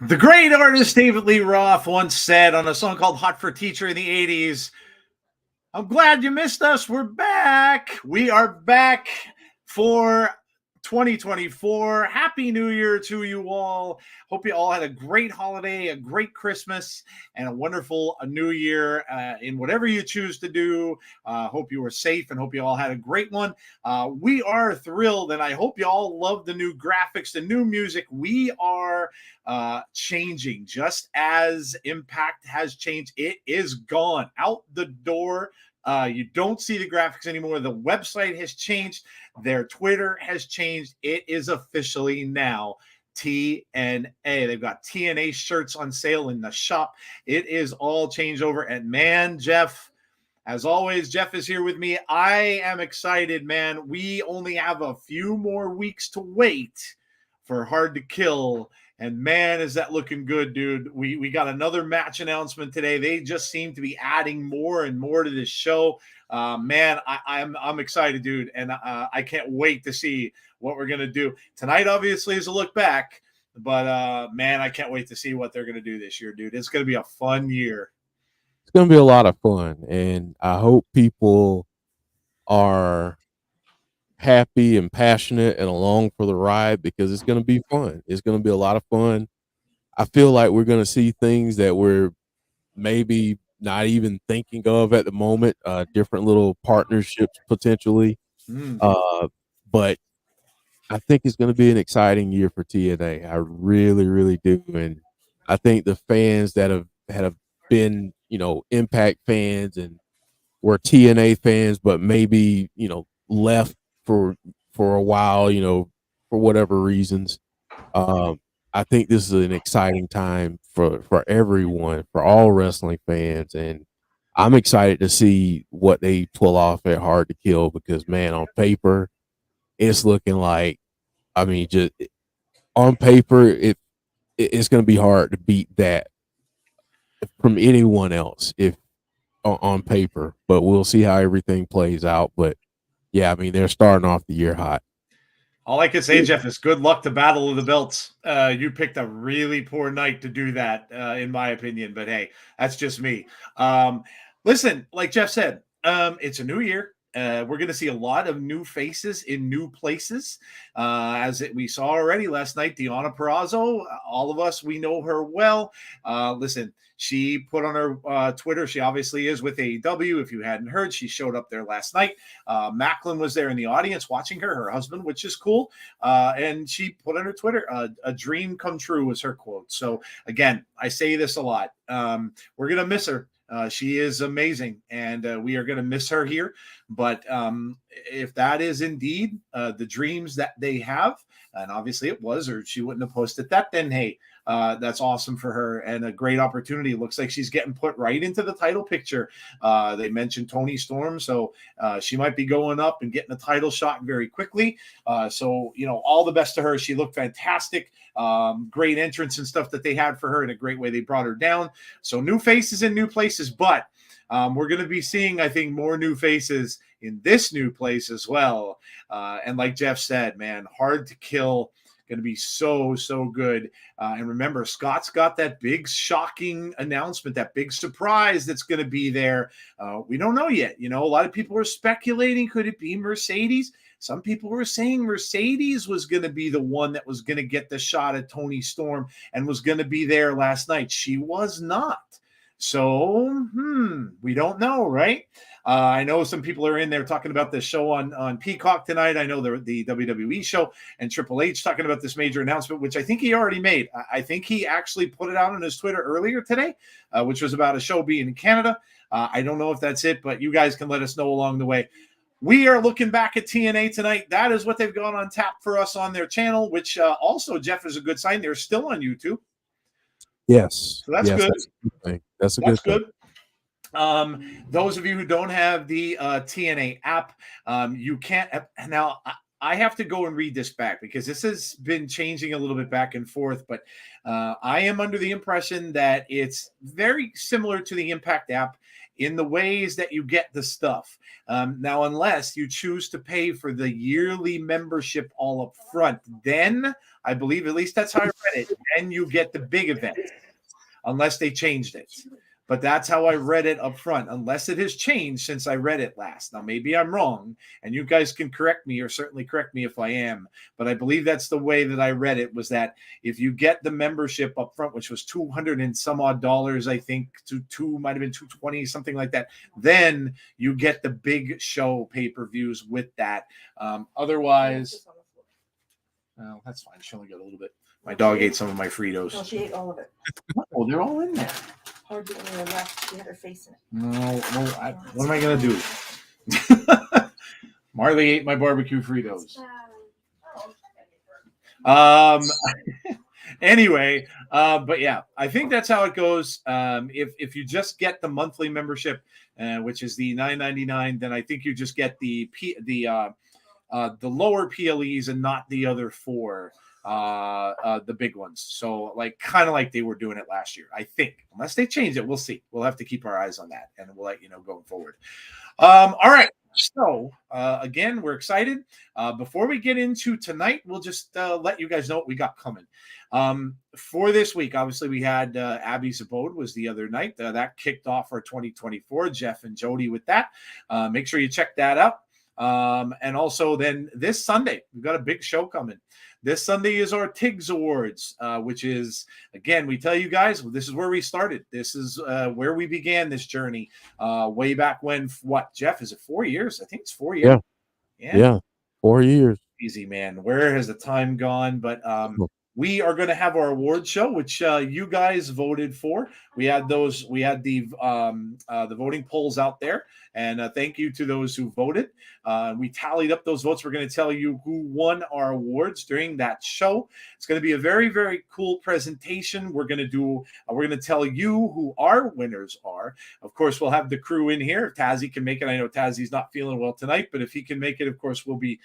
The great artist David Lee Roth once said on a song called Hot for Teacher in the 80s, I'm glad you missed us. We're back. We are back for 2024. Happy New Year to you all. Hope you all had a great holiday, a great Christmas, and a wonderful New Year in whatever you choose to do. Hope you were safe and hope you all had a great one. We are thrilled, and I hope you all love the new graphics, the new music. We are changing just as Impact has changed. It is gone out the door. You don't see the graphics anymore. The website has changed. Their Twitter has changed. It is officially now TNA. They've got TNA shirts on sale in the shop. It is all changed over. And man, Jeff, as always, Jeff is here with me. I am excited, man. We only have a few more weeks to wait for Hard to Kill. And man, is that looking good, dude. We got another match announcement today. They just seem to be adding more and more to this show. Man, I'm excited, dude. And I can't wait to see what we're going to do. Tonight, obviously, is a look back. But, man, I can't wait to see what they're going to do this year, dude. It's going to be a fun year. It's going to be a lot of fun. And I hope people are happy and passionate and along for the ride because it's going to be fun. It's going to be a lot of fun. I feel like we're going to see things that we're maybe not even thinking of at the moment, different little partnerships potentially. But I think it's going to be an exciting year for TNA. I really, really do. And I think the fans that have been, Impact fans and were TNA fans, but maybe, left for a while, for whatever reasons. I think this is an exciting time for everyone, for all wrestling fans, and I'm excited to see what they pull off at Hard to Kill because, man, on paper, it's looking like, I mean, just on paper, it's going to be hard to beat that from anyone else if on paper, but we'll see how everything plays out. But yeah, I mean, they're starting off the year hot. All I can say, Jeff, is good luck to Battle of the Belts. You picked a really poor night to do that, in my opinion. But hey, that's just me. Listen, like Jeff said, it's a new year. We're going to see a lot of new faces in new places. We saw already last night, Deonna Purrazzo, all of us, we know her well. Listen, she put on her Twitter, she obviously is with AEW. If you hadn't heard, she showed up there last night. Macklin was there in the audience watching her husband, which is cool. And she put on her Twitter, a dream come true was her quote. So again, I say this a lot. We're going to miss her. She is amazing, and we are going to miss her here. But if that is indeed the dreams that they have, and obviously it was, or she wouldn't have posted that, then hey, that's awesome for her and a great opportunity. It looks like she's getting put right into the title picture. They mentioned Toni Storm, so she might be going up and getting a title shot very quickly. So, all the best to her. She looked fantastic. Great entrance and stuff that they had for her, and a great way they brought her down. So new faces in new places, but we're going to be seeing, I think, more new faces in this new place as well. And like Jeff said, man, Hard to Kill, going to be so good. And remember, Scott's got that big shocking announcement, that big surprise that's going to be there. We don't know yet. A lot of people are speculating, could it be Mercedes? Some people were saying Mercedes was going to be the one that was going to get the shot at Toni Storm and was going to be there last night. She was not. So, we don't know, right? I know some people are in there talking about this show on Peacock tonight. I know the WWE show and Triple H talking about this major announcement, which I think he already made. I think he actually put it out on his Twitter earlier today, which was about a show being in Canada. I don't know if that's it, but you guys can let us know along the way. We are looking back at TNA tonight. That is what they've got on tap for us on their channel, which also, Jeff, is a good sign. They're still on YouTube. Yes. So that's good. That's a good thing. That's good. Those of you who don't have the TNA app, you can't. Now, I have to go and read this back because this has been changing a little bit back and forth, but I am under the impression that it's very similar to the Impact app in the ways that you get the stuff. Now, unless you choose to pay for the yearly membership all up front, then I believe, at least that's how I read it, then you get the big events, unless they changed it. But that's how I read it up front, unless it has changed since I read it last. Now, maybe I'm wrong, and you guys can correct me, or certainly correct me if I am. But I believe that's the way that I read it, was that if you get the membership up front, which was $200 and some odd, I think, might have been $220, something like that, then you get the big show pay-per-views with that. Otherwise, well, that's fine. She only got a little bit. My dog ate some of my Fritos. No, she ate all of it. Oh, they're all in there. Hardly any were left. She had her face in it. No, what am I going to do? Marley ate my barbecue Fritos. Anyway, but yeah, I think that's how it goes. If you just get the monthly membership, which is the $9.99, then I think you just get the lower PLEs and not the other four. The big ones. So kind of like they were doing it last year, I think, unless they change it. We'll see. We'll have to keep our eyes on that, and we'll let you know going forward. All right. So again, we're excited. Before we get into tonight, we'll just let you guys know what we got coming. For this week, obviously, we had Abby's Abode was the other night. That kicked off our 2024. Jeff and Jody with that. Make sure you check that out. And also then this Sunday, we've got a big show coming. This Sunday is our TIGS Awards, which is, again, we tell you guys, this is where we started. This is where we began this journey way back when. What, Jeff, is it 4 years? I think it's 4 years. Yeah. 4 years. Easy, man. Where has the time gone? But we are going to have our award show, which you guys voted for. We had the voting polls out there, and thank you to those who voted. We tallied up those votes. We're going to tell you who won our awards during that show. It's going to be a very, very cool presentation. We're going to tell you who our winners are. Of course, we'll have the crew in here. If Tazzy can make it, I know Tazzy's not feeling well tonight, but if he can make it, of course, we'll be.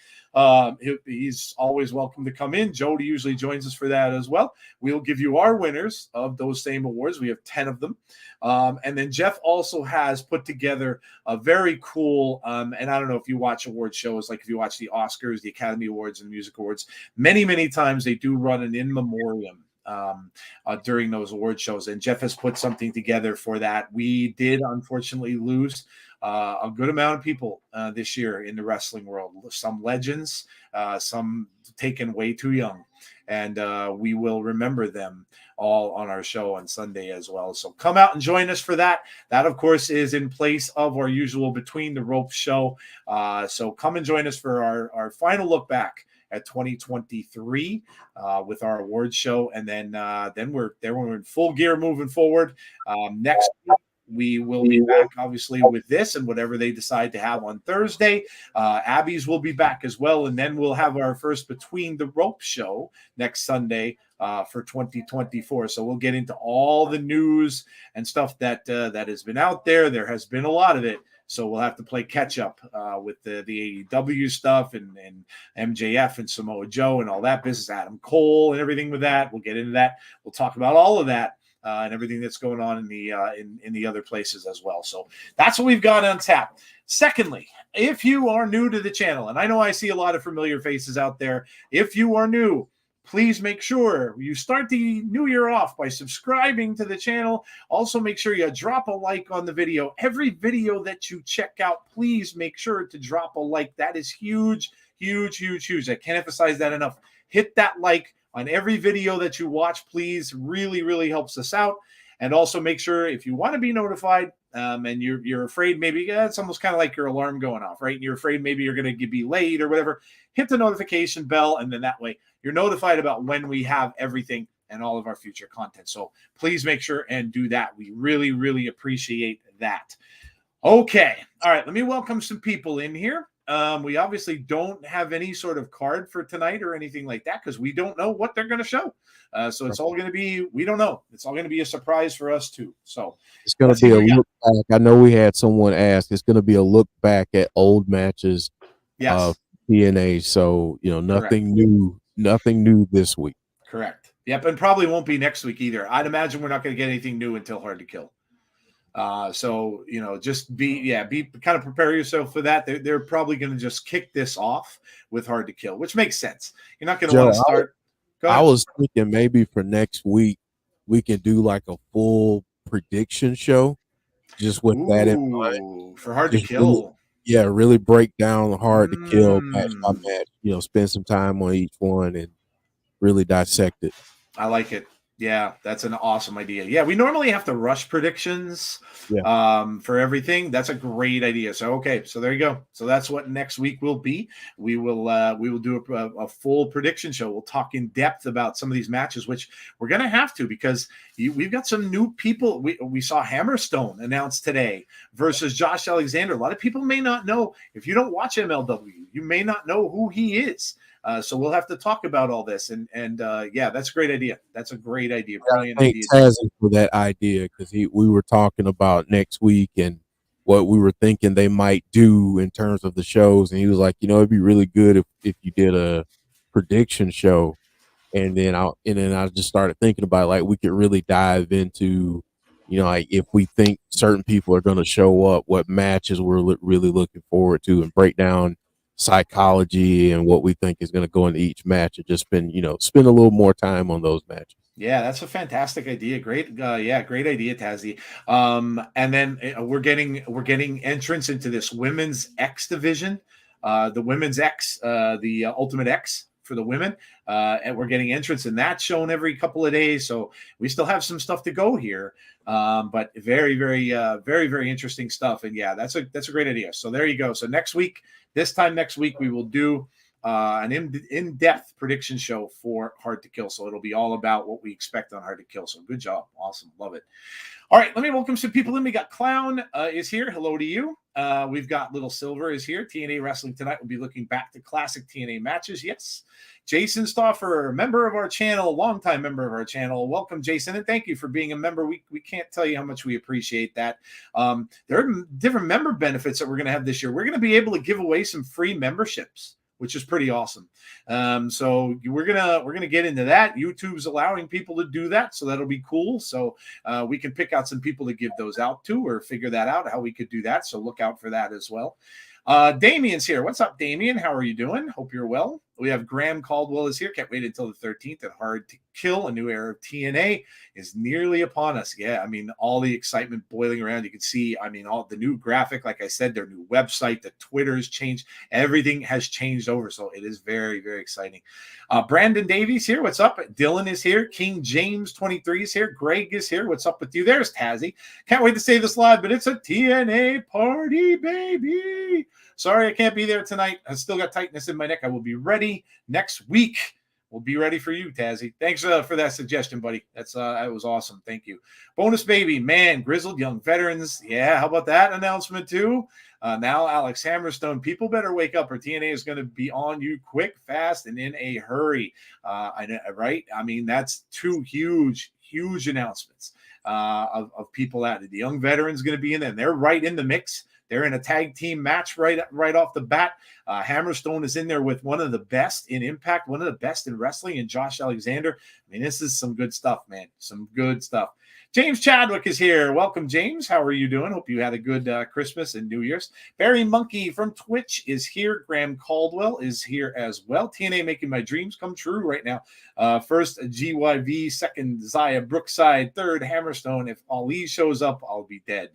He's always welcome to come in. Jody usually joins us for that as well. We'll give you our winners of those same awards. We have 10 of them. And then Jeff also has put together a very cool, and I don't know if you watch award shows, like if you watch the Oscars, the Academy Awards, and the Music Awards, many, many times they do run an in memoriam during those award shows. And Jeff has put something together for that. We did unfortunately lose a good amount of people this year in the wrestling world. Some legends, some taken way too young. And we will remember them all on our show on Sunday as well. So come out and join us for that. That, of course, is in place of our usual Between the Ropes show. So come and join us for our final look back at 2023 with our awards show. And then we're in full gear moving forward. Next week, we will be back, obviously, with this and whatever they decide to have on Thursday. Abby's will be back as well, and then we'll have our first Between the Ropes show next Sunday for 2024. So we'll get into all the news and stuff that has been out there. There has been a lot of it. So we'll have to play catch up with the AEW stuff and MJF and Samoa Joe and all that business, Adam Cole and everything with that. We'll get into that. We'll talk about all of that. And everything that's going on in the other places as well. So that's what we've got on tap. Secondly, if you are new to the channel, and I know I see a lot of familiar faces out there, if you are new, please make sure you start the new year off by subscribing to the channel. Also, make sure you drop a like on the video. Every video that you check out, please make sure to drop a like. That is huge, huge, huge, huge. I can't emphasize that enough. Hit that like on every video that you watch, please. Really, really helps us out. And also make sure if you want to be notified and you're afraid maybe it's almost kind of like your alarm going off, right? And you're afraid maybe you're going to be late or whatever, hit the notification bell. And then that way you're notified about when we have everything and all of our future content. So please make sure and do that. We really, really appreciate that. Okay. All right. Let me welcome some people in here. We obviously don't have any sort of card for tonight or anything like that because we don't know what they're going to show. So it's all going to be, we don't know. It's all going to be a surprise for us too. So it's going to be a look back. I know we had someone ask, it's going to be a look back at old matches of TNA. So, nothing new this week. Correct. Yep. And probably won't be next week either. I'd imagine we're not going to get anything new until Hard to Kill. So just be kind of prepare yourself for that. They're probably going to just kick this off with Hard to Kill, which makes sense. You're not going to want to Joe, start. Go I ahead. was thinking maybe for next week we can do like a full prediction show, just with that in mind. Ooh, for Hard to Just really, Kill. yeah, really break down Hard to Kill match by Mm. match. Spend some time on each one and really dissect it. I like it. Yeah, that's an awesome idea. Yeah, we normally have to rush predictions Yeah. for everything. That's a great idea. So okay, so there you go. So that's what next week will be. We will do a full prediction show. We'll talk in depth about some of these matches, which we're gonna have to because we've got some new people. We saw Hammerstone announced today versus Josh Alexander. A lot of people may not know, if you don't watch MLW, you may not know who he is. So we'll have to talk about all this, and yeah, that's a great idea. That's a great idea, brilliant Thank idea. Tazzy for that idea because we were talking about next week and what we were thinking they might do in terms of the shows, and he was like, it'd be really good if you did a prediction show, and then I just started thinking about like we could really dive into, like if we think certain people are going to show up, what matches we're really looking forward to, and break down psychology and what we think is going to go into each match, and just spend a little more time on those matches. Yeah, that's a fantastic idea. Great, great idea, Tazzy. And then we're getting entrance into this women's X division, the women's X, the Ultimate X for the women, and we're getting entrance in that shown every couple of days. So we still have some stuff to go here, but very, very, very, very interesting stuff. And yeah, that's a great idea. So there you go. So this time next week, we will do an in-depth prediction show for Hard to Kill. So it'll be all about what we expect on Hard to Kill. So good job. Awesome. Love it. All right. Let me welcome some people in. We got Clown is here. Hello to you. We've got Little Silver is here. TNA Wrestling tonight. We'll be looking back to classic TNA matches. Yes. Jason Stauffer, member of our channel, longtime member of our channel. Welcome, Jason, and thank you for being a member. We can't tell you how much we appreciate that. There are different member benefits that we're going to have this year. We're going to be able to give away some free memberships, which is pretty awesome. So we're gonna get into that. YouTube's allowing people to do that, so that'll be cool. So we can pick out some people to give those out to, or figure that out how we could do that. So look out for that as well. Damien's here. What's up, Damien? How are you doing? Hope you're well. We have Graham Caldwell is here. Can't wait until the 13th. And Hard to Kill, a new era of TNA, is nearly upon us. Yeah, I mean, all the excitement boiling around. You can see, I mean, all the new graphic, like I said, their new website, the Twitter's changed. Everything has changed over. So it is very, very exciting. Brandon Davies here. What's up? Dylan is here. King James 23 is here. Greg is here. What's up with you? There's Tazzy. Can't wait to say this live, but it's a TNA party, baby. Sorry, I can't be there tonight. I still got tightness in my neck. I will be ready next week. We'll be ready for you, Tazzy. Thanks for that suggestion, buddy. That was awesome. Thank you. Bonus baby, man, grizzled young veterans. Yeah, how about that announcement too? Now Alex Hammerstone, people better wake up, or TNA is going to be on you quick, fast, and in a hurry. I know, right? I mean, that's two huge announcements of people out. The young veterans going to be in there, and they're right in the mix. They're in a tag team match right off the bat. Hammerstone is in there with one of the best in Impact, one of the best in wrestling, and Josh Alexander. I mean, this is some good stuff, man. Some good stuff. James Chadwick is here. Welcome, James. How are you doing? Hope you had a good Christmas and New Year's. Barry Monkey from Twitch is here. Graham Caldwell is here as well. TNA making my dreams come true right now. First, GYV. Second, Zaya Brookside. Third, Hammerstone. If Ali shows up, I'll be dead.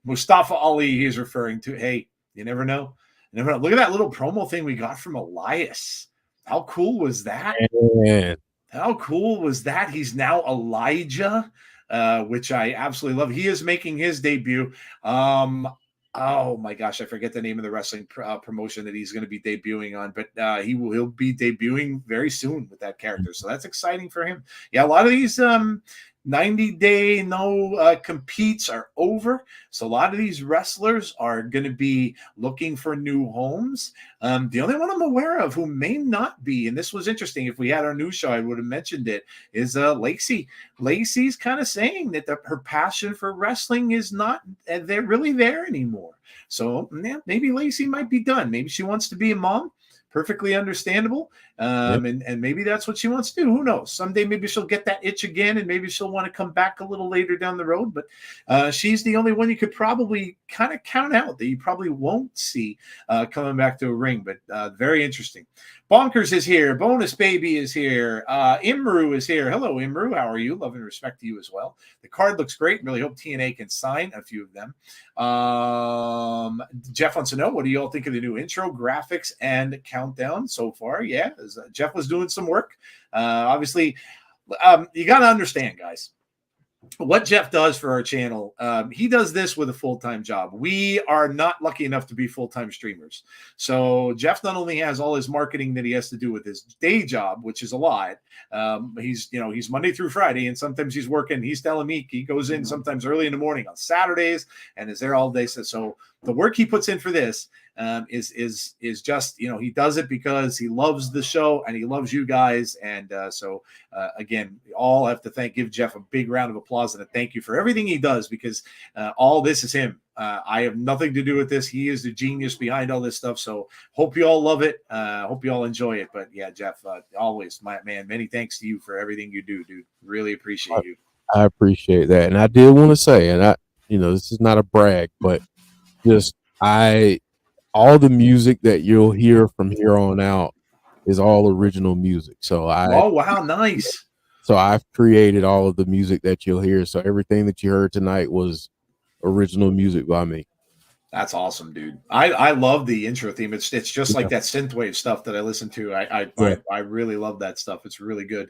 Mustafa Ali, he's referring to. Hey, you never know. You never know. Look at that little promo thing we got from Elias. How cool was that? Man. How cool was that? He's now Elijah, which I absolutely love. He is making his debut. Oh my gosh, I forget the name of the wrestling promotion that he's going to be debuting on, but he'll be debuting very soon with that character. So that's exciting for him. Yeah, a lot of these 90-day no competes are over. So a lot of these wrestlers are going to be looking for new homes. The only one I'm aware of who may not be, and this was interesting, if we had our news show, I would have mentioned it, is Lacey. Lacey's kind of saying that her passion for wrestling is not really there anymore. So yeah, maybe Lacey might be done. Maybe she wants to be a mom. perfectly understandable. Yep. And maybe that's what she wants to do. Who knows? Someday maybe she'll get that itch again, and maybe she'll want to come back a little later down the road. But she's the only one you could probably kind of count out that you probably won't see coming back to a ring. But very interesting. Bonkers is here. Bonus Baby is here. Imru is here. Hello, Imru. How are you? Love and respect to you as well. The card looks great. Really hope TNA can sign a few of them. Jeff wants to know, what do you all think of the new intro, graphics, and countdown so far? Yeah, Jeff was doing some work. Obviously, you got to understand, guys, what Jeff does for our channel. He does this with a full-time job. We are not lucky enough to be full-time streamers. So Jeff not only has all his marketing that he has to do with his day job, which is a lot. He's Monday through Friday, and sometimes he's working. He's telling me he goes in sometimes early in the morning on Saturdays and is there all day. So the work he puts in for this is just, he does it because he loves the show and he loves you guys. And so again, all have to give Jeff a big round of applause and a thank you for everything he does, because all this is him. I have nothing to do with this. He is the genius behind all this stuff. So hope you all love it. Hope you all enjoy it. But yeah, Jeff, always, my man, many thanks to you for everything you do, dude. Really appreciate you. I appreciate that. And I did want to say, and this is not a brag, but just all the music that you'll hear from here on out is all original music. So oh, wow, nice. So I've created all of the music that you'll hear. So everything that you heard tonight was original music by me. That's awesome, dude. I love the intro theme. It's just like that synthwave stuff that I listen to. I really love that stuff. It's really good.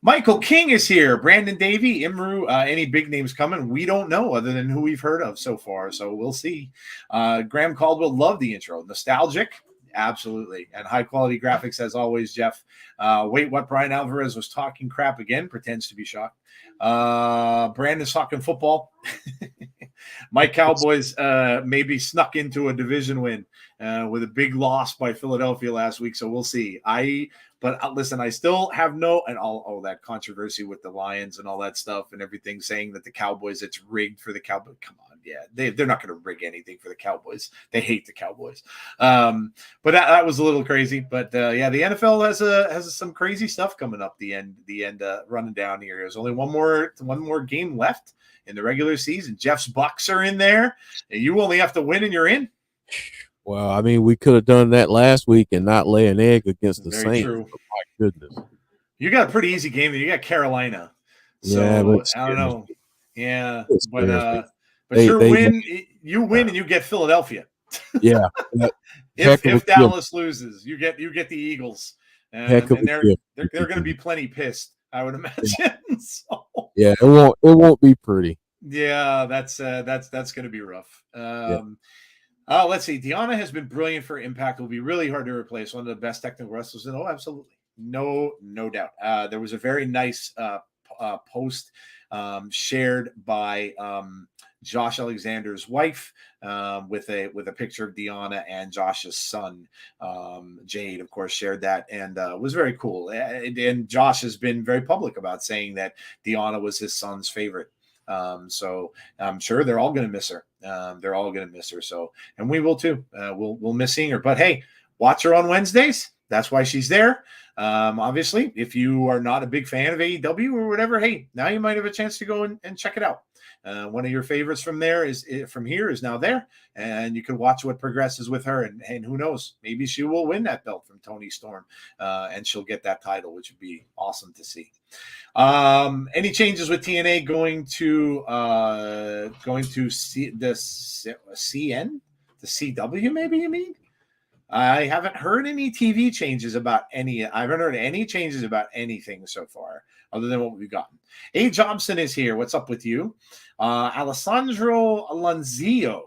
Michael King is here. Brandon Davey, Imru, any big names coming? We don't know, other than who we've heard of so far. So we'll see. Graham Caldwell, love the intro. Nostalgic, absolutely, and high quality graphics as always. Jeff, wait, what? Brian Alvarez was talking crap again. Pretends to be shocked. Brandon's talking football. My Cowboys maybe snuck into a division win with a big loss by Philadelphia last week, so we'll see. But listen, I still have all that controversy with the Lions and all that stuff and everything, saying that the Cowboys, it's rigged for the Cowboys. Come on, yeah, they're not going to rig anything for the Cowboys. They hate the Cowboys. But that was a little crazy. But yeah, the NFL has some crazy stuff coming up. The end running down here. There's only one more game left in the regular season. Jeff's Bucks are in there, and you only have to win and you're in. Well, I mean, we could have done that last week and not lay an egg against the Saints. True. Oh, my goodness. You got a pretty easy game. You got Carolina. So yeah, I don't know. Yeah, but you win and you get Philadelphia. Yeah. if Dallas loses, you get the Eagles. And they're going to be plenty pissed, I would imagine. Yeah. So. Yeah, it won't be pretty. Yeah, that's going to be rough. Let's see. Deanna has been brilliant for Impact. It will be really hard to replace. One of the best technical wrestlers. Oh, absolutely. No doubt. There was a very nice post shared by Josh Alexander's wife with a picture of Deanna and Josh's son. Jade, of course, shared that, and it was very cool. And Josh has been very public about saying that Deanna was his son's favorite. So I'm sure they're all going to miss her. They're all going to miss her. So, and we will too. We'll miss seeing her. But hey, watch her on Wednesdays. That's why she's there. Obviously, if you are not a big fan of AEW or whatever, hey, now you might have a chance to go and check it out. One of your favorites from here is now there, and you can watch what progresses with her. And who knows, maybe she will win that belt from Toni Storm, and she'll get that title, which would be awesome to see. Any changes with TNA going to the CW? Maybe you mean? I haven't heard any TV changes about any. I haven't heard any changes about anything so far, other than what we've gotten. A. Jobson is here. What's up with you? Alessandro Alonzio.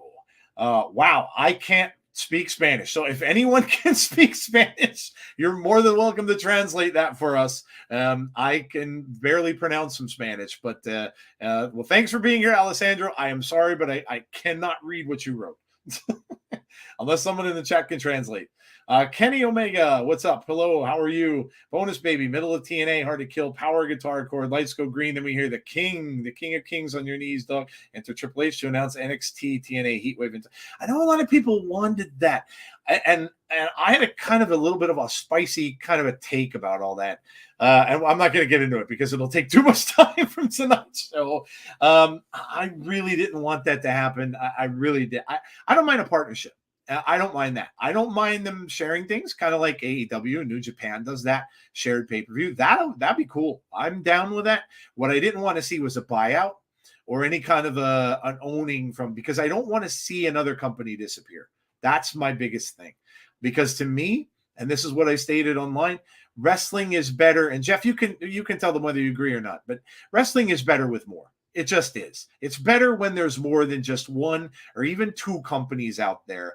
Wow, I can't speak Spanish. So if anyone can speak Spanish, you're more than welcome to translate that for us. I can barely pronounce some Spanish, but well, thanks for being here, Alessandro. I am sorry, but I cannot read what you wrote. Unless someone in the chat can translate. Kenny Omega, what's up? Hello, how are you? Bonus baby, middle of TNA, hard to kill, power guitar chord, lights go green. Then we hear the king of kings on your knees, dog. Enter Triple H to announce NXT TNA Heatwave. I know a lot of people wanted that, and I had a kind of a little bit of a spicy kind of a take about all that. And I'm not going to get into it because it'll take too much time from tonight's show. I really didn't want that to happen. I really did. I don't mind a partnership. I don't mind that. I don't mind them sharing things, kind of like AEW and New Japan does that shared pay-per-view. That'd be cool. I'm down with that. What I didn't want to see was a buyout or any kind of an owning from, because I don't want to see another company disappear. That's my biggest thing. Because to me, and this is what I stated online, wrestling is better. And Jeff, you can tell them whether you agree or not, but wrestling is better with more. It just is. It's better when there's more than just one or even two companies out there.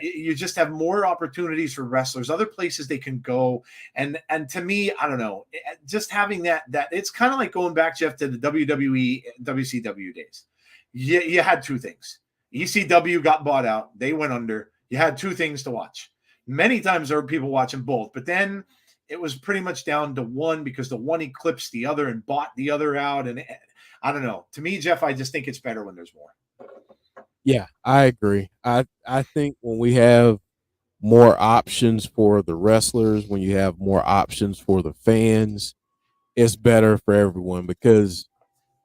You just have more opportunities for wrestlers, other places they can go. And to me, I don't know, just having that it's kind of like going back, Jeff, to the WWE, WCW days. You had two things. ECW got bought out. They went under. You had two things to watch. Many times there were people watching both, but then it was pretty much down to one because the one eclipsed the other and bought the other out. And I don't know. To me, Jeff, I just think it's better when there's more. Yeah, I agree. I think when we have more options for the wrestlers, when you have more options for the fans, it's better for everyone because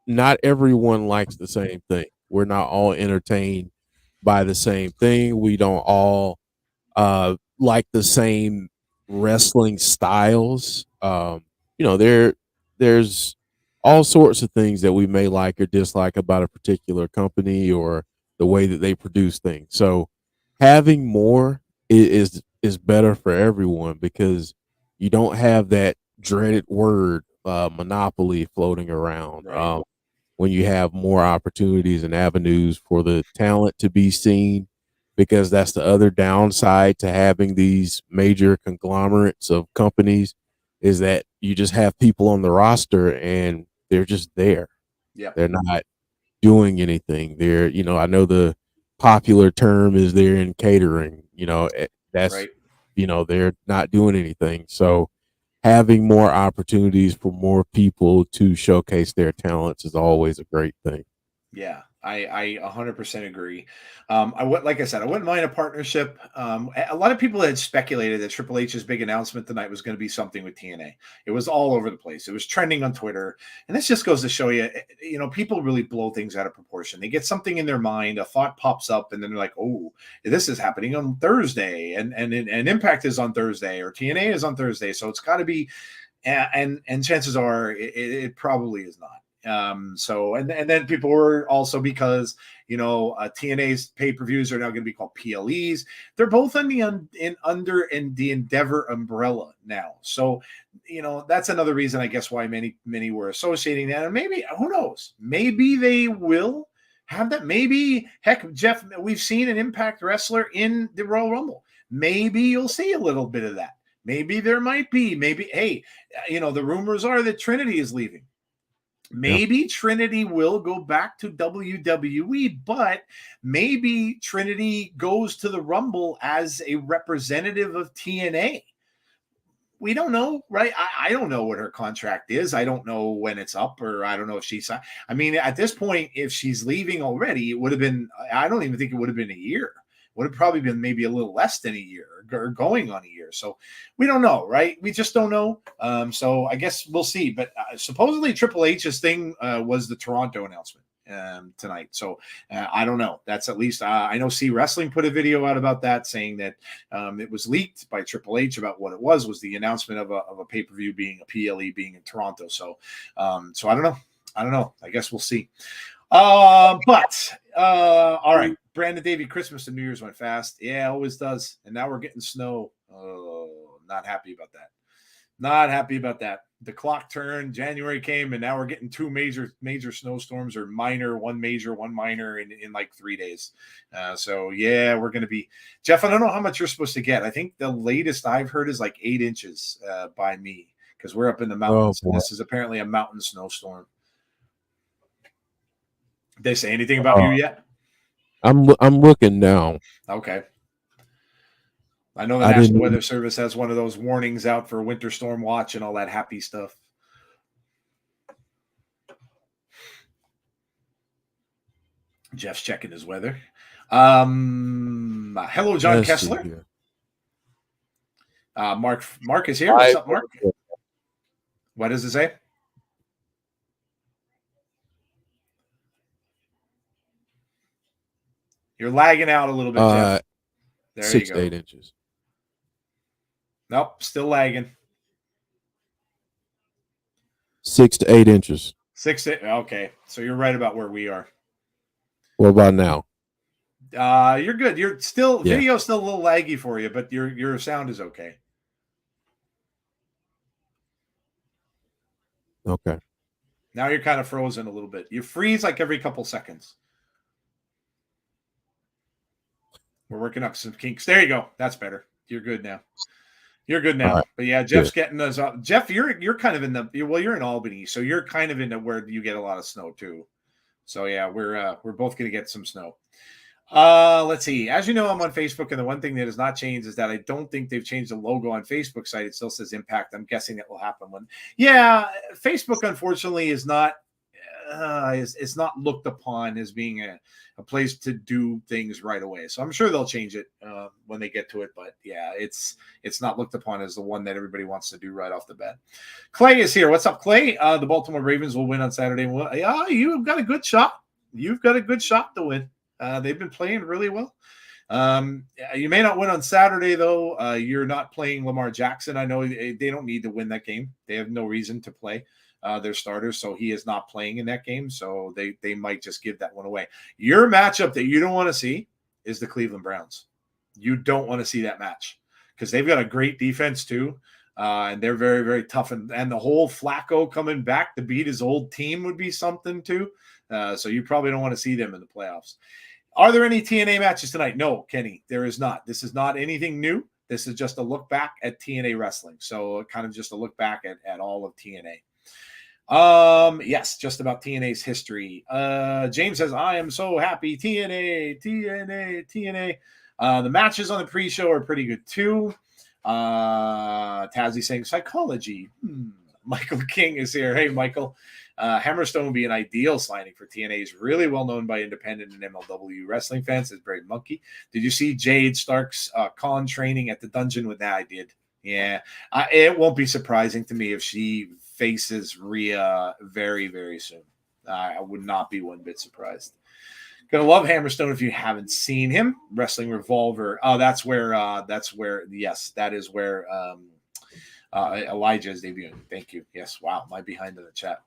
not everyone likes the same thing. We're not all entertained by the same thing. We don't all like the same wrestling styles. There's all sorts of things that we may like or dislike about a particular company or the way that they produce things. So having more is better for everyone because you don't have that dreaded word monopoly floating around. Right. When you have more opportunities and avenues for the talent to be seen, because that's the other downside to having these major conglomerates of companies is that you just have people on the roster and they're just there. Yeah. They're not doing anything. I know the popular term is they're in catering, that's, Right. they're not doing anything. So having more opportunities for more people to showcase their talents is always a great thing. Yeah, I 100% agree. Like I said, I wouldn't mind a partnership. A lot of people had speculated that Triple H's big announcement tonight was going to be something with TNA. It was all over the place. It was trending on Twitter, and this just goes to show you, people really blow things out of proportion. They get something in their mind, a thought pops up, and then they're like, "Oh, this is happening on Thursday, and Impact is on Thursday, or TNA is on Thursday, so it's got to be." And chances are it probably is not. So and then people were also because TNA's pay-per-views are now going to be called PLEs. They're both under the Endeavor umbrella now. So that's another reason I guess why many were associating that. And maybe, who knows, maybe they will have that. Maybe, heck, Jeff, we've seen an Impact wrestler in the Royal Rumble. Maybe you'll see a little bit of that. Maybe there might be. Maybe, hey, the rumors are that Trinity is leaving. Maybe Trinity will go back to WWE, but maybe Trinity goes to the Rumble as a representative of TNA. We don't know, right? I don't know what her contract is. I don't know when it's up, or I don't know if she's. I mean, at this point, if she's leaving already, it would have been. I don't even think it would have been a year. Would have probably been maybe a little less than a year, or going on a year. So we don't know, right? We just don't know. So I guess we'll see. But supposedly Triple H's thing was the Toronto announcement tonight. So I don't know. That's at least I know C Wrestling put a video out about that, saying that it was leaked by Triple H about what it was the announcement of a pay-per-view being a PLE being in Toronto. So so I don't know. I guess we'll see. But all right, Brandon Davey, Christmas and New Year's went fast. Yeah, always does. And now we're getting snow. Oh, not happy about that. Not happy about that. The clock turned, January came, and now we're getting two major snowstorms, or one major, one minor in like 3 days. So yeah, we're going to be, Jeff, I don't know how much you're supposed to get. I think the latest I've heard is like 8 inches by me, because we're up in the mountains. And this is apparently a mountain snowstorm. Did they say anything about you yet? I'm looking now. Okay. I know the National Weather Service has one of those warnings out for winter storm watch and all that happy stuff. Jeff's checking his weather. Hello, John Kessler. Mark is here. What's up, Mark? What does it say? You're lagging out a little bit, Jeff. There 6 you go. to 8 inches. Nope, still lagging. 6 to 8 inches. Okay, so you're right about where we are. What about now? You're good. You're still video's still a little laggy for you, but your sound is okay. Okay. Now you're kind of frozen a little bit. You freeze like every couple seconds. We're working up some kinks. There you go. That's better. You're good now. You're good now. Right. But yeah, Jeff's getting us up. Jeff, you're kind of in you're in Albany, so you're kind of into where you get a lot of snow too. So yeah, we're both gonna get some snow. Let's see. As you know, I'm on Facebook, and the one thing that has not changed is that I don't think they've changed the logo on Facebook site. It still says Impact. I'm guessing it will happen when. Yeah, Facebook unfortunately is not. It's not looked upon as being a place to do things right away. So I'm sure they'll change it when they get to it. But yeah, it's not looked upon as the one that everybody wants to do right off the bat. Clay is here. What's up, Clay? The Baltimore Ravens will win on Saturday. Yeah, you've got a good shot. You've got a good shot to win. They've been playing really well. You may not win on Saturday, though. You're not playing Lamar Jackson. I know they don't need to win that game. They have no reason to play their starters, so he is not playing in that game. So they might just give that one away. Your matchup that you don't want to see is the Cleveland Browns. You don't want to see that match because they've got a great defense too, and they're very, very tough. And the whole Flacco coming back to beat his old team would be something too. So you probably don't want to see them in the playoffs. Are there any TNA matches tonight? No, Kenny, there is not. This is not anything new. This is just a look back at TNA Wrestling. So kind of just a look back at all of TNA. Yes, just about TNA's history. James says, I am so happy. TNA. The matches on the pre-show are pretty good too. Tazzy saying psychology. Michael King is here. Hey, Michael. Hammerstone would be an ideal signing for TNA. He's really well known by independent and MLW wrestling fans as Brave Monkey. Did you see Jade Stark's con training at the dungeon with that? I did. Yeah. It won't be surprising to me if she faces Rhea very, very soon. I would not be one bit surprised. Gonna love Hammerstone if you haven't seen him. Wrestling Revolver. Oh, that's where yes, that is where Elijah is debuting. Thank you. Yes. Wow. Am I behind in the chat?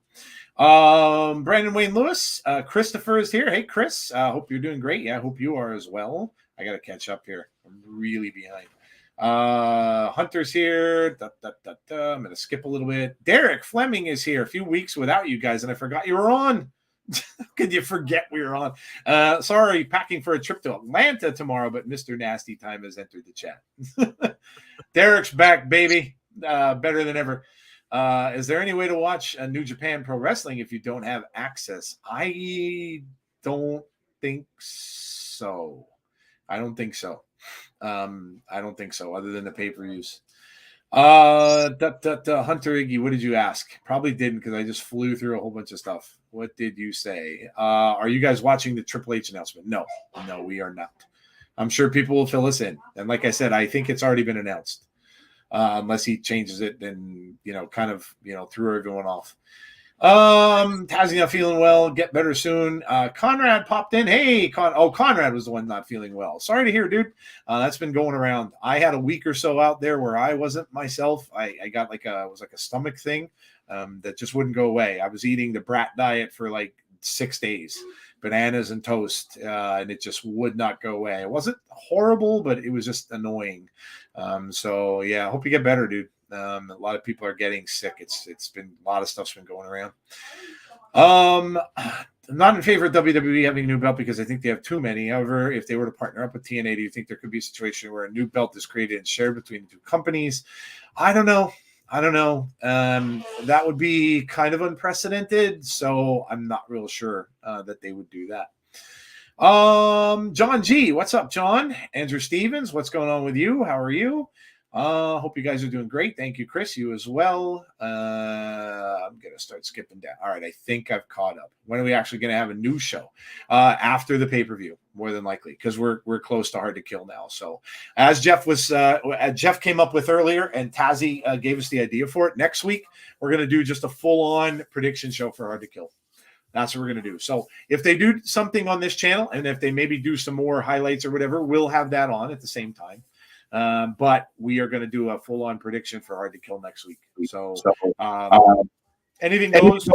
Brandon Wayne Lewis. Christopher is here. Hey, Chris. Hope you're doing great. Yeah, I hope you are as well. I got to catch up here. I'm really behind. Hunter's here. I'm going to skip a little bit. Derek Fleming is here. A few weeks without you guys, and I forgot you were on. Could you forget we were on? Sorry, packing for a trip to Atlanta tomorrow, but Mr. Nasty Time has entered the chat. Derek's back, baby. Better than ever. Is there any way to watch New Japan Pro Wrestling if you don't have access? I don't think so. I don't think so. Other than the pay-per-views. Hunter Iggy, what did you ask? Probably didn't because I just flew through a whole bunch of stuff. What did you say? Are you guys watching the Triple H announcement? No, we are not. I'm sure people will fill us in. And like I said, I think it's already been announced. Unless he changes it and, kind of, threw everyone off. Tazzy not feeling well. Get better soon. Conrad popped in. Hey, Conrad was the one not feeling well. Sorry to hear, dude. That's been going around. I had a week or so out there where I wasn't myself. I got it was like a stomach thing that just wouldn't go away. I was eating the brat diet for like 6 days, bananas and toast, and it just would not go away. It wasn't horrible, but it was just annoying. So yeah, I hope you get better, dude. A lot of people are getting sick. It's been a lot of stuff's been going around. I'm not in favor of WWE having a new belt because I think they have too many. However, if they were to partner up with TNA, do you think there could be a situation where a new belt is created and shared between the two companies? I don't know. That would be kind of unprecedented, so I'm not real sure that they would do that. John G, what's up, John? Andrew Stevens, what's going on with you? How are you? Hope you guys are doing great. Thank you, Chris. You as well. I'm gonna start skipping down. All right, I think I've caught up. When are we actually gonna have a new show? After the pay-per-view, more than likely, because we're close to Hard to Kill now. So, as Jeff came up with earlier, and Tazi gave us the idea for it. Next week, we're gonna do just a full-on prediction show for Hard to Kill. That's what we're going to do. So if they do something on this channel, and if they maybe do some more highlights or whatever, we'll have that on at the same time. But we are going to do a full-on prediction for Hard to Kill next week. So anything goes.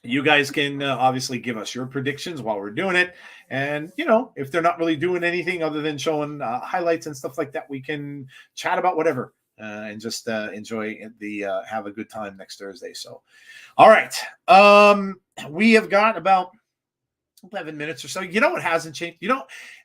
You guys can obviously give us your predictions while we're doing it. And, if they're not really doing anything other than showing highlights and stuff like that, we can chat about whatever. And just enjoy have a good time next Thursday. So, all right. We have got about 11 minutes or so. You know what hasn't changed?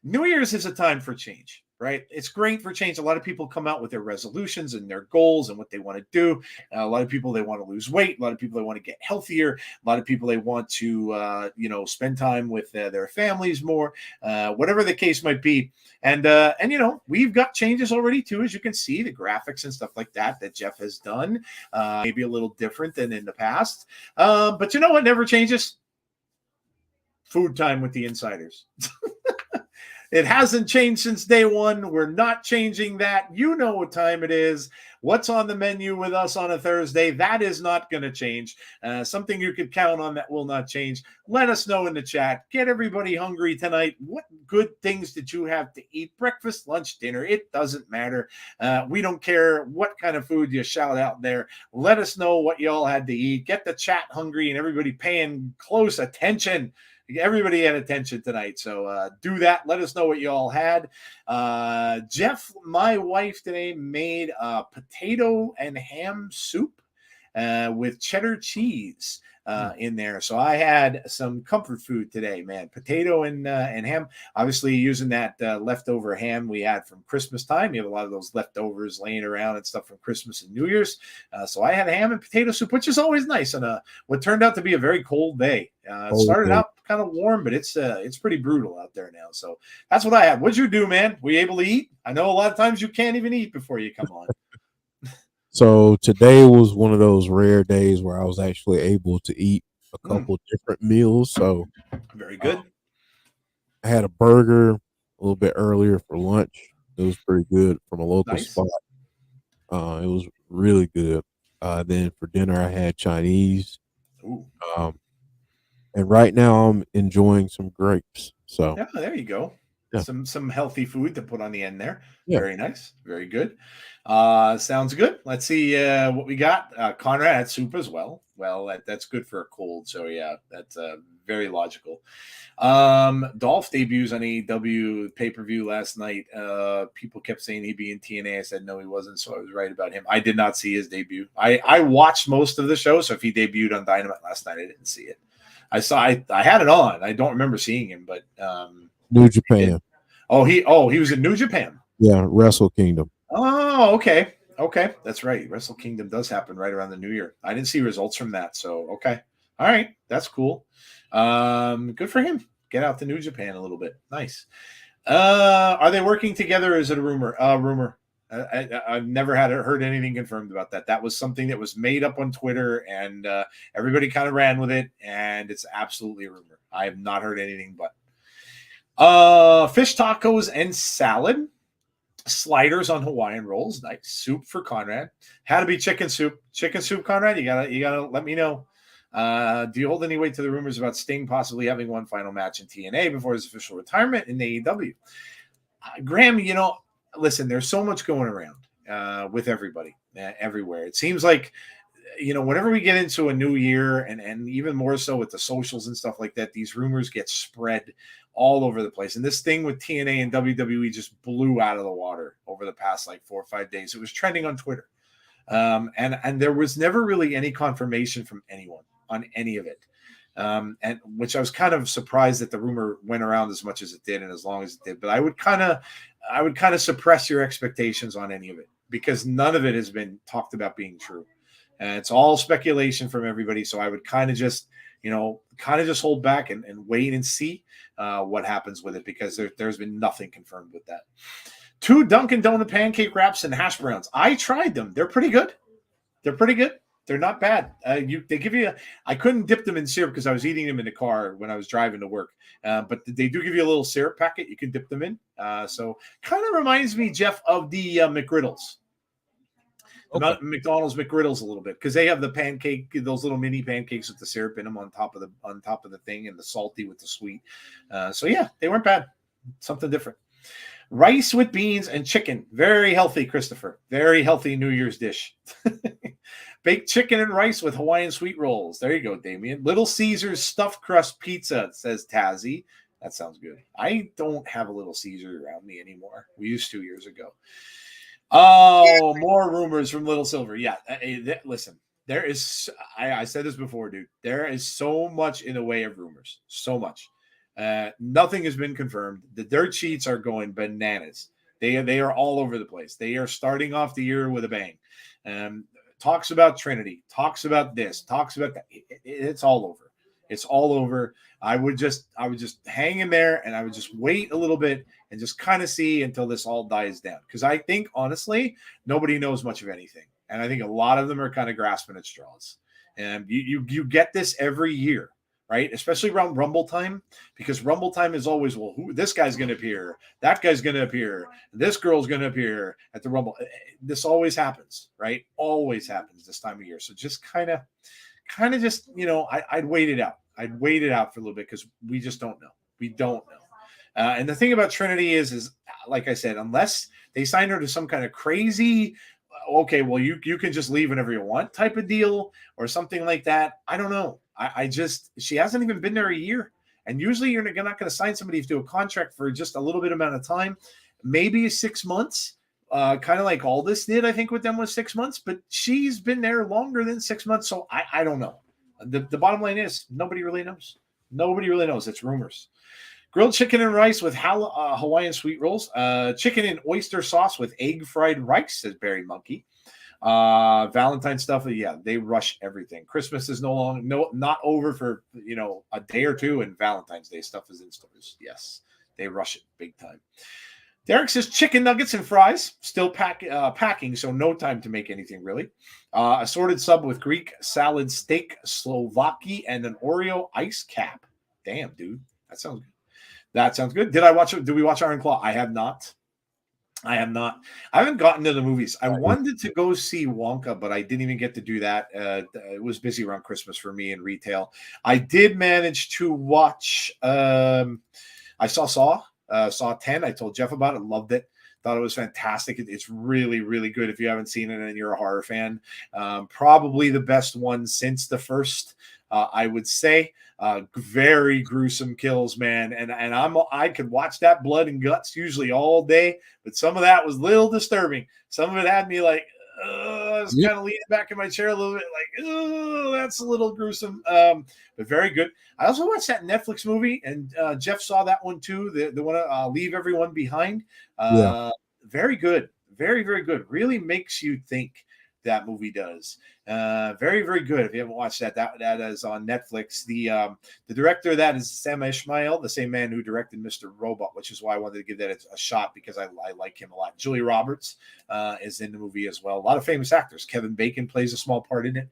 New Year's is a time for change, right? It's great for change. A lot of people come out with their resolutions and their goals and what they want to do. A lot of people, they want to lose weight. A lot of people, they want to get healthier. A lot of people, they want to, spend time with their families more, whatever the case might be. And we've got changes already too, as you can see, the graphics and stuff like that Jeff has done, maybe a little different than in the past. But you know what never changes? Food time with the insiders. It hasn't changed since day one. We're not changing that. You know what time it is. What's on the menu with us on a Thursday? That is not going to change. Something you could count on that will not change. Let us know in the chat. Get everybody hungry tonight. What good things did you have to eat? Breakfast, lunch, dinner. It doesn't matter. We don't care what kind of food you shout out there. Let us know what you all had to eat. Get the chat hungry and everybody paying close attention. Everybody had attention tonight, so do that. Let us know what you all had. Jeff, my wife today made potato and ham soup with cheddar cheese in there. So I had some comfort food today, man. Potato and ham. Obviously, using that leftover ham we had from Christmas time. You have a lot of those leftovers laying around and stuff from Christmas and New Year's. So I had ham and potato soup, which is always nice on what turned out to be a very cold day. It started out kind of warm, but it's pretty brutal out there now. So that's what I had. What'd you do, man? Were you able to eat? I know a lot of times you can't even eat before you come on. So today was one of those rare days where I was actually able to eat a couple different meals. So very good. I had a burger a little bit earlier for lunch. It was pretty good from a local spot. It was really good. Then for dinner, I had Chinese. And right now I'm enjoying some grapes. So yeah, there you go. Yeah. Some healthy food to put on the end there. Yeah. Very nice. Very good. Sounds good. Let's see what we got. Conrad had soup as well. Well, that's good for a cold. So yeah, that's very logical. Dolph debuts on AEW pay-per-view last night. People kept saying he'd be in TNA. I said no, he wasn't. So I was right about him. I did not see his debut. I watched most of the show. So if he debuted on Dynamite last night, I didn't see it. I had it on. I don't remember seeing him, but New Japan. He was in New Japan. Yeah, Wrestle Kingdom. Oh, okay. That's right. Wrestle Kingdom does happen right around the New Year. I didn't see results from that, so okay. All right, that's cool. Good for him. Get out to New Japan a little bit. Nice. Are they working together? Or is it a rumor? Rumor. I've never heard anything confirmed about that. That was something that was made up on Twitter, and everybody kind of ran with it, and it's absolutely a rumor. I have not heard anything but. Fish tacos and salad, sliders on Hawaiian rolls, nice soup for Conrad. Had to be chicken soup, Conrad. You gotta let me know. Do you hold any weight to the rumors about Sting possibly having one final match in TNA before his official retirement in AEW? Graham, listen, there's so much going around with everybody everywhere. It seems like whenever we get into a new year, and even more so with the socials and stuff like that, these rumors get spread all over the place. And this thing with TNA and WWE just blew out of the water over the past 4 or 5 days. It was trending on Twitter. And there was never really any confirmation from anyone on any of it. And which I was kind of surprised that the rumor went around as much as it did and as long as it did. But I would kind of suppress your expectations on any of it, because none of it has been talked about being true. It's all speculation from everybody. So I would kind of just, hold back and wait and see what happens with it, because there's been nothing confirmed with that. 2 Dunkin' Donut pancake wraps and hash browns. I tried them. They're pretty good. They're not bad. They give you. I couldn't dip them in syrup because I was eating them in the car when I was driving to work. But they do give you a little syrup packet you can dip them in. So kind of reminds me, Jeff, of the McGriddles. Okay. McDonald's McGriddles a little bit, because they have the pancake, those little mini pancakes with the syrup in them on top of the thing, and the salty with the sweet. So yeah, they weren't bad. Something different. Rice with beans and chicken. Very healthy, Christopher. Very healthy New Year's dish. Baked chicken and rice with Hawaiian sweet rolls. There you go, Damien. Little Caesars stuffed crust pizza, says Tazzy. That sounds good. I don't have a Little Caesar around me anymore. We used 2 years ago. Oh, more rumors from Little Silver. Yeah, listen, there is, I said this before, dude. There is so much in the way of rumors. So much. Nothing has been confirmed. The dirt sheets are going bananas. They are all over the place. They are starting off the year with a bang. Talks about Trinity, talks about this, talks about that. It's all over. It's all over. I would just hang in there, and I would just wait a little bit and just kind of see until this all dies down. Because I think, honestly, nobody knows much of anything. And I think a lot of them are kind of grasping at straws. And you get this every year, right? Especially around Rumble time, because Rumble time is always, well, this guy's going to appear, that guy's going to appear, this girl's going to appear at the Rumble. This always happens, right? Always happens this time of year. So just kind of just, I'd wait it out. I'd wait it out for a little bit, because we just don't know. We don't know. And the thing about Trinity is like I said, unless they sign her to some kind of crazy, okay, well, you can just leave whenever you want type of deal or something like that. I don't know. She hasn't even been there a year. And usually you're not going to sign somebody to a contract for just a little bit amount of time, maybe 6 months, kind of like Aldis did, I think, with them was 6 months, but she's been there longer than 6 months. So I don't know. The bottom line is nobody really knows. Nobody really knows. It's rumors. Grilled chicken and rice with Hawaiian sweet rolls. Chicken and oyster sauce with egg fried rice, says Barry Monkey. Valentine stuff, yeah, they rush everything. Christmas is not over for a day or two, and Valentine's Day stuff is in stores. Yes, they rush it big time. Derek says chicken nuggets and fries, still packing, so no time to make anything really. Assorted sub with Greek salad, steak, Slovaki, and an Oreo ice cap. Damn, dude, that sounds good. That sounds good. Did we watch Iron Claw? I have not. I haven't gotten to the movies. I wanted to go see Wonka, but I didn't even get to do that. It was busy around Christmas for me in retail. I did manage to watch. I saw Saw 10. I told Jeff about it. Loved it. Thought it was fantastic. It's really, really good. If you haven't seen it and you're a horror fan, probably the best one since the first. I would say very gruesome kills, man. And I could watch that blood and guts usually all day, but some of that was a little disturbing. Some of it had me like, I was kind of leaning back in my chair a little bit, like, oh, that's a little gruesome. But very good. I also watched that Netflix movie, and Jeff saw that one too. The one Leave Everyone Behind. Very good. Very, very good. Really makes you think. That movie does. Very, very good. If you haven't watched that is on Netflix. The director of that is Sam Ishmael, the same man who directed Mr. Robot, which is why I wanted to give that a shot, because I like him a lot. Julia Roberts is in the movie as well. A lot of famous actors. Kevin Bacon plays a small part in it.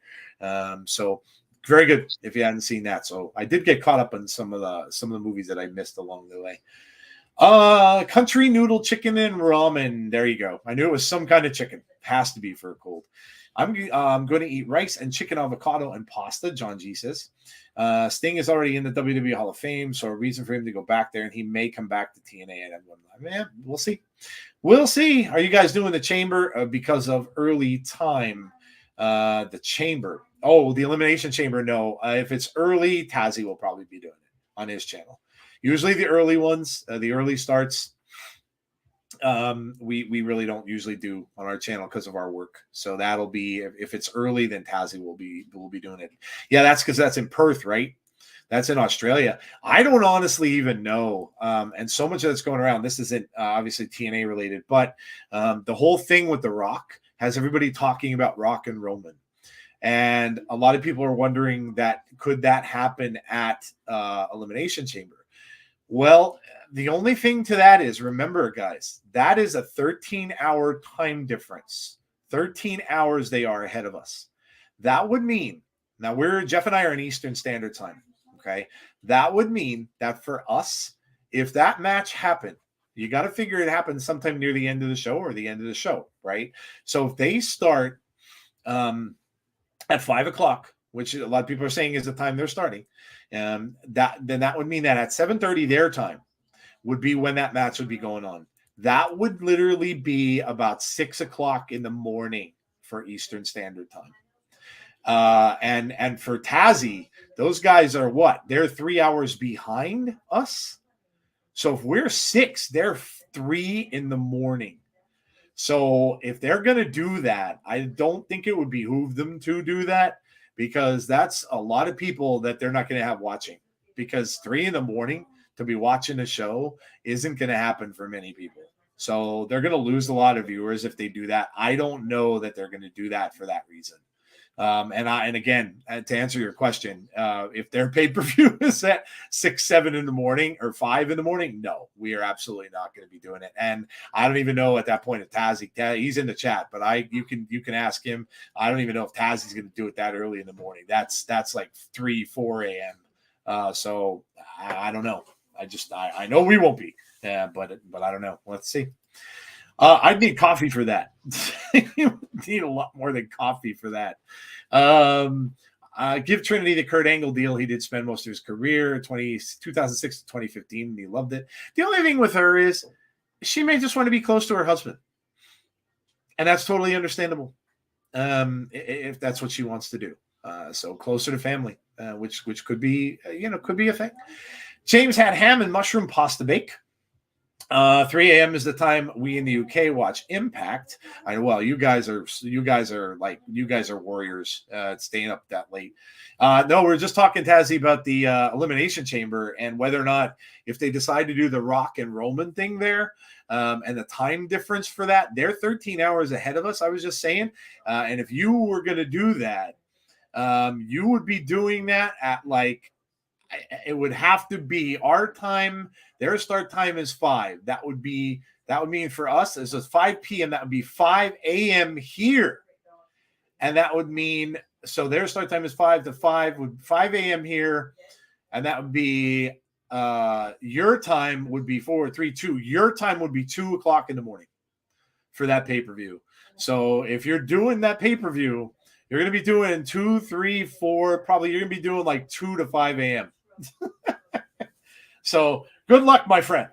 So very good if you hadn't seen that. So I did get caught up on some of the movies that I missed along the way. Country noodle chicken and ramen. There you go. I knew it was some kind of chicken. Has to be for a cold. I'm going to eat rice and chicken avocado and pasta, John G says. Sting is already in the WWE Hall of Fame, so a reason for him to go back there, and he may come back to TNA. And I'm going, man, we'll see. We'll see. Are you guys doing the chamber because of early time? The chamber. Oh, the Elimination Chamber. No. If it's early, Tazzy will probably be doing it on his channel. Usually the early ones, the early starts, we really don't usually do on our channel because of our work. So that'll be, if it's early, then Tazzy will be doing it. Yeah, that's because that's in Perth, right? That's in Australia. I don't honestly even know. And so much that's going around. This isn't obviously TNA related, but the whole thing with The Rock has everybody talking about Rock and Roman. And a lot of people are wondering that could that happen at Elimination Chamber? Well, the only thing to that is, remember, guys, that is a 13-hour time difference. 13 hours they are ahead of us. That would mean, now Jeff and I are in Eastern Standard Time, okay? That would mean that for us, if that match happened, you got to figure it happened sometime near the end of the show or the end of the show, right? So if they start at 5 o'clock, which a lot of people are saying is the time they're starting, that would mean that at 7:30 their time would be when that match would be going on. That would literally be about 6 o'clock in the morning for Eastern Standard Time. And for Tazzy, those guys are what? They're 3 hours behind us. So if we're 6, they're 3 in the morning. So if they're going to do that, I don't think it would behoove them to do that, because that's a lot of people that they're not going to have watching, because 3 in the morning to be watching a show isn't going to happen for many people. So they're going to lose a lot of viewers if they do that. I don't know that they're going to do that for that reason. And again, to answer your question, if their pay-per-view is at 6, 7 in the morning or 5 in the morning, no, we are absolutely not going to be doing it. And I don't even know at that point if Tazzy, he's in the chat, but you can ask him. I don't even know if Tazzy's going to do it that early in the morning. That's like 3, 4 a.m. So I don't know. I know we won't be, but I don't know. Let's see. I'd need coffee for that. You need a lot more than coffee for that. Give Trinity the Kurt Angle deal. He did spend most of his career, 2006 to 2015, and he loved it. The only thing with her is she may just want to be close to her husband. And that's totally understandable, if that's what she wants to do. So closer to family, which could be, could be a thing. James had ham and mushroom pasta bake. 3 a.m. is the time we in the UK watch Impact. You guys are warriors, staying up that late. No, we're just talking, Tazzy, about the Elimination Chamber and whether or not, if they decide to do the Rock and Roman thing there, and the time difference for that, they're 13 hours ahead of us. I was just saying, and if you were going to do that, you would be doing that at it would have to be our time. Their start time is 5. That would mean for us as it's 5 p.m. That would be 5 a.m. here, and that would mean, so their start time is 5 to 5 would 5 a.m. here, and that would be your time would be 4, 3, 2. Your time would be 2 o'clock in the morning for that pay-per-view. So if you're doing that pay-per-view, you're going to be doing 2, 3, 4. Probably you're going to be doing like 2 to 5 a.m. So good luck, my friend.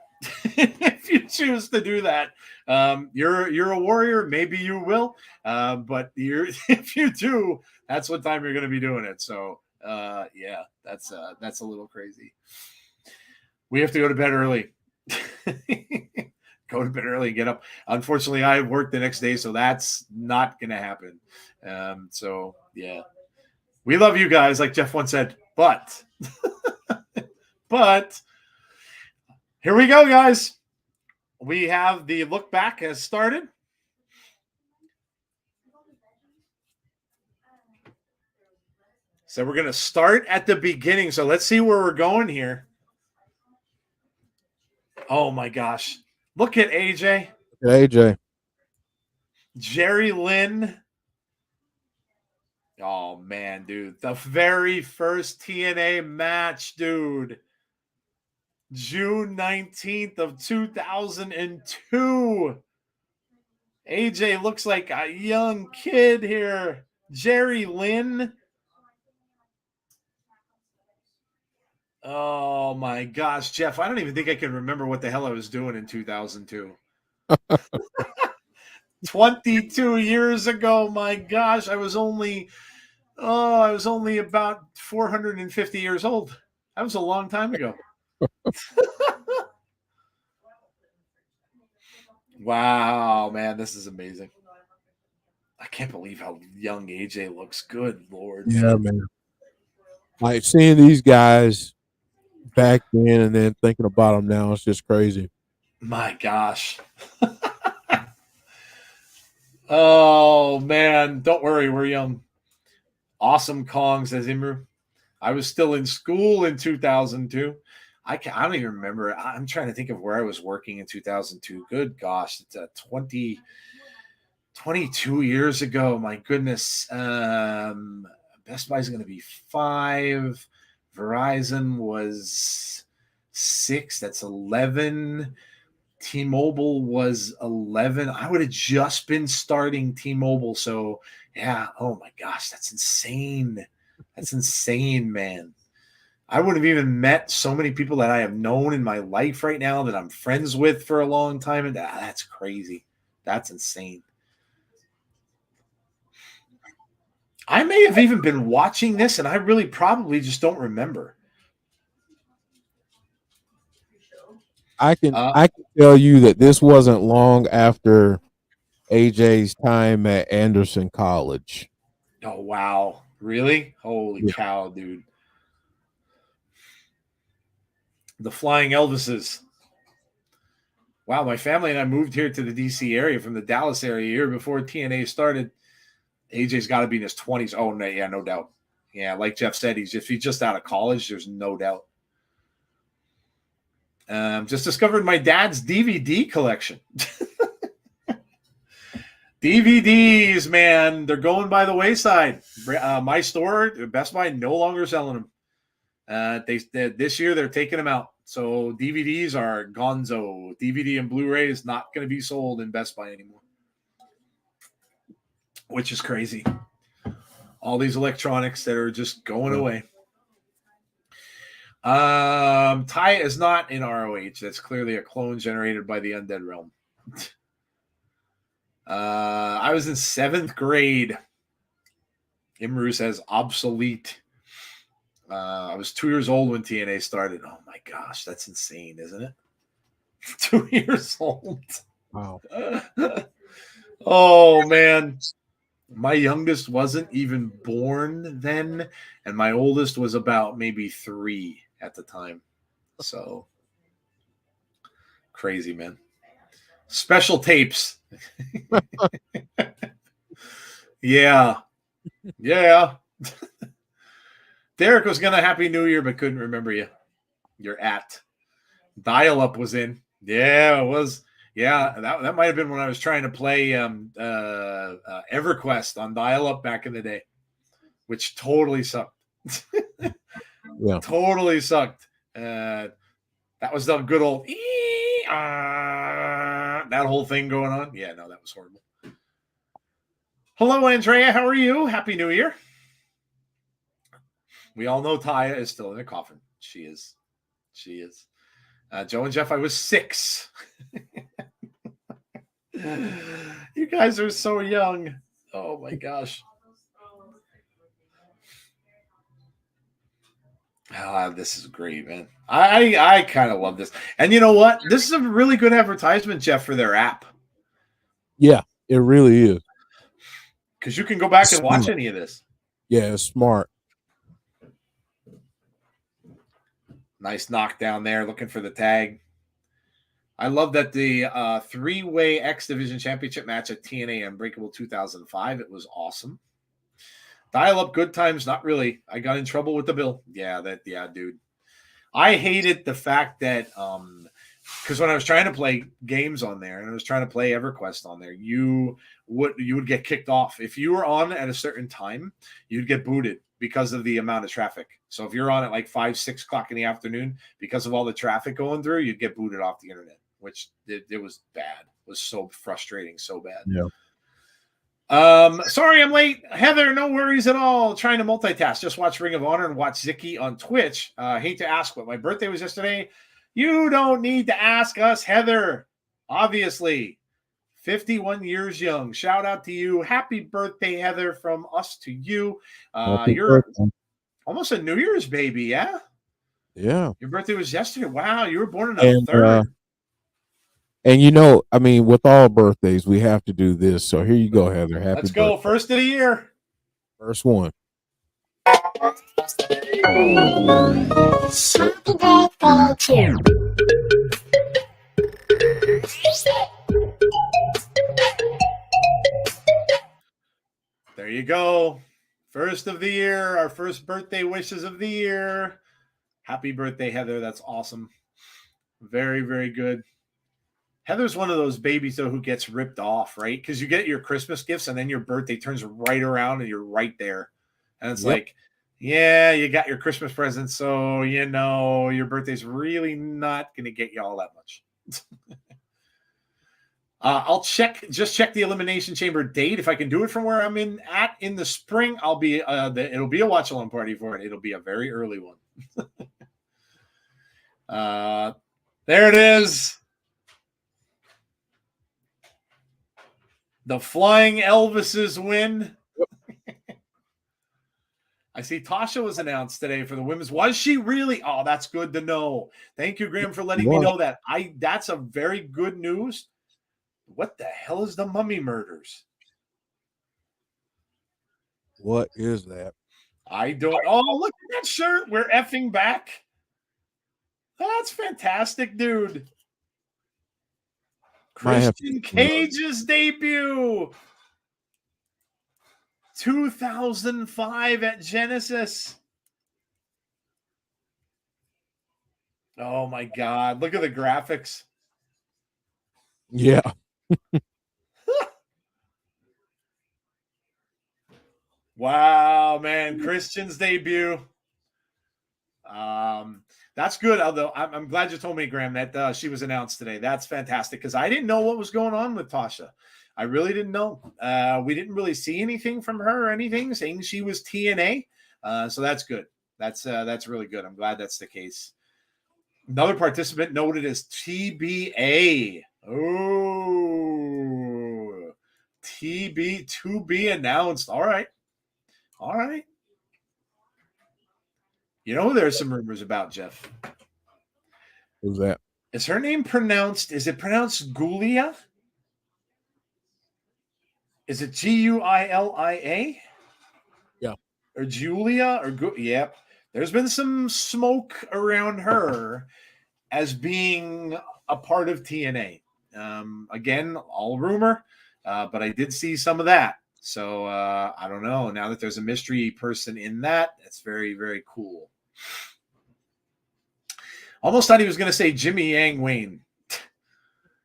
If you choose to do that, you're a warrior. Maybe you will, but if you do, that's what time you're going to be doing it. So yeah, that's a little crazy. We have to go to bed early. Go to bed early and get up. Unfortunately, I work the next day, so that's not going to happen. So yeah, we love you guys, like Jeff once said, but here we go, guys. We have the look back has started. So we're going to start at the beginning. So let's see where we're going here. Oh my gosh. Look at AJ. AJ. Jerry Lynn. Oh man, dude. The very first TNA match, dude. June 19th of 2002. AJ looks like a young kid here. Jerry Lynn. Oh my gosh, Jeff, I don't even think I can remember what the hell I was doing in 2002. 22 years ago, my gosh, I was only about 450 years old. That was a long time ago. Wow, man, this is amazing. I can't believe how young AJ looks. Good Lord. Yeah, man. Like seeing these guys back then and then thinking about them now, it's just crazy. My gosh. Oh man, don't worry, we're young. Awesome Kong, says Imru. I was still in school in 2002. I don't even remember. I'm trying to think of where I was working in 2002. Good gosh, it's 22 years ago. My goodness. Best Buy is going to be 5. Verizon was 6. That's 11. T-Mobile was 11. I would have just been starting T-Mobile. So, yeah. Oh, my gosh. That's insane. That's insane, man. I would have even met so many people that I have known in my life right now that I'm friends with for a long time. And that's crazy. That's insane. I may have even been watching this, and I really probably just don't remember. I can tell you that this wasn't long after AJ's time at Anderson College. Oh, wow. Really? Holy cow, dude. The Flying Elvises. Wow, my family and I moved here to the D.C. area from the Dallas area a year before TNA started. AJ's got to be in his 20s. Oh, no, yeah, no doubt. Yeah, like Jeff said, he's just out of college. There's no doubt. Just discovered my dad's DVD collection. DVDs, man, they're going by the wayside. My store, Best Buy, no longer selling them. This year they're taking them out. So DVDs are gonzo. DVD and Blu-ray is not going to be sold in Best Buy anymore, which is crazy. All these electronics that are just going away. Taya is not in ROH. That's clearly a clone generated by the Undead Realm. I was in 7th grade. Imru says obsolete. I was 2 years old when TNA started. Oh my gosh, that's insane, isn't it? 2 years old. Wow. Oh man. My youngest wasn't even born then, and my oldest was about maybe 3 at the time. So crazy, man. Special tapes. Yeah. Derek was gonna Happy New Year, but couldn't remember you. You're at. Dial-up was in. Yeah, it was. Yeah, that might have been when I was trying to play EverQuest on dial-up back in the day, which totally sucked. Yeah, totally sucked. That was the good old that whole thing going on. Yeah, no, that was horrible. Hello, Andrea. How are you? Happy New Year. We all know Taya is still in a coffin. She is. Joe and Jeff, I was 6. You guys are so young. Oh my gosh. This is great, man. I kind of love this. And you know what? This is a really good advertisement, Jeff, for their app. Yeah, it really is. Because you can go back and watch any of this. Yeah, it's smart. Nice knockdown there, looking for the tag. I love that the 3-way X Division Championship match at TNA Unbreakable 2005. It was awesome. Dial-up good times, not really. I got in trouble with the bill. Yeah, dude. I hated the fact that because when I was trying to play games on there and I was trying to play EverQuest on there, you would get kicked off. If you were on at a certain time, you'd get booted because of the amount of traffic. So if you're on at like 5, 6 o'clock in the afternoon, because of all the traffic going through, you'd get booted off the internet, which it was bad. It was so frustrating, so bad. Yeah. Sorry I'm late. Heather, no worries at all. Trying to multitask. Just watch Ring of Honor and watch Zicky on Twitch. Hate to ask, but my birthday was yesterday. You don't need to ask us, Heather. Obviously. 51 years young. Shout out to you. Happy birthday, Heather, from us to you. You're almost a New Year's baby, yeah? Yeah. Your birthday was yesterday. Wow, you were born in a 3rd. And you know, I mean, with all birthdays, we have to do this. So here you go, Heather. Happy Let's go. birthday. First of the year. First one. There you go. First of the year, our first birthday wishes of the year. Happy birthday, Heather. That's awesome. Very, very good. Heather's one of those babies, though, who gets ripped off, right? Because you get your Christmas gifts and then your birthday turns right around and you're right there. And it's like, yeah, you got your Christmas present, so your birthday's really not going to get you all that much. I'll check the Elimination Chamber date. If I can do it from where I'm at in the spring, I'll be it'll be a watch along party for it. It'll be a very early one. There it is. The Flying Elvises win. I see Tasha was announced today for the women's. Was she really? Oh, that's good to know. Thank you, Graham, for letting me know that. That's a very good news. What the hell is the Mummy Murders? What is that? I don't. Oh, look at that shirt. We're effing back. That's fantastic, dude. Christian Cage's debut. 2005 at Genesis. Oh my God. Look at the graphics. Yeah. Wow, man. Christian's debut. That's good. Although I'm glad you told me, Graham, that she was announced today. That's fantastic because I didn't know what was going on with Tasha. I really didn't know. We didn't really see anything from her or anything saying she was TNA. So that's good. That's really good. I'm glad that's the case. Another participant noted as TBA. Oh, TB to be announced. All right. There's some rumors about, Jeff. Who's that? Is her name pronounced? Is it pronounced Gulia? Is it Guilia? Yeah. Or Julia? Yep. There's been some smoke around her as being a part of TNA. Again, all rumor, but I did see some of that. So I don't know. Now that there's a mystery person in that, it's very, very cool. Almost thought he was going to say Jimmy Yang Wayne.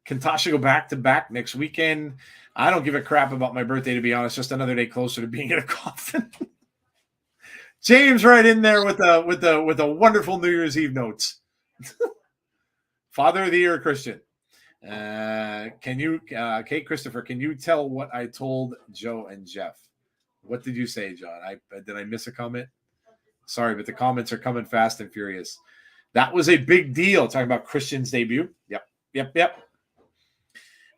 Can Tasha go back to back next weekend? I don't give a crap about my birthday, to be honest. Just another day closer to being in a coffin. James, right in there with the wonderful New Year's Eve notes. Father of the Year, Christian. Kate Christopher, can you tell what I told Joe and Jeff? What did you say, John? Did I miss a comment? Sorry, but the comments are coming fast and furious. That was a big deal. Talking about Christian's debut. Yep.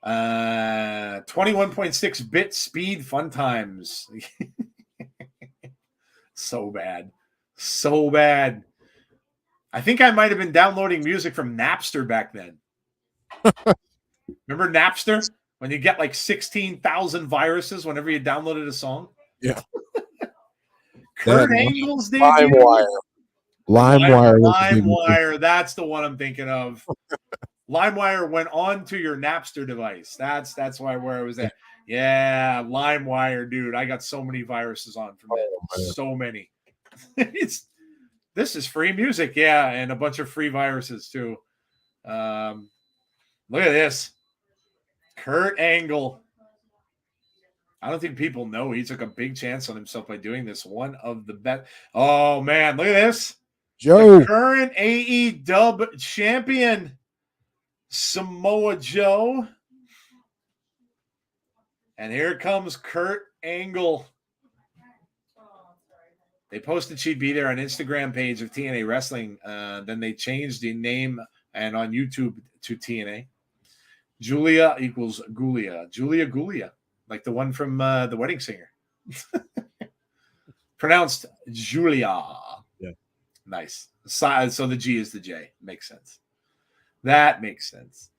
21.6 bit speed fun times. So bad. I think I might have been downloading music from Napster back then. Remember Napster? When you get like 16,000 viruses whenever you downloaded a song? Yeah. Kurt Angle's debut. LimeWire. That's the one I'm thinking of. LimeWire went onto your Napster device. That's where I was at. Yeah, LimeWire, dude. I got so many viruses on from it. So many. This is free music, yeah, and a bunch of free viruses too. Look at this. Kurt Angle. I don't think people know he took a big chance on himself by doing this. One of the best. Oh man, look at this. Joe, the current AEW champion, Samoa Joe. And here comes Kurt Angle. They posted she'd be there on Instagram page of TNA Wrestling. Then they changed the name and on YouTube to TNA. Julia equals Gulia. Julia Gulia, like the one from The Wedding Singer. Pronounced Julia. Yeah. Nice. So the G is the J. Makes sense. That makes sense.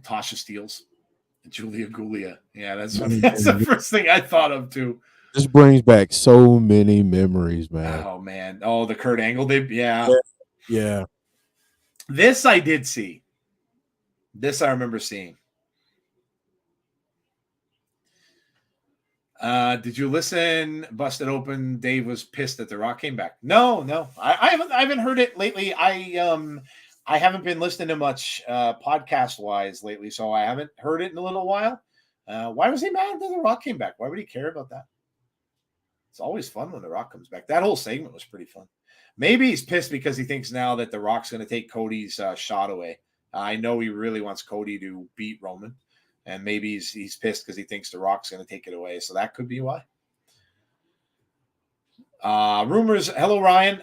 Tasha Steeles. Julia Gulia. Yeah, that's the first thing I thought of too. This brings back so many memories, man. Oh man. Oh, the Kurt Angle. Yeah. This I did see. This I remember seeing. Did you listen? Busted Open. Dave was pissed that The Rock came back. No. I haven't heard it lately. I haven't been listening to much podcast wise lately, so I haven't heard it in a little while. Why was he mad that The Rock came back? Why would he care about that? It's always fun when The Rock comes back. That whole segment was pretty fun. Maybe he's pissed because he thinks now that The Rock's going to take Cody's shot away. I know he really wants Cody to beat Roman. And maybe he's pissed because he thinks The Rock's going to take it away. So that could be why. Rumors. Hello, Ryan.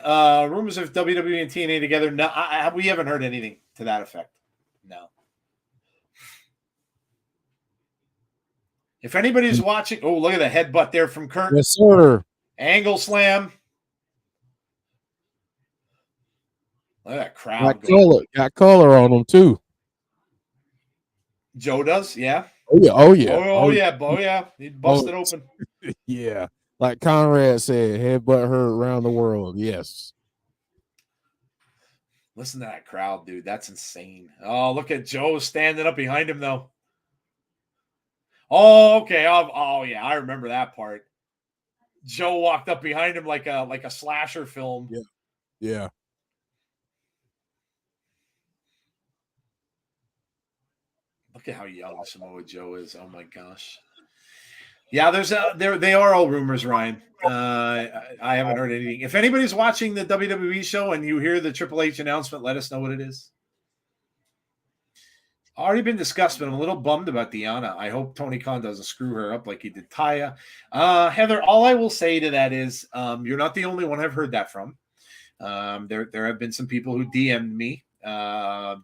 Rumors of WWE and TNA together. No, we haven't heard anything to that effect. No. If anybody's watching, oh, look at the headbutt there from Kurt. Yes, sir. Angle slam. Look at that crowd. Got color on them too. Joe does, yeah. Oh yeah. Oh yeah. He busted open. Yeah. Like Conrad said, headbutt her around the world. Yes. Listen to that crowd, dude. That's insane. Oh, look at Joe standing up behind him, though. Oh, okay. Oh, yeah. I remember that part. Joe walked up behind him like a slasher film. Yeah. Look at how young Samoa Joe is. Oh my gosh. Yeah, they are all rumors, Ryan. I haven't heard anything. If anybody's watching the WWE show and you hear the Triple H announcement, let us know what it is. Already been discussed, but I'm a little bummed about Deanna. I hope Tony Khan doesn't screw her up like he did Taya. Heather, all I will say to that is you're not the only one I've heard that from. There have been some people who DM'd me,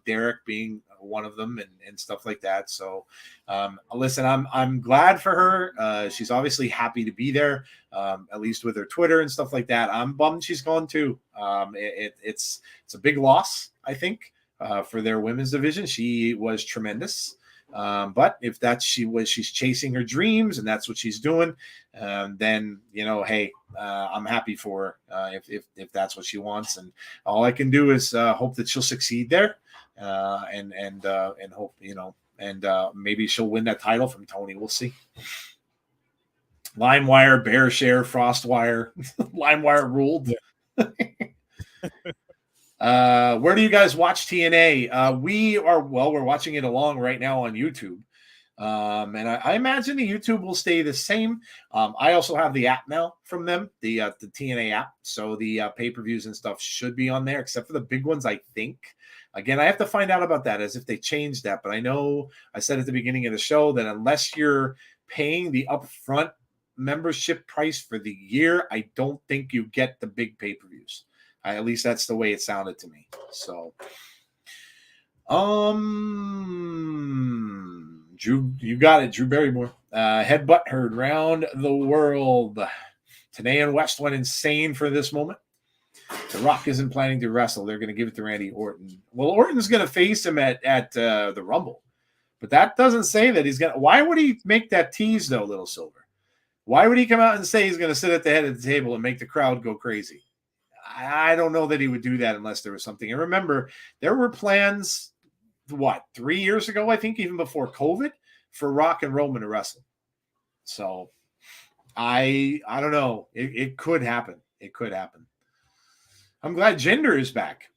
Derek being one of them and stuff like that. So listen, I'm glad for her. She's obviously happy to be there, at least with her Twitter and stuff like that. I'm bummed she's gone too. It's a big loss, I think, for their women's division. She was tremendous. But if she's chasing her dreams and that's what she's doing, then hey, I'm happy for her if that's what she wants. And all I can do is hope that she'll succeed there, and hope maybe she'll win that title from Tony. We'll see. LimeWire, Bear Share, Frostwire, LimeWire ruled. Yeah. Where do you guys watch TNA? We're watching it along right now on YouTube. And I imagine the YouTube will stay the same. I also have the app now from them, the TNA app. So the pay-per-views and stuff should be on there, except for the big ones, I think. Again, I have to find out about that as if they changed that. But I know I said at the beginning of the show that unless you're paying the upfront membership price for the year, I don't think you get the big pay-per-views. At least that's the way it sounded to me. So, Drew, you got it. Drew Barrymore. Headbutt heard round the world. Tenay and West went insane for this moment. The Rock isn't planning to wrestle. They're going to give it to Randy Orton. Well, Orton's going to face him at the Rumble. But that doesn't say that he's going to. Why would he make that tease, though, Little Silver? Why would he come out and say he's going to sit at the head of the table and make the crowd go crazy? I don't know that he would do that unless there was something. And remember, there were plans, 3 years ago, I think, even before COVID, for Rock and Roman to wrestle. So I don't know. It could happen. It could happen. I'm glad Jinder is back.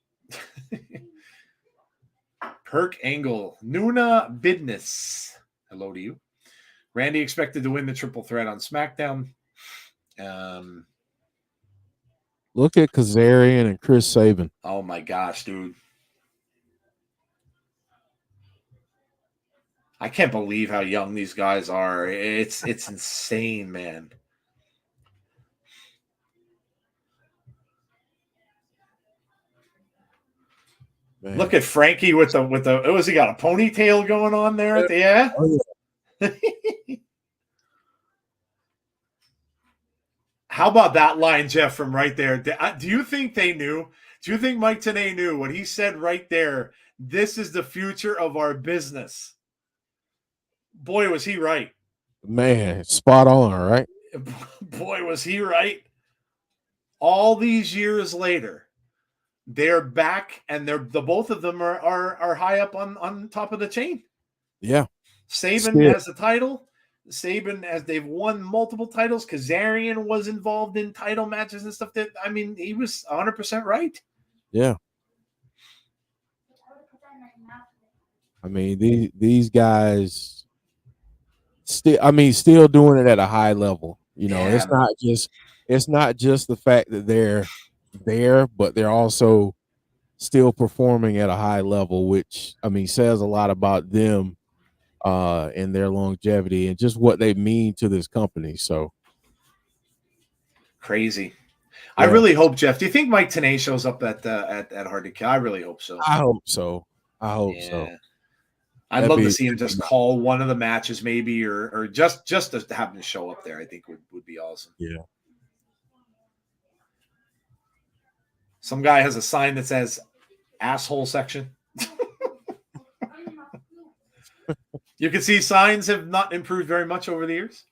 Perk Angle. Nuna Bidness. Hello to you. Randy expected to win the triple threat on SmackDown. Look at Kazarian and Chris Sabin. Oh my gosh, dude. I can't believe how young these guys are. It's insane, man. Look at Frankie with the he got a ponytail going on there at the How about that line, Jeff, from right there? Do you think they knew? Do you think Mike Tenay knew what he said right there? This is the future of our business. Boy, was he right. Man, spot on, right? Boy, was he right. All these years later, they're back, and the both of them are high up on top of the chain. Yeah. Sabin has the title. Saban, as they've won multiple titles. Kazarian was involved in title matches and stuff. That I mean, he was 100% right. Yeah. I mean, these guys still doing it at a high level. You know, Yeah. it's not just the fact that they're there, but they're also still performing at a high level, which I mean says a lot about them and their longevity and just what they mean to this company. So Crazy. yeah. I really hope, Jeff. Do you think Mike Tenay shows up at Hard to Kill? I really hope so. I hope so. I'd That'd love to be- see him just call one of the matches, maybe, or just to have him show up there. I think would be awesome. Yeah. Some guy has a sign that says "asshole section." You can see signs have not improved very much over the years.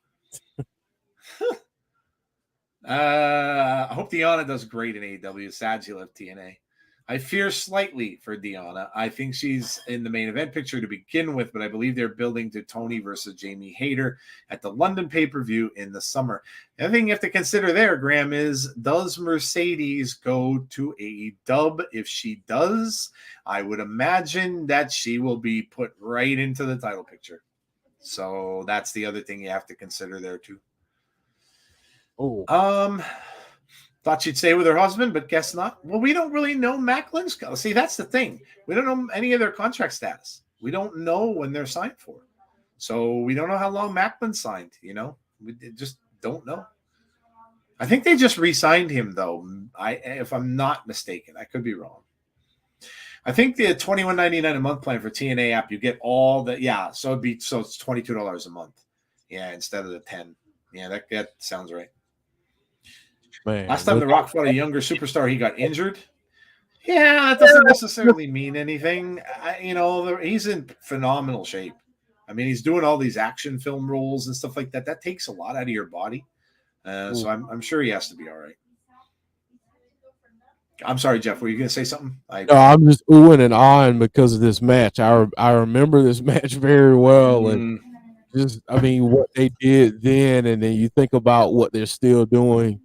I hope Deanna does great in AEW. Sad she left TNA. I fear slightly for Deanna. I think she's in the main event picture to begin with, but I believe they're building to Tony versus Jamie Hayter at the London pay-per-view in the summer. The other thing you have to consider there, Graham, is does Mercedes go to AEW? If she does, I would imagine that she will be put right into the title picture. So that's the other thing you have to consider there too. Oh. Thought she'd stay with her husband, but guess not. Well, we don't really know Macklin's. See, that's the thing. We don't know any of their contract status. We don't know when they're signed for. So we don't know how long Macklin signed, you know? We just don't know. I think they just re-signed him, though. If I'm not mistaken. I could be wrong. I think the $21.99 a month plan for TNA app, you get all the so it's $22 a month. Yeah, instead of the $10. Yeah, that sounds right. Man, last time The Rock fought a younger superstar, he got injured. Yeah, that doesn't necessarily mean anything. He's in phenomenal shape. I mean, he's doing all these action film roles and stuff like that. That takes a lot out of your body. So I'm sure he has to be all right. I'm sorry, Jeff. Were you going to say something? No, I'm just oohing and ahhing because of this match. I remember this match very well, and just what they did then, and then you think about what they're still doing.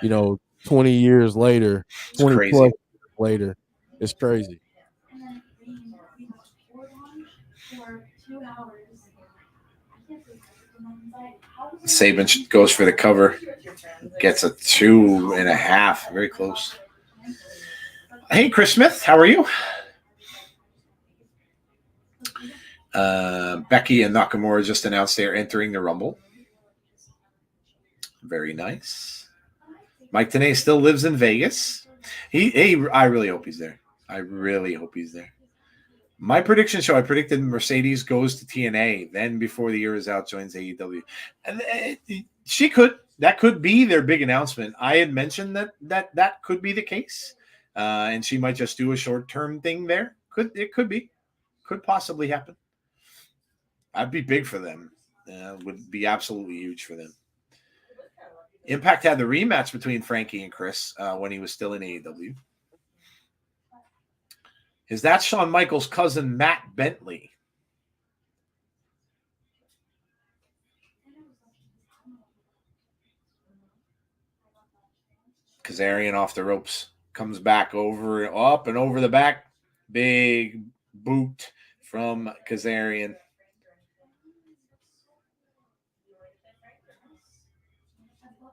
20 years later, 20 plus years later, it's crazy. Saban goes for the cover, gets a 2.5, very close. Hey, Chris Smith, how are you? Becky and Nakamura just announced they're entering the Rumble. Very nice. Mike Tenay still lives in Vegas. I really hope he's there. I really hope he's there. My prediction show, I predicted Mercedes goes to TNA, then before the year is out, joins AEW. And that could be their big announcement. I had mentioned that could be the case. And she might just do a short-term thing there. Could possibly happen. I'd be big for them. Would be absolutely huge for them. Impact had the rematch between Frankie and Chris when he was still in AEW. Is that Shawn Michaels' cousin, Matt Bentley? Kazarian off the ropes. Comes back up and over the back. Big boot from Kazarian.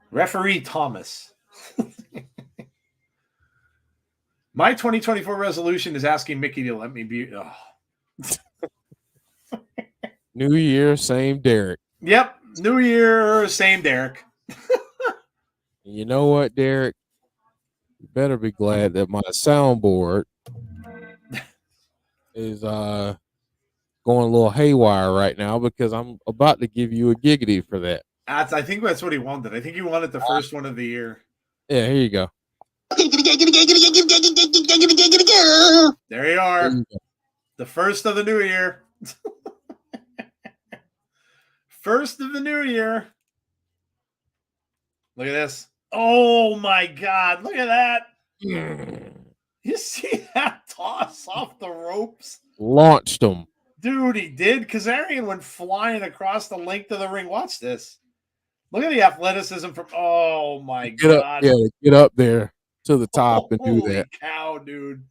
Referee Thomas. My 2024 resolution is asking Mickey to let me be. New year, same Derek. Yep. New year, same Derek. You know what, Derek? You better be glad that my soundboard is going a little haywire right now because I'm about to give you a giggity for that. I think that's what he wanted. I think he wanted the first one of the year. Yeah, here you go. There you are. The first of the new year. First of the new year. Look at this. Oh my God. Look at that. You see that toss off the ropes? Launched them. Dude, he did. Kazarian went flying across the length of the ring. Watch this. Look at the athleticism from. Oh my God! Get up there to the top and do Holy that. cow, dude!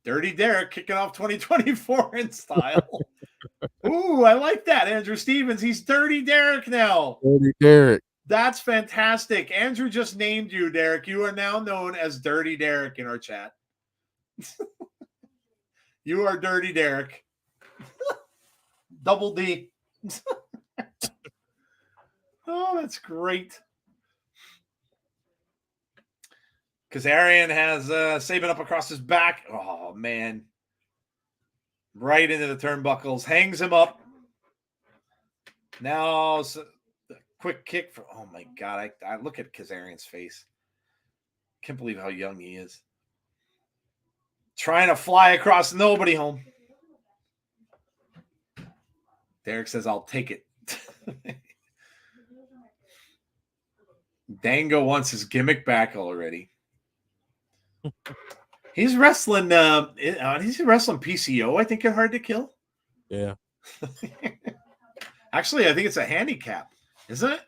Dirty Derek kicking off 2024 in style. Ooh, I like that, Andrew Stevens. He's Dirty Derek now. Dirty Derek. That's fantastic. Andrew just named you, Derek. You are now known as Dirty Derek in our chat. You are Dirty Derek. Double D. Oh, that's great. Kazarian has Saban up across his back. Oh, man. Right into the turnbuckles. Hangs him up. Now, quick kick. Oh, my God. I look at Kazarian's face. Can't believe how young he is. Trying to fly across. Nobody home. Derek says, I'll take it. Dango wants his gimmick back already. He's wrestling. He's wrestling PCO. I think at Hard to Kill. Yeah. Actually, I think it's a handicap, isn't it?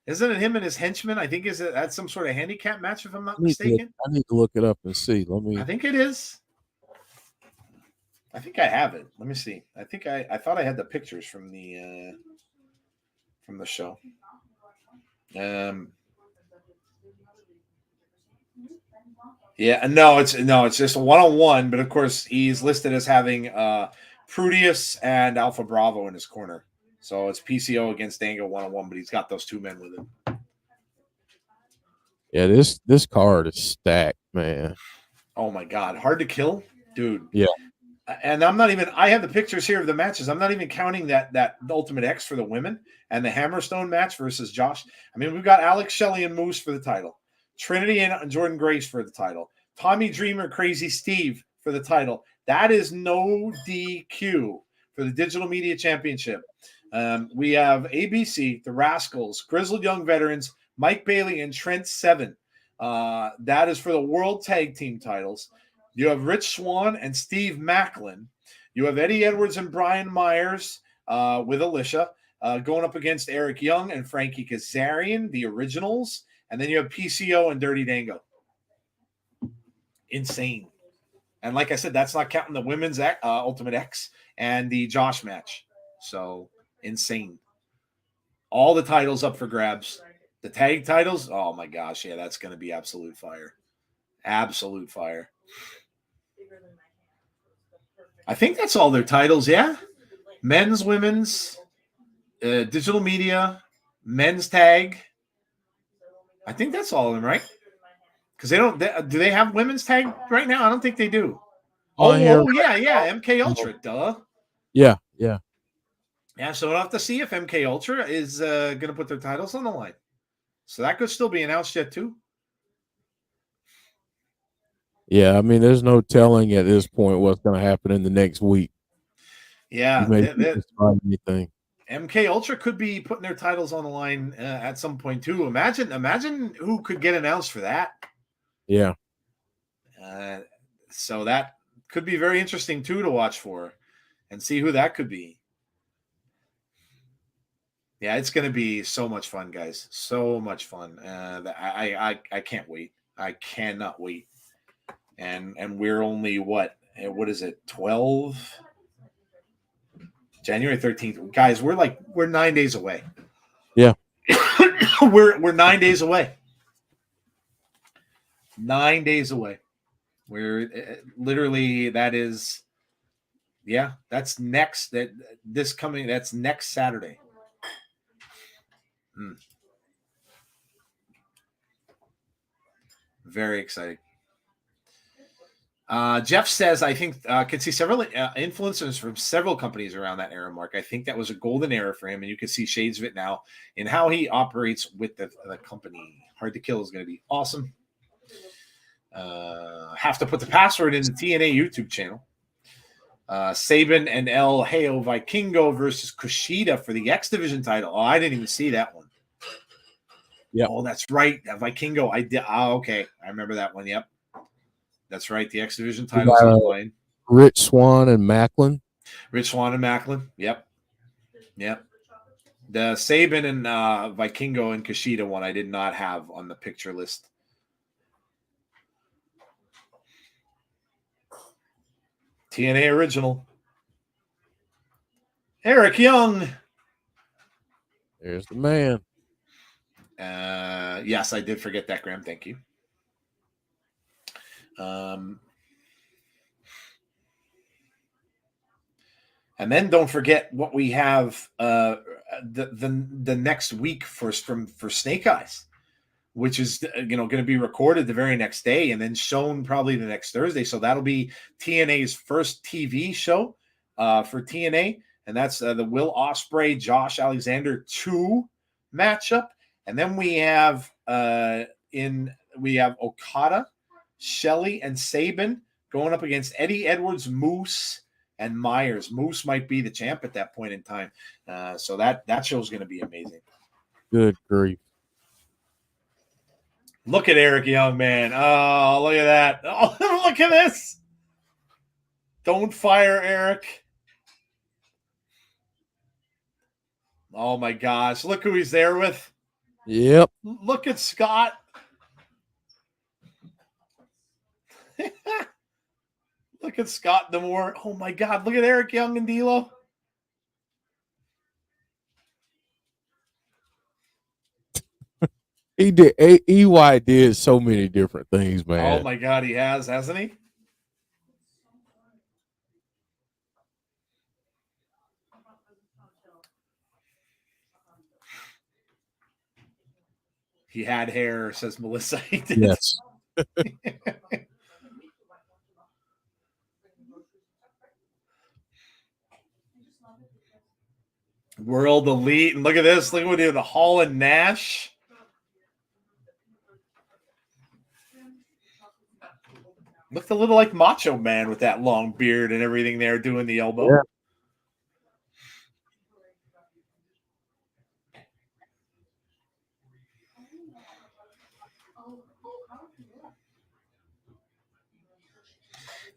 Isn't it him and his henchman? I think that's some sort of handicap match, if I'm not mistaken. I need to look it up and see. I think it is. I think I have it. Let me see. I think I thought I had the pictures from the show. Yeah, no, it's just a one-on-one, but of course he's listed as having Prudius and Alpha Bravo in his corner. So it's PCO against Dango one-on-one, but he's got those two men with him. Yeah, this card is stacked, man. Oh my God, Hard to Kill, dude. Yeah. And I have the pictures here of the matches. I'm not even counting that Ultimate X for the women and the Hammerstone match versus Josh. I mean, we've got Alex Shelley and Moose for the title. Trinity and Jordan Grace for the title. Tommy Dreamer, Crazy Steve for the title. That is no DQ for the Digital Media Championship. We have ABC, the Rascals, Grizzled Young Veterans, Mike Bailey, and Trent Seven. That is for the World Tag Team titles. You have Rich Swann and Steve Macklin. You have Eddie Edwards and Brian Myers with Alicia going up against Eric Young and Frankie Kazarian, the originals. And then you have PCO and Dirty Dango. Insane. And like I said, that's not counting the women's Ultimate X and the Josh match. So insane. All the titles up for grabs. The tag titles, oh my gosh, yeah, that's going to be absolute fire. Absolute fire. I think that's all their titles, yeah? Men's, women's, digital media, men's tag. I think that's all of them, right? Because do they have women's tag right now? I don't think they do. Oh yeah, MK Ultra, duh. Yeah. Yeah, so we'll have to see if MK Ultra is going to put their titles on the line. So that could still be announced yet too. Yeah, I mean, there's no telling at this point what's going to happen in the next week. Yeah, anything. MK Ultra could be putting their titles on the line at some point too. Imagine who could get announced for that. Yeah. So that could be very interesting too to watch for, and see who that could be. Yeah, it's going to be so much fun, guys. So much fun. I can't wait. I cannot wait. And we're only what is it? 12 January 13th. Guys, we're 9 days away. Yeah. we're 9 days away. 9 days away. We're literally that's next that's next Saturday. Very exciting. Jeff says, I think could see several influencers from several companies around that era mark. I think that was a golden era for him, and you can see shades of it now in how he operates with the company. Hard to Kill is going to be awesome. Have to put the password in the TNA YouTube channel. Saban and El Heo Vikingo versus Kushida for the X Division title. Oh, I didn't even see that one. Yeah. Oh, that's right. Vikingo. I did. Oh, okay. I remember that one. Yep. That's right. The X Division title's on the line. Rich Swann and Macklin. Rich Swann and Macklin. Yep. The Saban and Vikingo and Kushida one I did not have on the picture list. TNA original. Eric Young. There's the man. Yes, I did forget that, Graham. Thank you. And then don't forget what we have the next week for Snake Eyes, which is going to be recorded the very next day and then shown probably the next Thursday. So that'll be TNA's first TV show for TNA, and that's the Will Ospreay Josh Alexander 2 matchup. And then we have Okada, Shelley, and Saban going up against Eddie Edwards, Moose, and Myers. Moose might be the champ at that point in time. So that show's going to be amazing. Good grief. Look at Eric Young, man. Oh, look at that. Oh, look at this. Don't fire Eric. Oh, my gosh. Look who he's there with. Yep. Look at Scott. Look at Scott Demore. Oh, my God. Look at Eric Young and D'Lo. He did. EY did so many different things, man. Oh, my God. He has, hasn't he? He had hair, says Melissa. He did. Yes. World Elite. And look at this. Look at what he did. The Hall and Nash. Looked a little like Macho Man with that long beard and everything there doing the elbow. Yeah.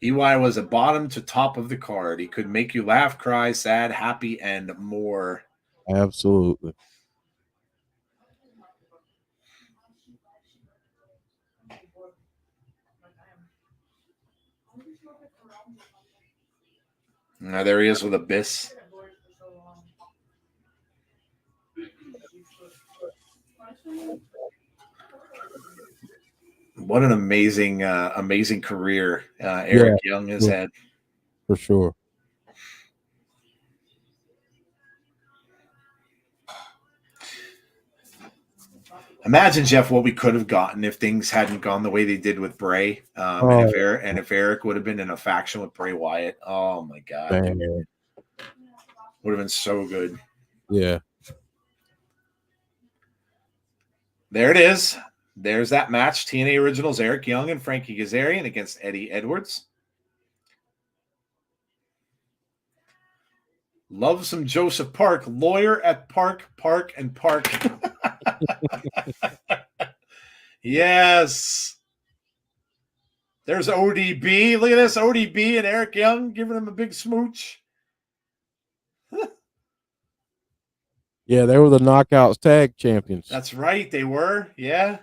EY was a bottom to top of the card. He could make you laugh, cry, sad, happy, and more. Absolutely. Now there he is with Abyss. What an amazing, amazing career Eric Young has had. For sure. Imagine, Jeff, what we could have gotten if things hadn't gone the way they did with Bray, and if Eric would have been in a faction with Bray Wyatt. Oh my God, man. Would have been so good. Yeah. There it is. There's that match. TNA Originals, Eric Young and Frankie Kazarian against Eddie Edwards. Love some Joseph Park, lawyer at Park, and Park. Yes. There's ODB. Look at this. ODB and Eric Young giving him a big smooch. Yeah, they were the Knockouts tag champions. That's right. They were. Yeah.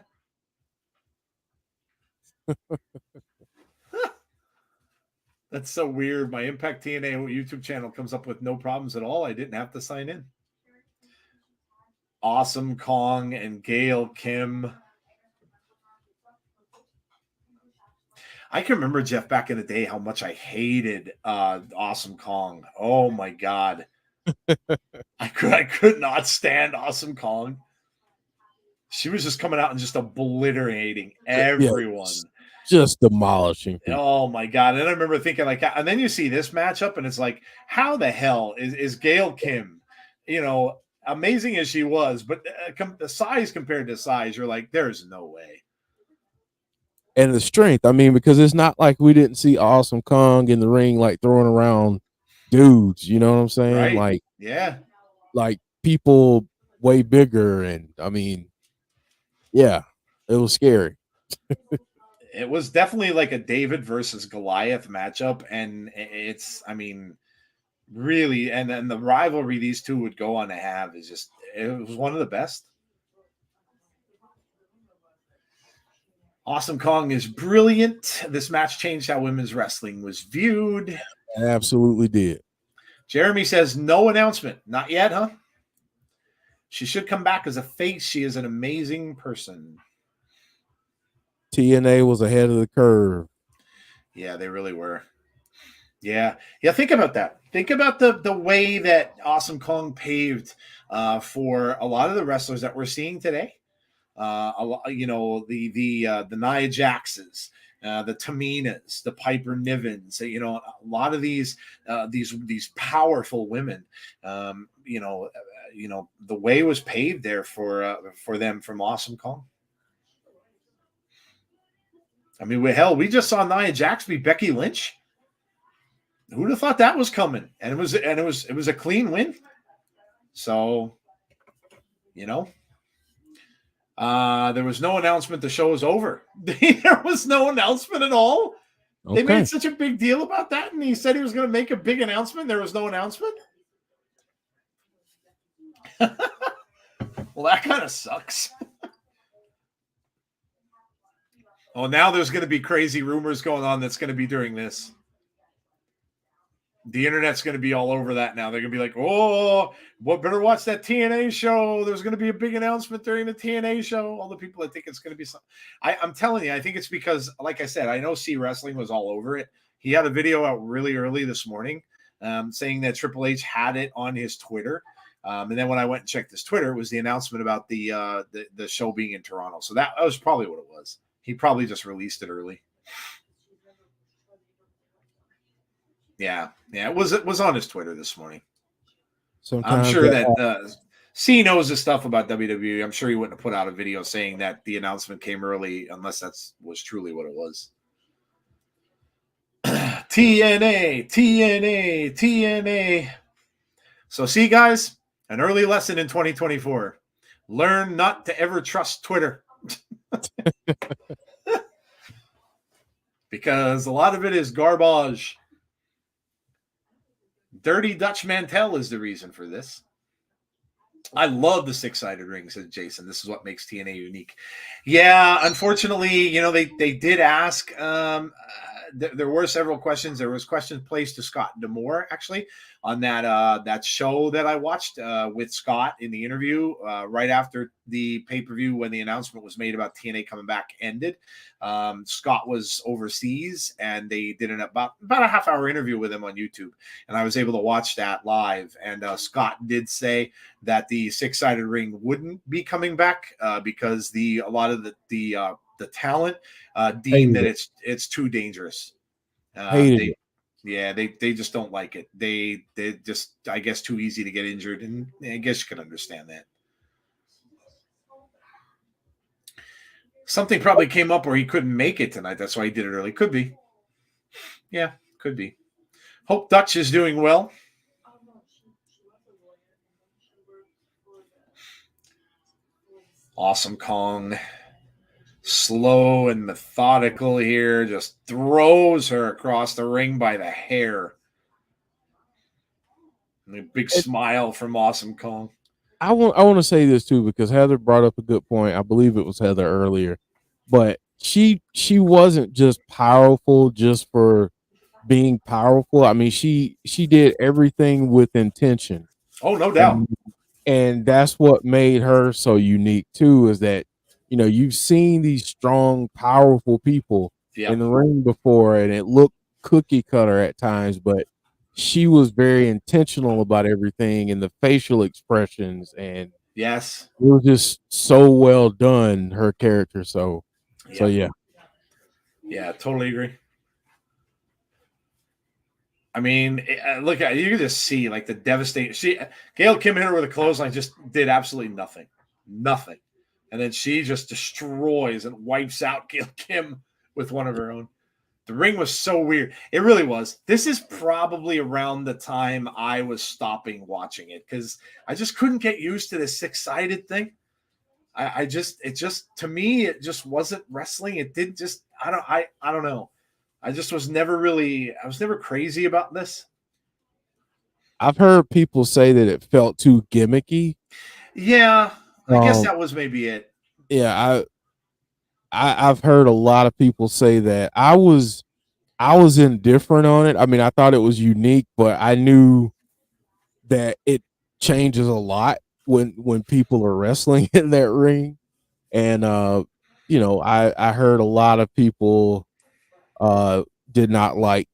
That's so weird. My Impact TNA YouTube channel comes up with no problems at all. I didn't have to sign in. Awesome Kong and Gail Kim. I can remember, Jeff, back in the day, how much I hated Awesome Kong. Oh my God. I could not stand Awesome Kong. She was just coming out and just obliterating everyone. Yeah, just demolishing people. Oh my God. And I remember thinking like, and then you see this matchup and it's like, how the hell is Gail Kim, amazing as she was, but the size compared to size, you're like, there's no way. And the strength, because it's not like we didn't see Awesome Kong in the ring, like throwing around dudes, you know what I'm saying? Right. Like, yeah, like people way bigger. And yeah, it was scary. It was definitely like a David versus Goliath matchup. And Really, and the rivalry these two would go on to have is just, it was one of the best. Awesome Kong is brilliant. This match changed how women's wrestling was viewed. It absolutely did. Jeremy says, no announcement. Not yet, huh? She should come back as a face. She is an amazing person. TNA was ahead of the curve. Yeah, they really were. Yeah. Think about that. Think about the way that Awesome Kong paved for a lot of the wrestlers that we're seeing today. A lot, the Nia Jaxes, the Taminas, the Piper Nivens. A lot of these powerful women. The way was paved there for them from Awesome Kong. I mean, we just saw Nia Jax beat Becky Lynch. Who'd have thought that was coming? And it was a clean win. So, there was no announcement. The show was over. There was no announcement at all. Okay. They made such a big deal about that, and he said he was going to make a big announcement. There was no announcement. Well, that kind of sucks. Oh, now there's going to be crazy rumors going on that's going to be during this. The internet's going to be all over that now. They're going to be like, oh, better watch that TNA show. There's going to be a big announcement during the TNA show. All the people that think it's going to be something. I'm telling you, I think it's because, like I said, I know C Wrestling was all over it. He had a video out really early this morning saying that Triple H had it on his Twitter. And then when I went and checked his Twitter, it was the announcement about the show being in Toronto. So that was probably what it was. He probably just released it early. Yeah, it was on his Twitter this morning. Sometimes I'm sure that C knows his stuff about WWE. I'm sure he wouldn't have put out a video saying that the announcement came early unless that was truly what it was. TNA. So see, guys, an early lesson in 2024. Learn not to ever trust Twitter. Because a lot of it is garbage. Dirty Dutch Mantel is the reason for this. I love the six-sided ring, says Jason. This is what makes TNA unique. Yeah, unfortunately, they did ask. There were several questions. There was questions placed to Scott D'Amore, actually, on that show that I watched with Scott in the interview right after the pay-per-view when the announcement was made about TNA coming back ended. Scott was overseas, and they did about a half-hour interview with him on YouTube, and I was able to watch that live. And Scott did say that the six-sided ring wouldn't be coming back because a lot of the talent deem that it's too dangerous. They just don't like it. They just, I guess, too easy to get injured, and I guess you can understand that. Something probably came up where he couldn't make it tonight. That's why he did it early. Could be. Yeah, could be. Hope Dutch is doing well. Awesome Kong. Slow and methodical here. Just throws her across the ring by the hair. And a big smile from Awesome Kong. I want to say this too, because Heather brought up a good point. I believe it was Heather earlier, but she wasn't just powerful just for being powerful. I mean, she did everything with intention. Oh, no doubt. And that's what made her so unique too, is that, you've seen these strong, powerful people in the ring before, and it looked cookie cutter at times, but she was very intentional about everything and the facial expressions, and yes, it was just so well done, her character. So yeah, totally agree. I mean, look at you can just see like the devastation. Gail Kim hit her with a clothesline, just did absolutely nothing, and then she just destroys and wipes out Gail Kim with one of her own. The ring was so weird. It really was. This is probably around the time I was stopping watching it because I just couldn't get used to this six-sided thing. To me, it just wasn't wrestling. It didn't just, I don't know. I was never crazy about this. I've heard people say that it felt too gimmicky. Yeah, I guess Um, that was maybe it. yeah, I've heard a lot of people say that. I was indifferent on it. I mean, I thought it was unique, but I knew that it changes a lot when people are wrestling in that ring. And you know, I heard a lot of people did not like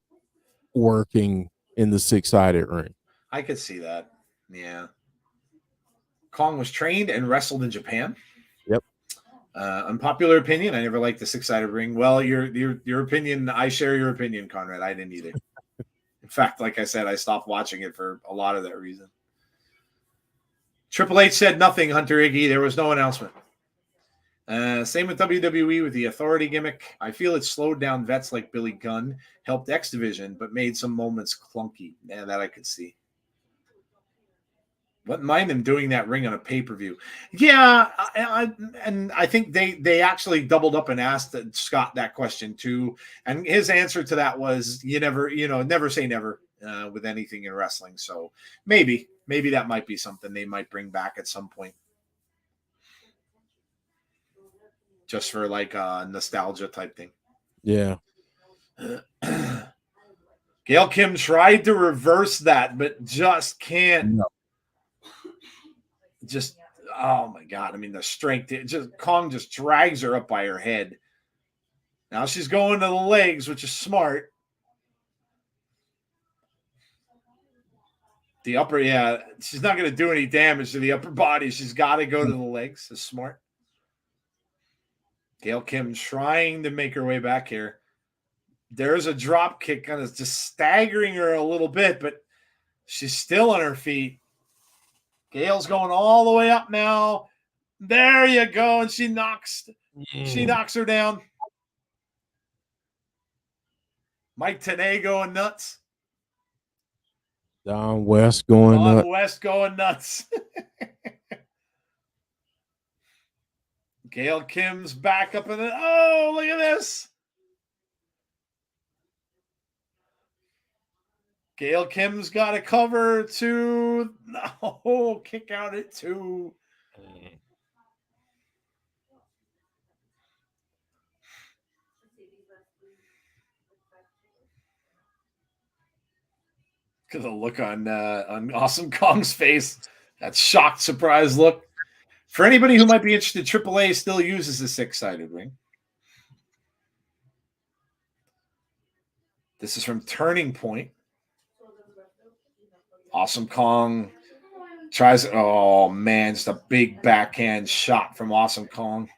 working in the six-sided ring. I could see that. Yeah. Kong was trained and wrestled in Japan. Yep. Unpopular opinion. I never liked the six-sided ring. Well, your opinion. I share your opinion, Conrad. I didn't either. In fact, like I said, I stopped watching it for a lot of that reason. Triple H said nothing, Hunter Iggy. There was no announcement. Same with WWE with the authority gimmick. I feel it slowed down vets like Billy Gunn, helped X Division, but made some moments clunky. Yeah, that I could see. Wouldn't mind them doing that ring on a pay-per-view. Yeah, and I think they actually doubled up and asked Scott that question too, and his answer to that was never say never with anything in wrestling. So maybe that might be something they might bring back at some point, just for like a nostalgia type thing. Yeah. Gail Kim tried to reverse that, but just can't. No. Just oh my god! I mean, the strength. Kong just drags her up by her head. Now she's going to the legs, which is smart. The upper, yeah, she's not going to do any damage to the upper body. She's got to go to the legs. It's smart. Gail Kim trying to make her way back here. There's a drop kick, kind of just staggering her a little bit, but she's still on her feet. Gail's going all the way up now. There you go, and she knocks her down. Mike Tenay going nuts. Don West going nuts. Gail Kim's back up in the. Oh, look at this. Gail Kim's got a cover to. No, kick out at 2. Look at the look on Awesome Kong's face. That shocked, surprised look. For anybody who might be interested, AAA still uses the six-sided ring. This is from Turning Point. Awesome Kong tries. Oh man, just a big backhand shot from Awesome Kong.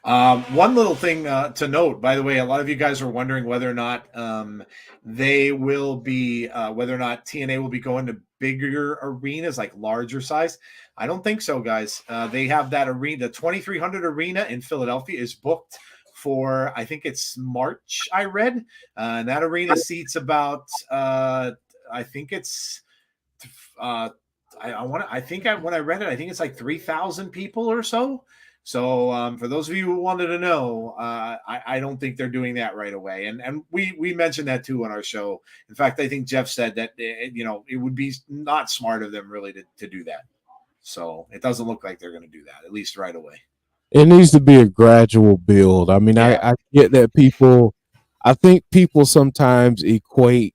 One little thing to note, by the way, a lot of you guys are wondering whether or not they will be, whether or not TNA will be going to bigger arenas, like larger size. I don't think so, guys. They have that arena, the 2300 arena in Philadelphia is booked for, I think it's March, I read. And that arena seats about, I think it's, when I read it, I think it's like 3,000 people or so. So for those of you who wanted to know, I don't think they're doing that right away. And we mentioned that too on our show. In fact, I think Jeff said that, it would be not smart of them really to do that. So it doesn't look like they're going to do that, at least right away. It needs to be a gradual build. I mean, yeah. I get that I think people sometimes equate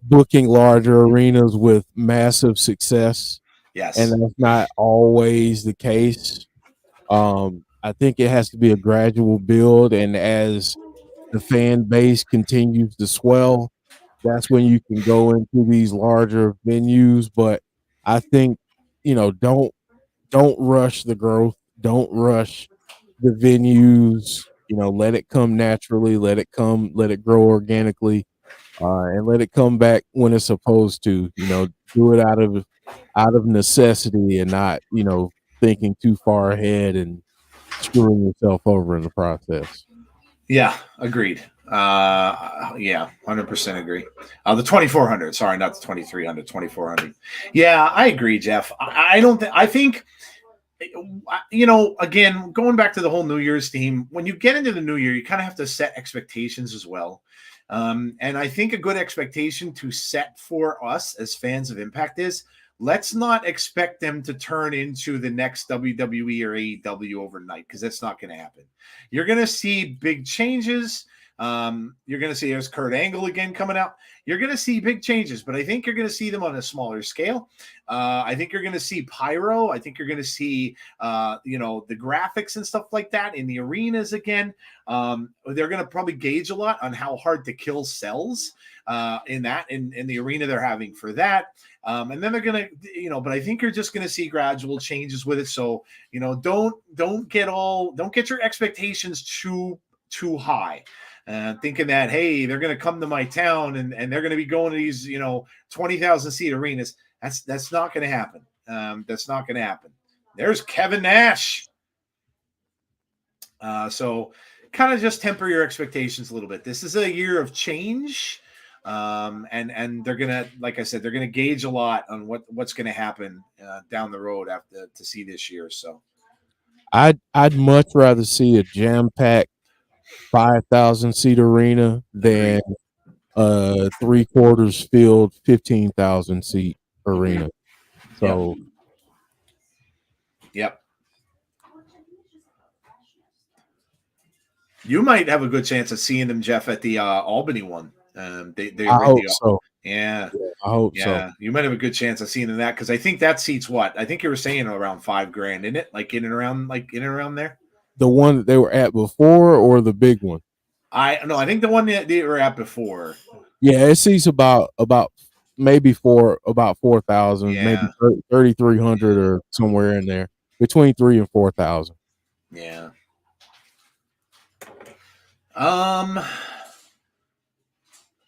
booking larger arenas with massive success. Yes. And that's not always the case. I think it has to be a gradual build, and as the fan base continues to swell, that's when you can go into these larger venues. But I think, don't rush the growth. Don't rush the venues. Let it come naturally. Let it grow organically, and let it come back when it's supposed to. Do it out of necessity and not, thinking too far ahead and screwing yourself over in the process. Yeah, agreed. 100% agree. The 2400, sorry, not the 2300, 2400. Yeah, I agree, Jeff. I don't think, I think, again, going back to the whole New Year's theme, when you get into the new year, you kind of have to set expectations as well. And I think a good expectation to set for us as fans of Impact is, let's not expect them to turn into the next WWE or AEW overnight, because that's not going to happen. You're going to see big changes. You're going to see there's Kurt Angle again coming out. You're going to see big changes, but I think you're going to see them on a smaller scale. I think you're going to see pyro. I think you're going to see, the graphics and stuff like that in the arenas again. They're going to probably gauge a lot on how hard to kill sells in the arena they're having for that. And then they're going to, but I think you're just going to see gradual changes with it. So, don't get your expectations too high. Thinking that, hey, they're going to come to my town and they're going to be going to these, 20,000 seat arenas. That's not going to happen. That's not going to happen. There's Kevin Nash. So kind of just temper your expectations a little bit. This is a year of change. And they're going to, like I said, they're going to gauge a lot on what's going to happen down the road after to see this year. So I'd much rather see a jam-packed 5,000 seat arena than 3/4 filled 15,000 seat arena. So, yep. You might have a good chance of seeing them, Jeff, at the Albany one. I hope so. Yeah, I hope so. You might have a good chance of seeing that, because I think that seats what? I think you were saying around $5,000, isn't it? Like in and around there. The one that they were at before, or the big one? I think the one that they were at before. Yeah, it seats about maybe about 4,000, maybe 3,300 or somewhere in there, between 3,000 and 4,000. Yeah.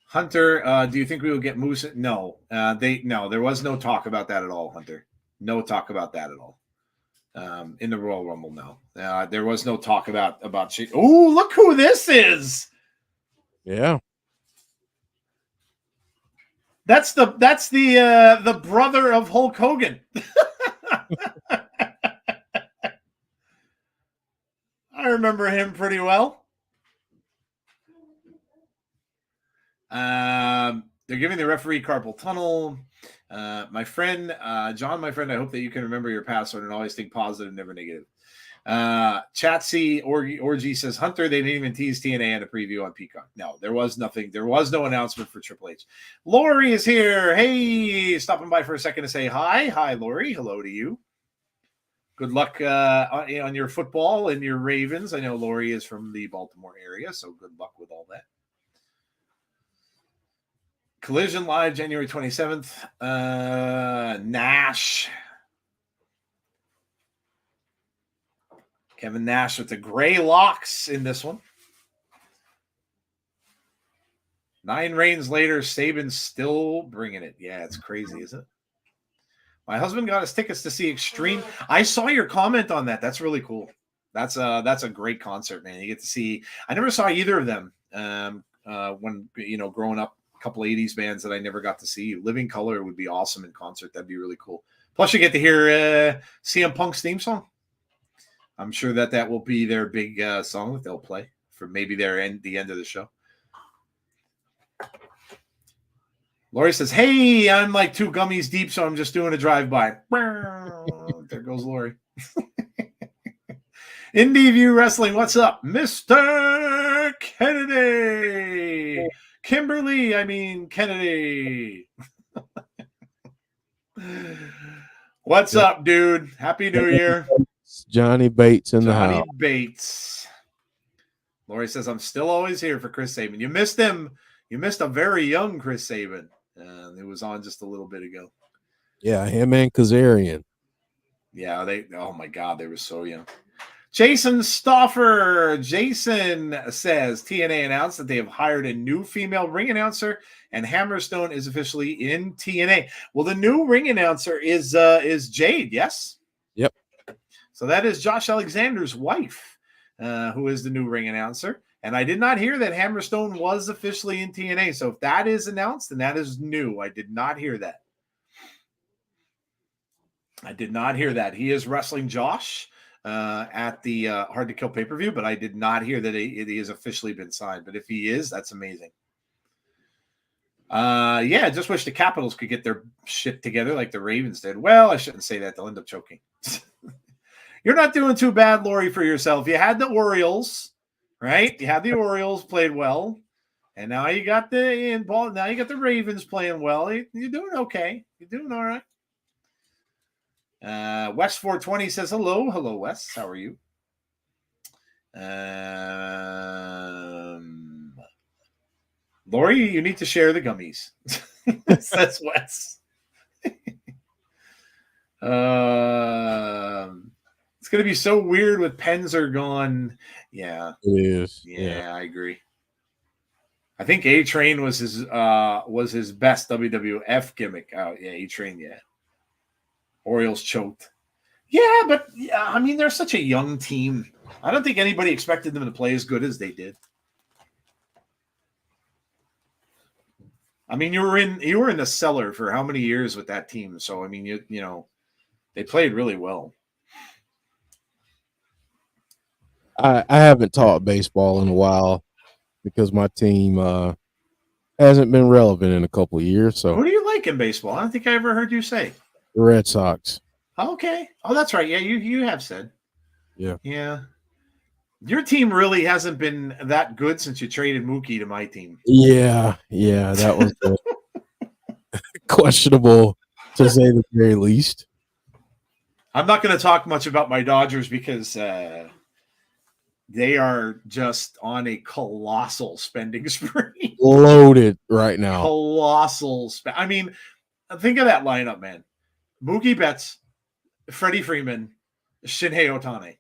Hunter, do you think we will get Moose? No, there was no talk about that at all, Hunter. No talk about that at all. In the Royal Rumble, no. There was no talk about. Oh, look who this is! Yeah, that's the brother of Hulk Hogan. I remember him pretty well. They're giving the referee carpal tunnel. My friend, John, I hope that you can remember your password and always think positive, never negative. Chatsy Orgy says, Hunter, they didn't even tease TNA in a preview on Peacock. No, there was nothing. There was no announcement for Triple H. Lori is here. Hey, stopping by for a second to say hi. Hi, Lori. Hello to you. Good luck on your football and your Ravens. I know Lori is from the Baltimore area, so good luck with all that. Collision Live, January 27th. Nash. Kevin Nash with the gray locks in this one. 9 reigns later, Saban's still bringing it. Yeah, it's crazy, isn't it? My husband got us tickets to see Extreme. I saw your comment on that. That's really cool. That's a great concert, man. You get to see. I never saw either of them when growing up. A couple of 80s bands that I never got to see. Living Color would be awesome in concert. That'd be really cool. Plus, you get to hear CM Punk's theme song. I'm sure that will be their big song that they'll play for maybe the end of the show. Lori says, hey, I'm like 2 gummies deep, so I'm just doing a drive-by. There goes Lori. Indie View Wrestling, what's up? Mr. Kennedy. Kennedy. What's up, dude? Happy New Year. Johnny Bates in the house. Johnny Bates. Lori says, I'm still always here for Chris Sabin. You missed him. You missed a very young Chris Sabin. It was on just a little bit ago. Yeah, him and Kazarian. Yeah, oh my God, they were so young. Jason Stauffer. Jason says TNA announced that they have hired a new female ring announcer, and Hammerstone is officially in TNA. Well, the new ring announcer is Jade. Yes. Yep. So that is Josh Alexander's wife, who is the new ring announcer. And I did not hear that Hammerstone was officially in TNA. So if that is announced, then that is new. I did not hear that. He is wrestling Josh at the Hard to Kill pay-per-view, but I did not hear that he has officially been signed. But if he is, that's amazing. Yeah, I just wish the Capitals could get their shit together like the Ravens did. Well, I shouldn't say that. They'll end up choking. You're not doing too bad, Lori, for yourself. You had the Orioles, right? You had the Orioles played well, and now you got the now you got the Ravens playing well. You're doing okay. You're doing all right. West 420 says hello. Hello, Wes. How are you? Lori, you need to share the gummies. Says Wes. It's gonna be so weird with pens are gone. Yeah, It is. yeah, I agree. I think A Train was his best WWF gimmick. Oh yeah, A Train. Yeah, Orioles choked. Yeah, but yeah, I mean they're such a young team. I don't think anybody expected them to play as good as they did. I mean, you were in the cellar for how many years with that team? So I mean, you know, they played really well. I haven't taught baseball in a while because my team hasn't been relevant in a couple of years. So who do you like in baseball? I don't think I ever heard you say the Red Sox. Okay. Oh, that's right. Yeah, you have said. Yeah. Yeah. Your team really hasn't been that good since you traded Mookie to my team. Yeah, that was questionable to say the very least. I'm not going to talk much about my Dodgers because they are just on a colossal spending spree. Loaded right now. Colossal. I mean, think of that lineup, man. Mookie Betts, Freddie Freeman, Shinhei Ohtani.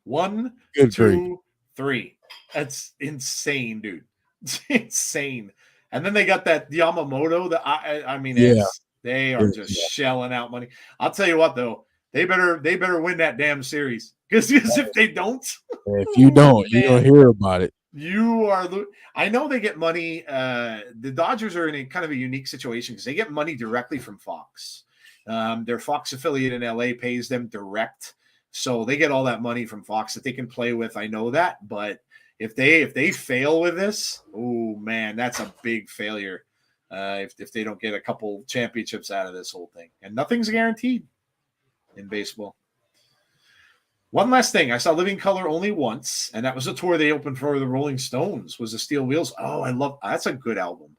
1, Good 2, grief. 3. That's insane, dude. It's insane. And then they got that Yamamoto. I mean, they are just shelling out money. I'll tell you what, though, they better win that damn series because if they don't, if you don't, you don't hear about it. You are. I know they get money. The Dodgers are in a kind of a unique situation because they get money directly from Fox. Their Fox affiliate in LA pays them direct. So they get all that money from Fox that they can play with. I know that, but if they fail with this, oh man, that's a big failure. If they don't get a couple championships out of this whole thing, and nothing's guaranteed in baseball. One last thing, I saw Living Color only once, and that was a tour they opened for the Rolling Stones. Was the Steel Wheels? Oh, that's a good album.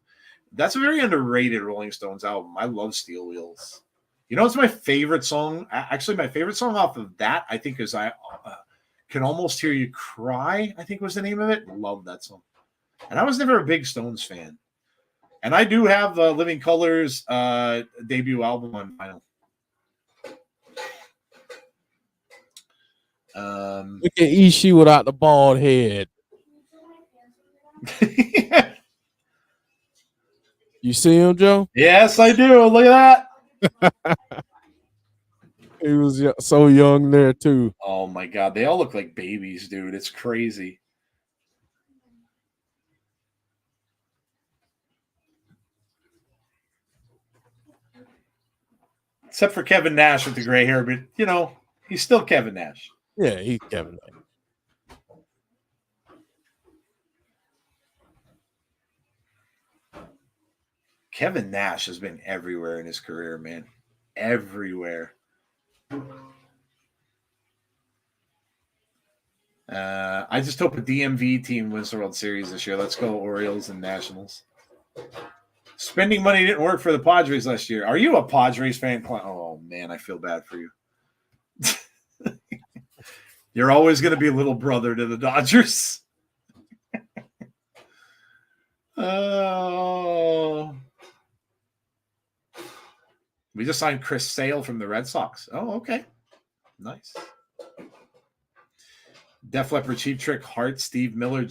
That's a very underrated Rolling Stones album. I love Steel Wheels. You know, it's my favorite song. Actually, my favorite song off of that, I think, is I Can Almost Hear You Cry, I think was the name of it. Love that song. And I was never a big Stones fan. And I do have Living Color's debut album on vinyl. Look at Ishii without the bald head. You see him, Joe? Yes, I do. Look at that. He was so young there too. Oh my God, they all look like babies, dude. It's crazy. Except for Kevin Nash with the gray hair, but you know, he's still Kevin Nash. Yeah, he's Kevin Nash. Kevin Nash has been everywhere in his career, man. Everywhere. I just hope a DMV team wins the World Series this year. Let's go Orioles and Nationals. Spending money didn't work for the Padres last year. Are you a Padres fan? Oh, man, I feel bad for you. You're always going to be a little brother to the Dodgers. Oh. We just signed Chris Sale from the Red Sox. Oh, okay. Nice. Def Leppard, Cheap Trick, Hart, Steve Miller.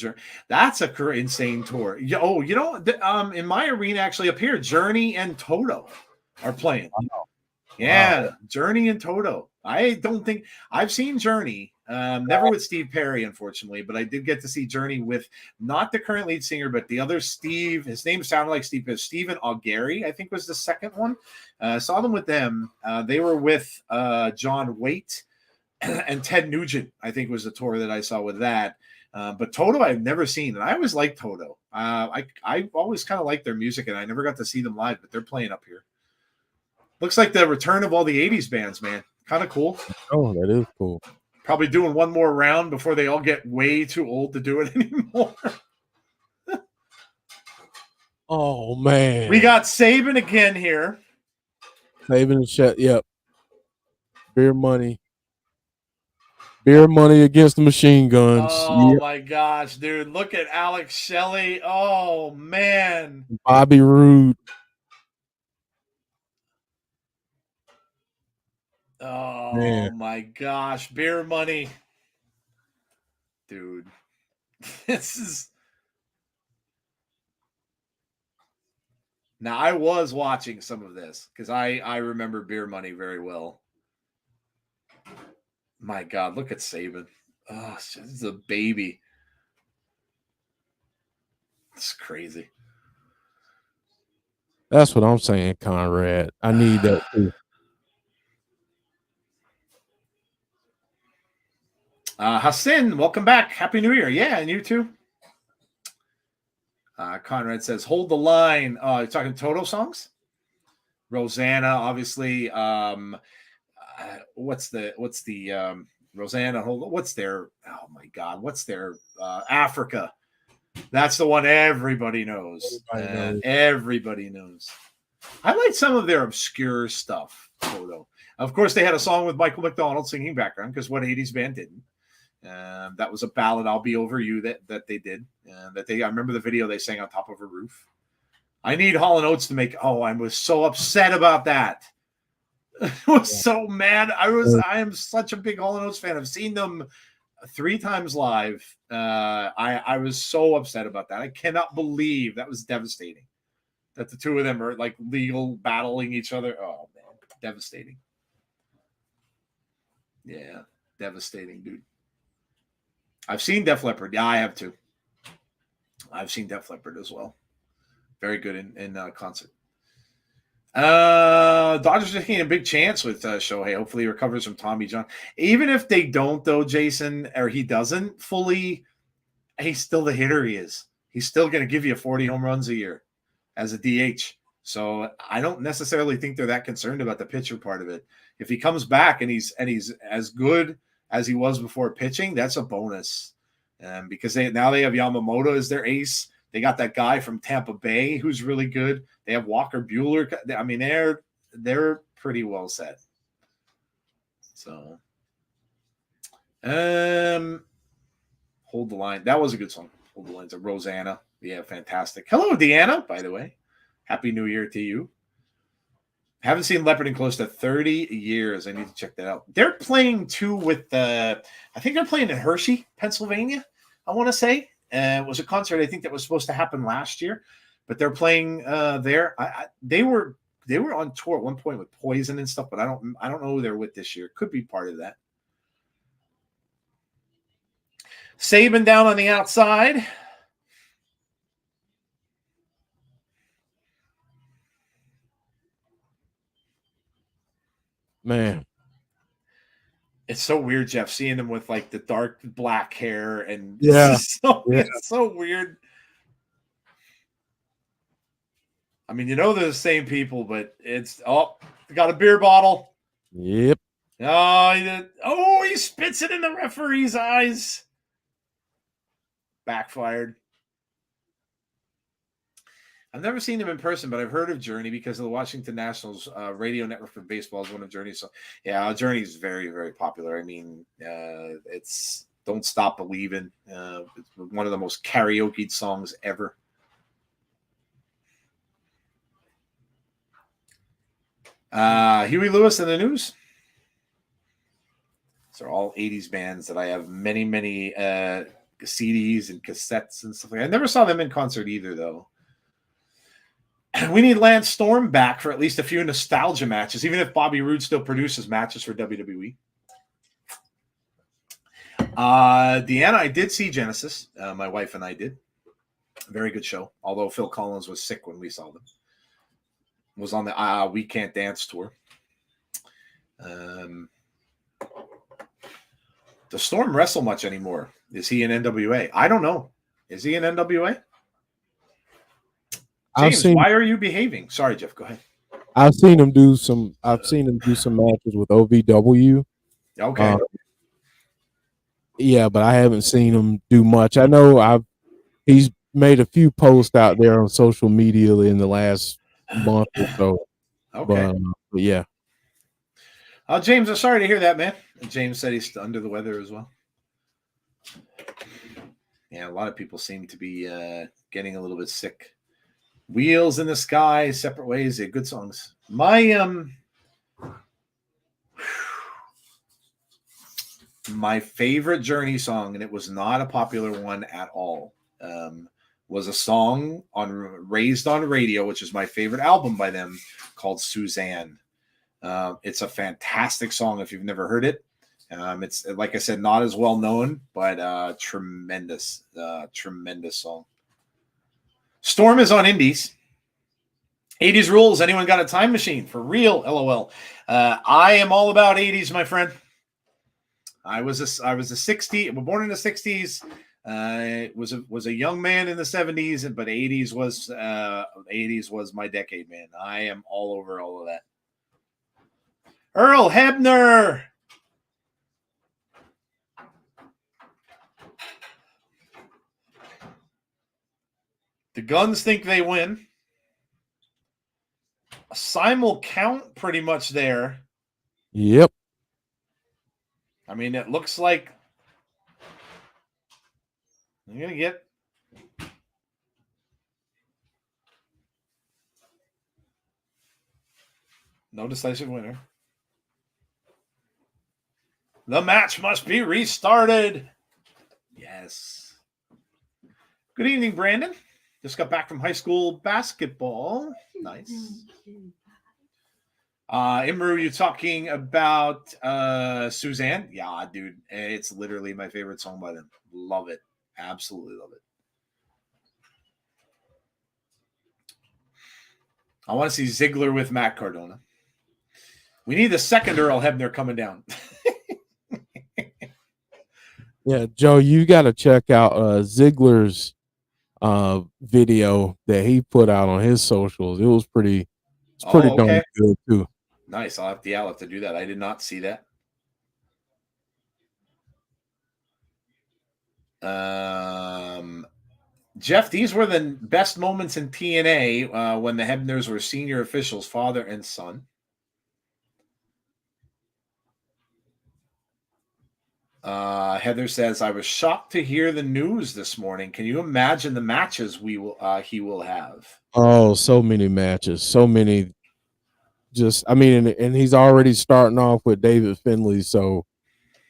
That's a insane tour. Oh, you know, in my arena actually up here, Journey and Toto are playing. Wow. Yeah, wow. Journey and Toto. I don't think I've seen Journey. Never with Steve Perry, unfortunately, but I did get to see Journey with not the current lead singer, but the other Steve. His name sounded like Steve. Stephen Augeri, I think, was the second one. Saw them with them. They were with John Waite and Ted Nugent, I think, was the tour that I saw with that. But Toto, I've never seen, and I always liked Toto. I always kind of liked their music, and I never got to see them live, but they're playing up here. Looks like the return of all the 80s bands, man. Kind of cool. Oh, that is cool. Probably doing one more round before they all get way too old to do it anymore. Oh, man. We got Saban again here. Saving the shut. Yep. Beer money. Beer money against the machine guns. Oh, Yep. my gosh, dude. Look at Alex Shelley. Oh, man. Bobby Roode. Oh, Man. my gosh. Beer money. Dude. This is... Now, I was watching some of this because I remember Beer Money very well. My God, look at Saban. Oh, this is a baby. It's crazy. That's what I'm saying, Conrad. I need that too. Hassan, welcome back. Happy New Year. Yeah, and you too. Conrad says, hold the line. You're talking Toto songs? Rosanna, obviously. What's the Rosanna? What's their, oh my God, what's their Africa? That's the one everybody knows. Everybody knows. I like some of their obscure stuff, Toto. Of course, they had a song with Michael McDonald singing background because what 80s band didn't? That was a ballad, "I'll Be Over You," that they did. I remember the video they sang on top of a roof. I need Hall & Oates to make. Oh, I was so upset about that. I was so mad. I am such a big Hall & Oates fan. I've seen them 3 times live. I was so upset about that. I cannot believe that was devastating. That the two of them are like legal battling each other. Oh man, devastating. Yeah, devastating, dude. I've seen Def Leppard. Yeah, I have too. I've seen Def Leppard as well. Very good in concert. Dodgers are taking a big chance with Shohei. Hopefully he recovers from Tommy John. Even if they don't, though, Jason, or he doesn't fully, he's still the hitter he is. He's still going to give you 40 home runs a year as a DH. So I don't necessarily think they're that concerned about the pitcher part of it. If he comes back and he's as good as he was before pitching, that's a bonus. Because now they have Yamamoto as their ace. They got that guy from Tampa Bay who's really good. They have Walker Buehler. I mean, they're pretty well set. So, hold the line. That was a good song. Hold the lines of Rosanna. Yeah, fantastic. Hello, Deanna. By the way, Happy New Year to you. Haven't seen Leopard in close to 30 years. I need to check that out. They're playing too with I think they're playing in Hershey, Pennsylvania. I want to say it was a concert I think that was supposed to happen last year, but they're playing there. They were on tour at one point with Poison and stuff, but I don't know who they're with this year. Could be part of that. Saban down on the outside. Man. It's so weird, Jeff, seeing him with like the dark black hair and it's so weird. I mean, they're the same people, but it's got a beer bottle. Yep. He spits it in the referee's eyes. Backfired. I've never seen him in person, but I've heard of Journey because of the Washington Nationals radio network for baseball is one of Journey's. So, yeah, Journey is very, very popular. I mean, it's Don't Stop Believing. It's one of the most karaoke songs ever. Huey Lewis in the news. These are all 80s bands that I have many, many CDs and cassettes and stuff like that. I never saw them in concert either, though. We need Lance Storm back for at least a few nostalgia matches, even if Bobby Roode still produces matches for WWE. Deanna, I did see Genesis. My wife and I did. Very good show, although Phil Collins was sick when we saw them. Was on the We Can't Dance tour. Does Storm wrestle much anymore? Is he in NWA? I don't know. Is he in NWA? I've James, seen why are you behaving? Sorry, Jeff. Go ahead. I've seen him do some matches with OVW. Okay. Yeah, but I haven't seen him do much. I know he's made a few posts out there on social media in the last month or so. Okay. But yeah. James, I'm sorry to hear that, man. James said he's under the weather as well. Yeah, a lot of people seem to be getting a little bit sick. Wheels in the Sky, Separate Ways, they're good songs. My favorite Journey song, and it was not a popular one at all, was a song on Raised on Radio, which is my favorite album by them, called Suzanne. It's a fantastic song if you've never heard it. It's, like I said, not as well known, but tremendous song. Storm is on Indies. 80s rules. Anyone got a time machine? For real, LOL. I am all about 80s, my friend. I was a 60s, born in the 60s. Was a young man in the 70s, but 80s was my decade, man. I am all over all of that. Earl Hebner. The Guns think they win. A simul count pretty much there. Yep. I mean, it looks like you're going to get no decisive winner. The match must be restarted. Yes. Good evening, Brandon. Just got back from high school basketball. Nice. Imru, you talking about Suzanne? Yeah, dude. It's literally my favorite song by them. Love it. Absolutely love it. I want to see Ziggler with Matt Cardona. We need the second Earl Hebner coming down. Yeah, Joe, you got to check out Ziggler's video that he put out on his socials. It was pretty darn good too. Nice. I'll have to do that. I did not see that. Jeff, these were the best moments in TNA when the Hebners were senior officials, father and son. Heather says, I was shocked to hear the news this morning. Can you imagine the matches he will have? Oh, so many matches. So many. And he's already starting off with David Finlay. So,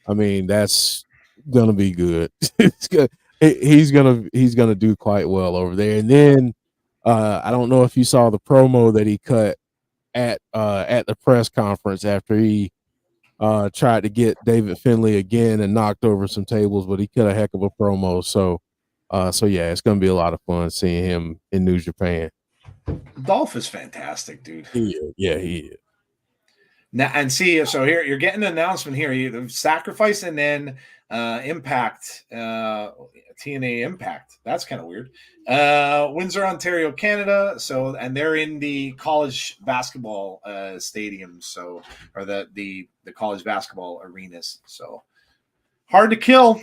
I mean, that's going to be good. It's good. He's gonna do quite well over there. And then I don't know if you saw the promo that he cut at the press conference after he tried to get David Finlay again and knocked over some tables, but he cut a heck of a promo. So yeah, it's gonna be a lot of fun seeing him in New Japan. Dolph is fantastic, dude. He is. Now, and see, so here you're getting an announcement here. You Sacrifice and then Impact, TNA Impact. That's kind of weird. Windsor, Ontario, Canada. So, and they're in the college basketball stadiums, so or the college basketball arenas. So hard to kill.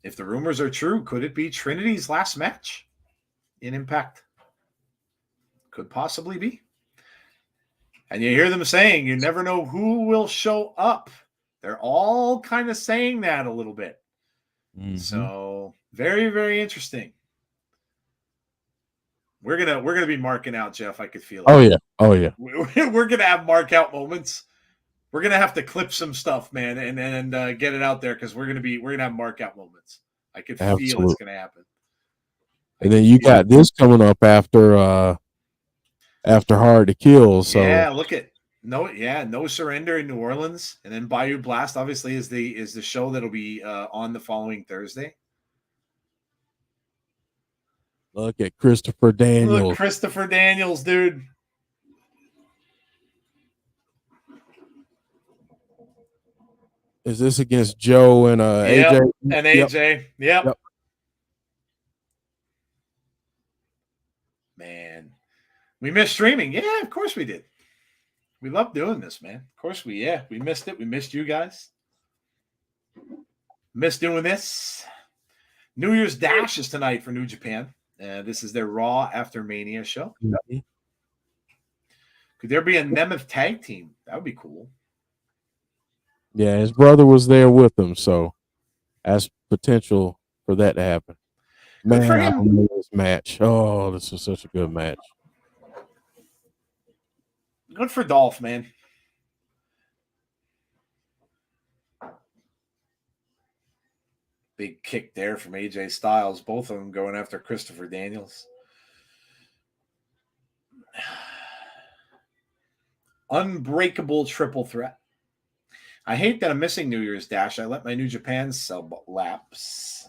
If the rumors are true, could it be Trinity's last match in Impact? Could possibly be. And you hear them saying, you never know who will show up. They're all kind of saying that a little bit. Mm-hmm. So very, very interesting. We're gonna be marking out, Jeff. I could feel it. Oh yeah. We're gonna have mark out moments. We're gonna have to clip some stuff, man, and get it out there because we're gonna have mark out moments. I could feel it's gonna happen. And then you got this coming up after Hard to Kill. So yeah, look at No Surrender in New Orleans, and then Bayou Blast obviously is the show that'll be on the following Thursday. Look at Christopher Daniels. Look, Christopher Daniels, dude. Is this against Joe and Yep, AJ? and Yep. AJ. Yep. Yep. Man, we missed streaming. Yeah, of course we did. We love doing this, man. Of course we missed it. We missed you guys. Missed doing this. New Year's Dash is tonight for New Japan. This is their Raw After Mania show. Mhm. Could there be a Nemeth tag team? That would be cool. Yeah, his brother was there with him, so that's potential for that to happen. Good Man, for I him. love this match. Oh, this was such a good match. Good for Dolph, man. Big kick there from AJ Styles. Both of them going after Christopher Daniels. Unbreakable triple threat. I hate that I'm missing New Year's Dash. I let my New Japan sub lapse.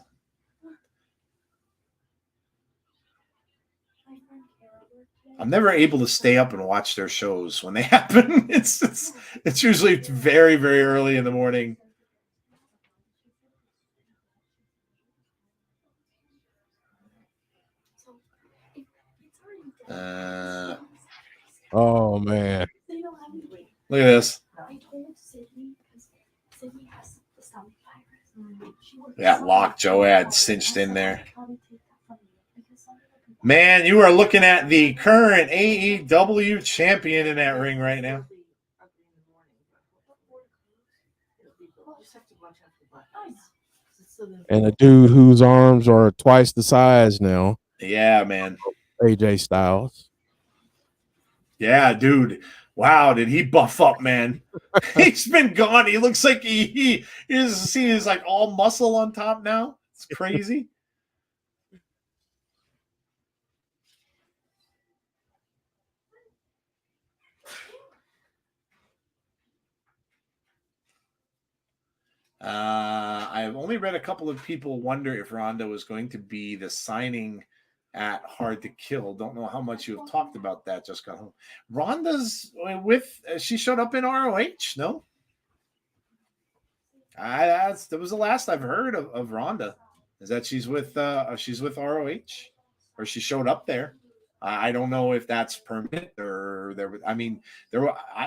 I'm never able to stay up and watch their shows when they happen. It's usually very, very early in the morning. Oh man, Look at this. That lock Joe had cinched in there. Man, you are looking at the current AEW champion in that ring right now. and a dude whose arms are twice the size now. Yeah, man. AJ Styles. Yeah, dude. Wow, did he buff up, man? He's been gone. He looks like he is seen as like all muscle on top now. It's crazy. I've only read a couple of people wonder if Ronda was going to be the signing at Hard to Kill. Don't know how much you have talked about that. Just got home. Ronda's with. She showed up in ROH. No, that was the last I've heard of Ronda. Is that she's with ROH, or she showed up there. I don't know if that's permanent or there. I mean,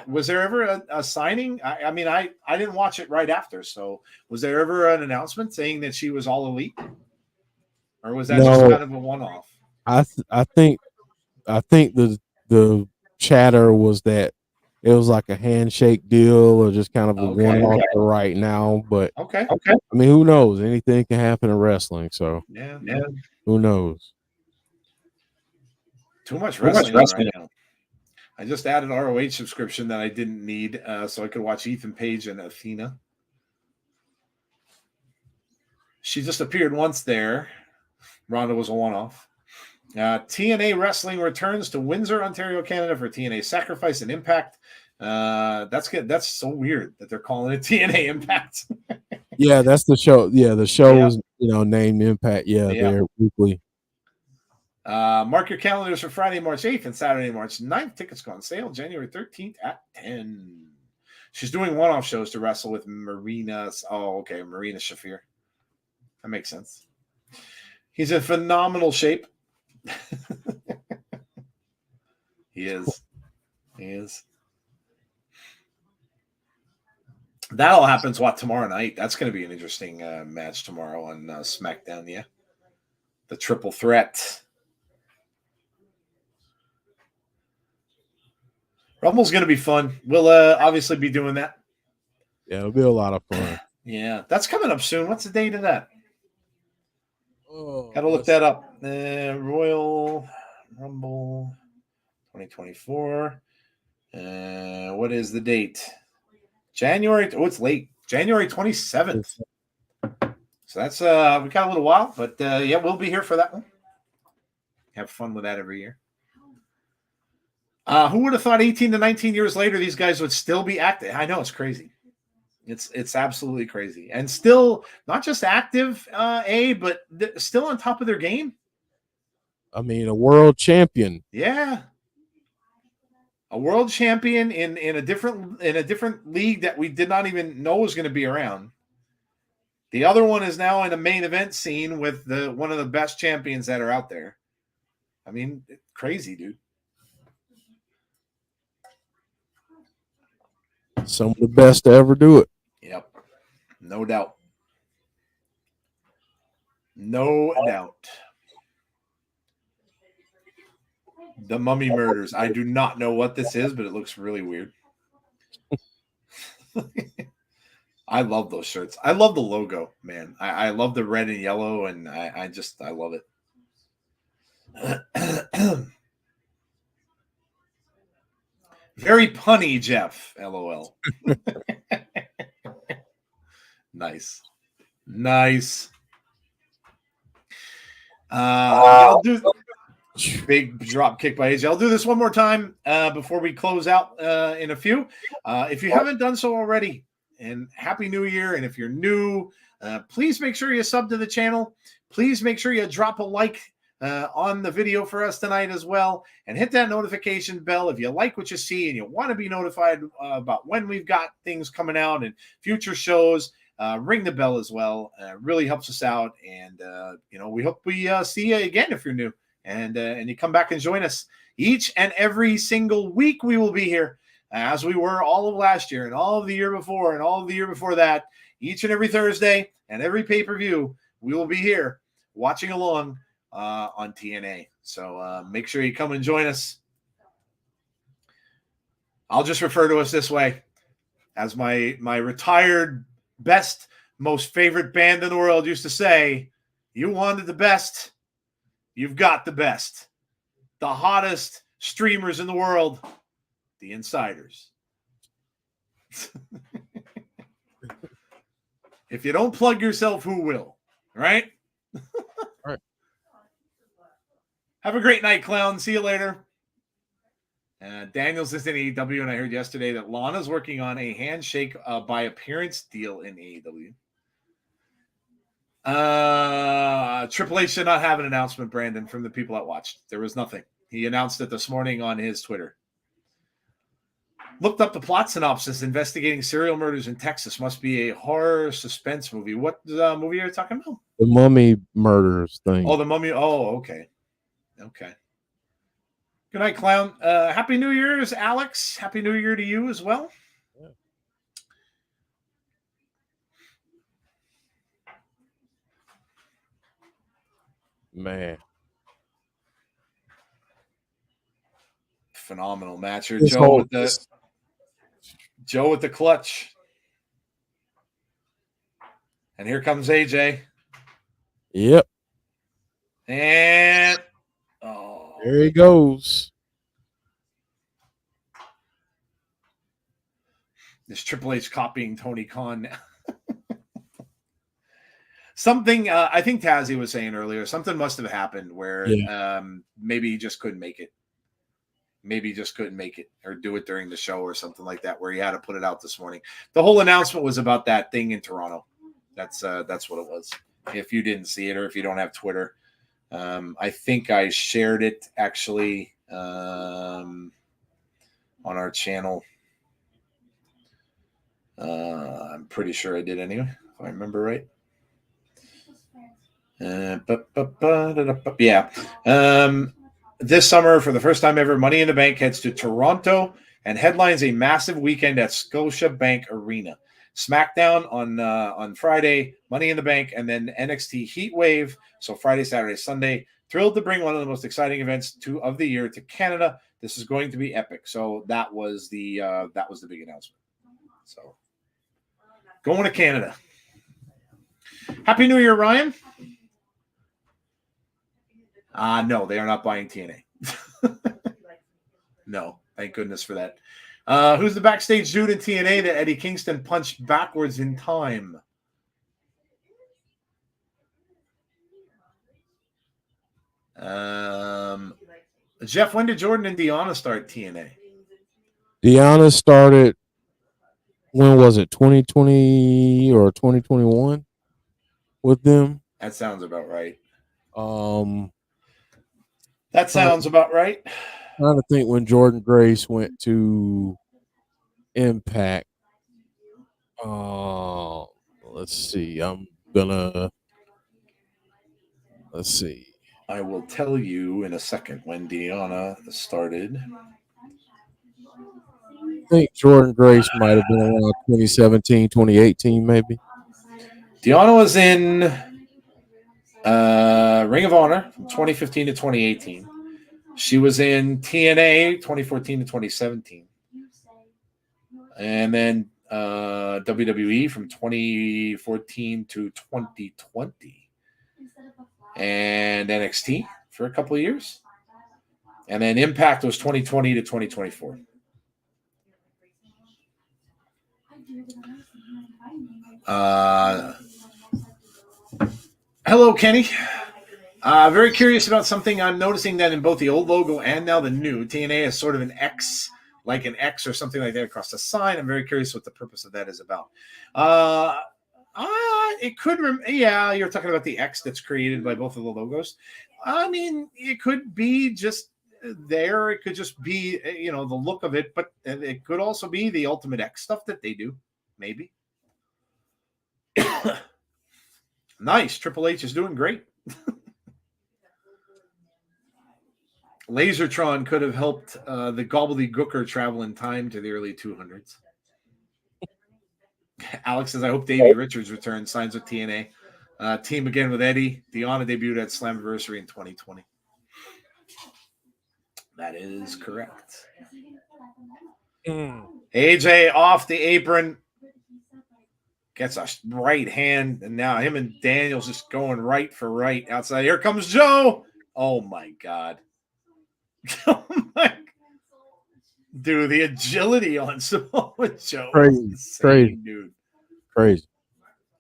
was there ever a signing? I mean, I didn't watch it right after. So was there ever an announcement saying that she was all elite, or was that just kind of a one-off? I think the chatter was that it was like a handshake deal or just kind of a one-off for right now. But Okay. I mean, who knows? Anything can happen in wrestling. So Yeah. who knows? Too much wrestling right now. I just added ROH subscription that I didn't need, so I could watch Ethan Page and Athena. She just appeared once there. Ronda was a one-off. TNA Wrestling returns to Windsor, Ontario, Canada for TNA Sacrifice and Impact. That's good. That's so weird that they're calling it TNA Impact. Yeah, that's the show. Yeah, the show was named Impact. Yeah, they're weekly. Mark your calendars for Friday, March 8th and Saturday, March 9th. Tickets go on sale January 13th at 10. She's doing one-off shows to wrestle with Marina. Oh, okay. Marina Shafir. That makes sense. He's in phenomenal shape. He is. That all happens tomorrow night. That's going to be an interesting match tomorrow on SmackDown. Yeah, the triple threat. Rumble's going to be fun. We'll obviously be doing that. Yeah, it'll be a lot of fun. Yeah, that's coming up soon. What's the date of that? Oh, got to look that up. Royal Rumble 2024. What is the date? January. Oh, it's late. January 27th. So that's we got a little while, but yeah, we'll be here for that one. Have fun with that every year. Who would have thought 18 to 19 years later these guys would still be active? I know, it's crazy. It's absolutely crazy, and still not just active, but still on top of their game. I mean, a world champion. Yeah. A world champion in a different league that we did not even know was going to be around. The other one is now in a main event scene with one of the best champions that are out there. I mean, crazy, dude. Some of the best to ever do it. Yep. No doubt. No doubt. The Mummy Murders. I do not know what this is, but it looks really weird. I love those shirts. I love the logo, man. I love the red and yellow, and I love it. Very punny, Jeff. LOL. Nice. I'll do big drop kick by AJ. I'll do this one more time before we close out in a few. If you haven't done so already, and Happy New Year. And if you're new, please make sure you sub to the channel. Please make sure you drop a like on the video for us tonight as well. And hit that notification bell if you like what you see and you want to be notified about when we've got things coming out and future shows. Ring the bell as well. Really helps us out. And, we hope we see you again if you're new. And you come back and join us each and every single week. We will be here as we were all of last year and all of the year before and all of the year before that. Each and every Thursday and every pay-per-view, we will be here watching along on TNA. So make sure you come and join us. I'll just refer to us this way as my retired best, most favorite band in the world used to say, you wanted the best. You've got the best. The hottest streamers in the world, the Insiders. If you don't plug yourself, who will? Right? All right. Have a great night, clown. See you later. Daniel's just in AEW, and I heard yesterday that Lana's working on a handshake by appearance deal in AEW. Triple H should not have an announcement, Brandon, from the people that watched. There was nothing. He announced it this morning on his Twitter. Looked up the plot synopsis. Investigating serial murders in Texas. Must be a horror suspense movie. What movie are you talking about? The Mummy Murders thing. Oh, the Mummy. Oh, okay. Okay. Good night, clown. Happy New Year's, Alex. Happy New Year to you as well. Yeah. Man. Phenomenal match here. This Joe whole- with the clutch. And here comes AJ. Yep. And there he goes. This Triple H copying Tony Khan now. Something I think Tazzy was saying earlier, something must have happened where maybe he just couldn't make it. Maybe he just couldn't make it or do it during the show or something like that, where he had to put it out this morning. The whole announcement was about that thing in Toronto. That's what it was. If you didn't see it or if you don't have Twitter, I think I shared it actually on our channel. I'm pretty sure I did anyway, if I remember right. Yeah. This summer, for the first time ever, Money in the Bank heads to Toronto and headlines a massive weekend at Scotiabank Arena. SmackDown on Friday, Money in the Bank, and then NXT Heat Wave. So Friday, Saturday, Sunday. Thrilled to bring one of the most exciting events of the year to Canada. This is going to be epic. So that was the big announcement. So going to Canada. Happy New Year, Ryan. No, they are not buying TNA. No, thank goodness for that. Who's the backstage dude in TNA that Eddie Kingston punched backwards in time? Jeff, when did Jordan and Deanna start TNA? Deanna started, when was it, 2020 or 2021 with them? That sounds about right. Um, That sounds about right. trying to think when Jordan Grace went to Impact. Let's see. Let's see. I will tell you in a second when Deanna started. I think Jordan Grace might have been around 2017, 2018, maybe. Deanna was in Ring of Honor from 2015 to 2018. She was in TNA 2014 to 2017. And then WWE from 2014 to 2020. And NXT for a couple of years. And then Impact was 2020 to 2024. Hello, Kenny. Very curious about something. I'm noticing that in both the old logo and now the new, TNA is sort of an X, like an X or something like that across the sign. I'm very curious what the purpose of that is about. It could, yeah, you're talking about the X that's created by both of the logos. I mean, it could be just there. It could just be, the look of it, but it could also be the Ultimate X stuff that they do, maybe. Nice. Triple H is doing great. Lasertron could have helped the gobbledygooker travel in time to the early 200s. Alex says, I hope Davey Richards returns, signs with TNA. Team again with Eddie. Deanna debuted at Slammiversary in 2020. That is correct. AJ off the apron. Gets a right hand, and now him and Daniel's just going right for right outside. Here comes Joe. Oh, my God. Oh, my. Dude, the agility on Samoa Joe. Crazy, dude. Crazy.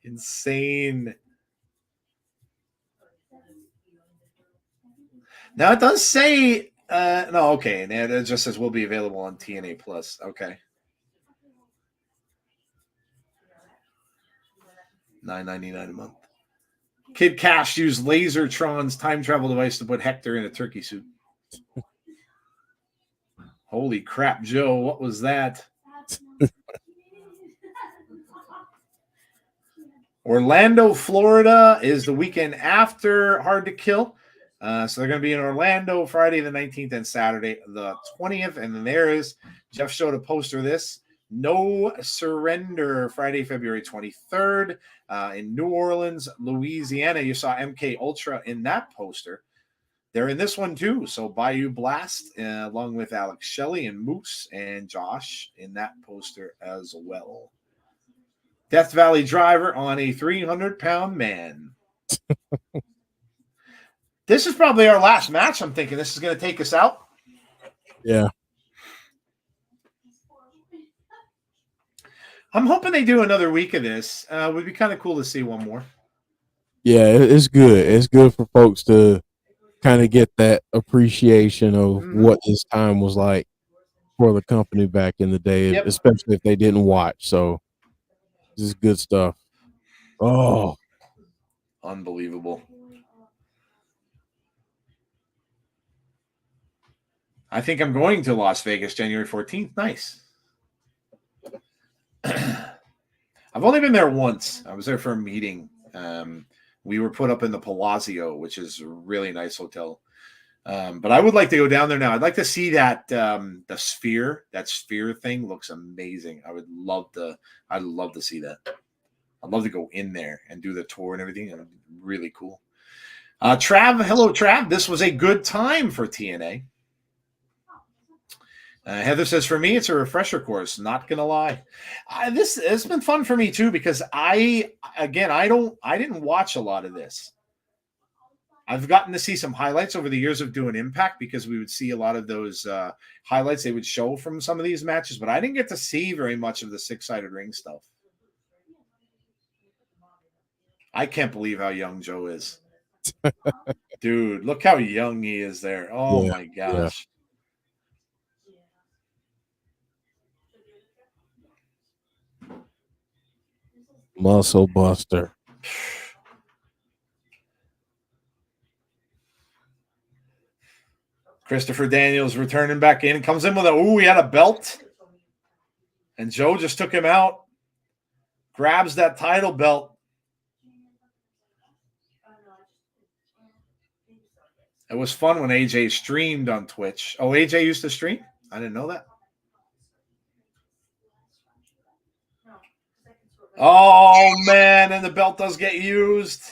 Insane. Now, it does say, no, okay. And it just says will be available on TNA Plus. Okay. $9.99 a month. Kid Cash used Lasertron's time travel device to put Hector in a turkey suit. Holy crap, Joe. What was that? Orlando, Florida is the weekend after Hard to Kill. So they're going to be in Orlando Friday the 19th and Saturday the 20th. And then there is, Jeff showed a poster of this. No Surrender Friday, February 23rd in New Orleans, Louisiana. You saw MK Ultra in that poster. They're in this one too. So Bayou Blast, along with Alex Shelley and Moose and Josh in that poster as well. Death Valley Driver on a 300-pound man. This is probably our last match. I'm thinking this is going to take us out. Yeah. I'm hoping they do another week of this. Would be kind of cool to see one more. Yeah, it's good. It's good for folks to kind of get that appreciation of what this time was like for the company back in the day, especially if they didn't watch. So this is good stuff. Oh, unbelievable. I think I'm going to Las Vegas January 14th. Nice. I've only been there once. I was there for a meeting. We were put up in the Palazzo, which is a really nice hotel. But I would like to go down there now. I'd like to see that the sphere. That sphere thing looks amazing. I'd love to see that. I'd love to go in there and do the tour and everything. It'd be really cool. Trav, hello, Trav. This was a good time for TNA. Heather says, for me, it's a refresher course. Not going to lie. This has been fun for me, too, because I didn't watch a lot of this. I've gotten to see some highlights over the years of doing Impact because we would see a lot of those highlights they would show from some of these matches, but I didn't get to see very much of the six-sided ring stuff. I can't believe how young Joe is. Dude, look how young he is there. Oh, my gosh. Yeah. Muscle Buster. Christopher Daniels returning back in. Comes in with he had a belt. And Joe just took him out. Grabs that title belt. It was fun when AJ streamed on Twitch. Oh, AJ used to stream? I didn't know that. Oh, man, and the belt does get used.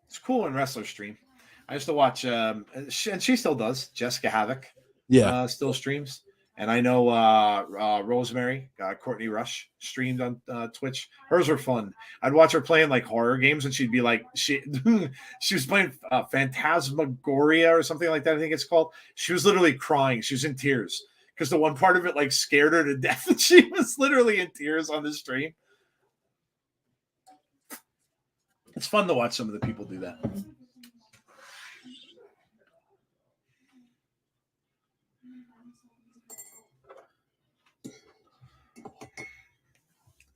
It's cool when wrestlers stream. I used to watch, and she still does, Jessica Havoc. Yeah. Still streams. And I know Rosemary, Courtney Rush, streamed on Twitch. Hers were fun. I'd watch her playing like horror games, and she'd be like, she was playing Phantasmagoria or something like that, I think it's called. She was literally crying. She was in tears because the one part of it like scared her to death, and she was literally in tears on the stream. It's fun to watch some of the people do that.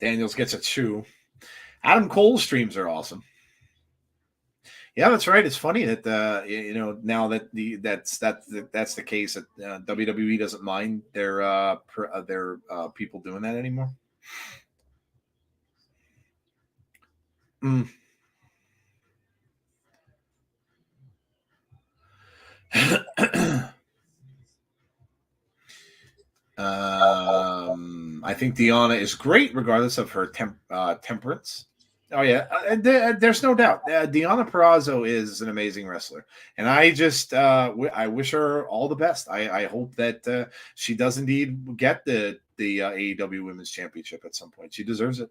Daniels gets a chew. Adam Cole's streams are awesome. Yeah, that's right. It's funny that now that that's the case that WWE doesn't mind their people doing that anymore. I think Deonna is great regardless of her temperance. Oh yeah, there's no doubt. Deonna Purrazzo is an amazing wrestler, and I just I wish her all the best. I hope that she does indeed get the AEW Women's Championship at some point. She deserves it.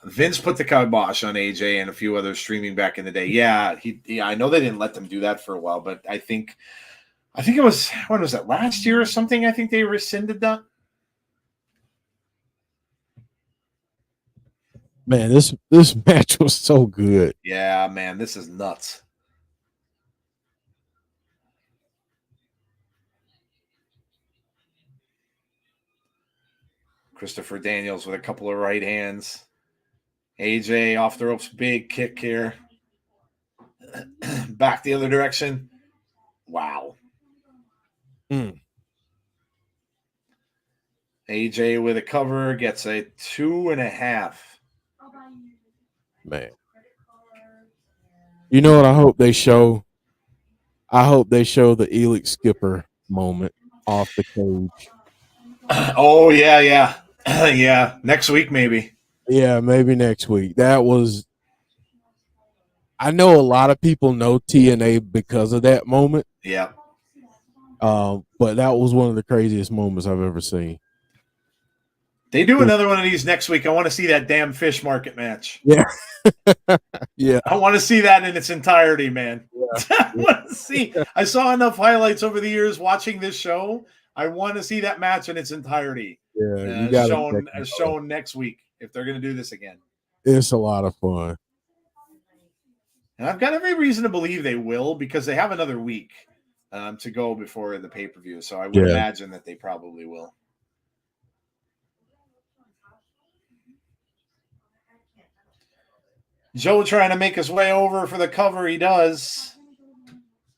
Vince put the kibosh on AJ and a few others streaming back in the day. Yeah, I know they didn't let them do that for a while, but I think it was, when was that, last year or something? I think they rescinded that. Man, this match was so good. Yeah, man, this is nuts. Christopher Daniels with a couple of right hands. AJ off the ropes, big kick here. Back the other direction. Wow. AJ with a cover gets a 2.5. Man. You know what I hope they show? I hope they show the Elix Skipper moment off the cage. Oh, yeah. Yeah, next week maybe. Yeah, maybe next week. That was, I know a lot of people know TNA because of that moment. Yeah. But that was one of the craziest moments I've ever seen. They do another one of these next week. I want to see that damn fish market match. Yeah. Yeah. I want to see that in its entirety, man. Yeah. I want to see. I saw enough highlights over the years watching this show. I want to see that match in its entirety. Yeah, you got shown next week if they're going to do this again. It's a lot of fun. And I've got every reason to believe they will, because they have another week to go before the pay-per-view. So I would imagine that they probably will. Joe trying to make his way over for the cover. He does.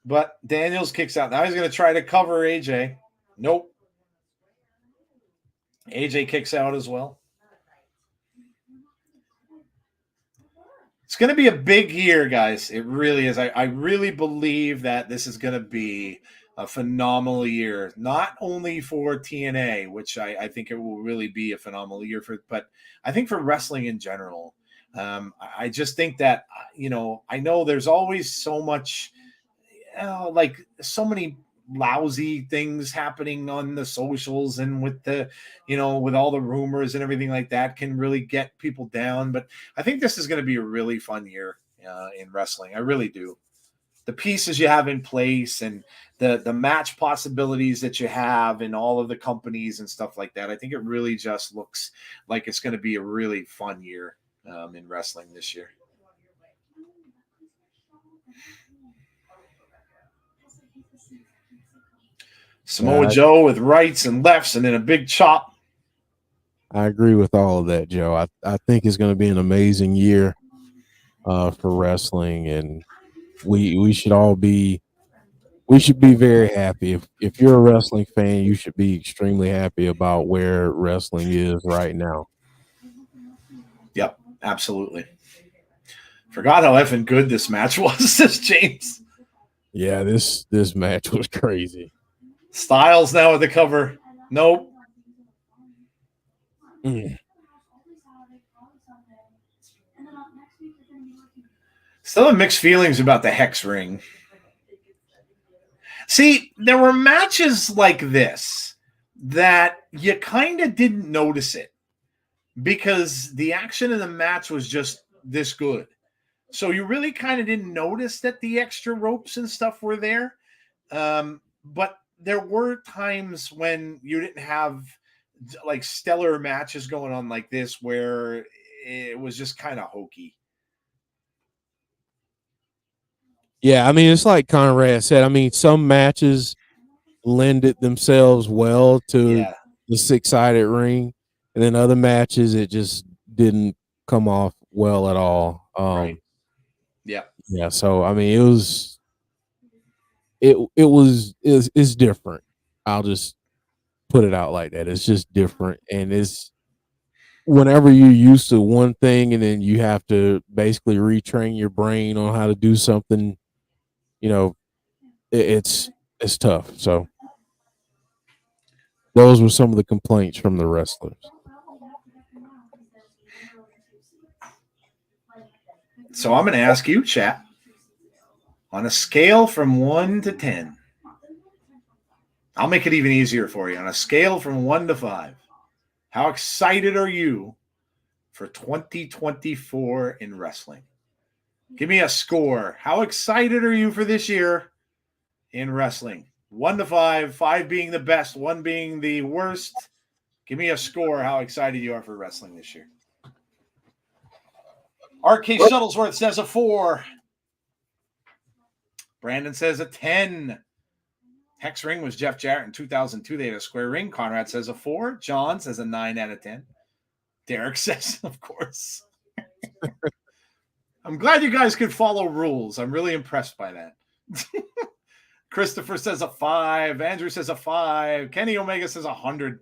But Daniels kicks out. Now he's going to try to cover AJ. Nope. AJ kicks out as well. It's going to be a big year, guys. It really is. I really believe that this is going to be a phenomenal year, not only for TNA, which I think it will really be a phenomenal year for, but I think for wrestling in general. I just think that, I know there's always so much, like so many lousy things happening on the socials and with the, with all the rumors and everything like that can really get people down. But I think this is going to be a really fun year in wrestling. I really do. The pieces you have in place and the match possibilities that you have in all of the companies and stuff like that. I think it really just looks like it's going to be a really fun year in wrestling this year. Samoa Joe with rights and lefts and then a big chop. I agree with all of that, Joe. I think it's going to be an amazing year for wrestling, and we should all be we should be very happy. If you're a wrestling fan, you should be extremely happy about where wrestling is right now. Yep, absolutely. Forgot how effing good this match was, says James. Yeah, this match was crazy. Styles now at the cover. Nope. Mm. Still have mixed feelings about the Hex ring. See, there were matches like this that you kind of didn't notice it because the action in the match was just this good. So you really kind of didn't notice that the extra ropes and stuff were there. But there were times when you didn't have like stellar matches going on like this where it was just kind of hokey. Yeah, I mean, it's like Conrad said. I mean, some matches lended themselves well to Yeah. the 6-sided ring, and then other matches it just didn't come off well at all. Right. Yeah. Yeah. So I mean, it's different. I'll just put it out like that. It's just different, and it's whenever you're used to one thing, and then you have to basically retrain your brain on how to do something. You know, it's tough. So those were some of the complaints from the wrestlers. So I'm going to ask you, chat, on a scale from 1 to 10. I'll make it even easier for you. On a scale from 1 to 5, how excited are you for 2024 in wrestling? Give me a score. How excited are you for this year in wrestling? 1 to 5, 5 being the best, 1 being the worst. Give me a score. How excited you are for wrestling this year? RK Shuttlesworth says a 4. Brandon says a 10. Hex ring was Jeff Jarrett in 2002. They had a square ring. Conrad says a 4. John says a 9 out of 10. Derek says, of course. I'm glad you guys could follow rules. I'm really impressed by that. Christopher says a 5. Andrew says a 5. Kenny Omega says 100.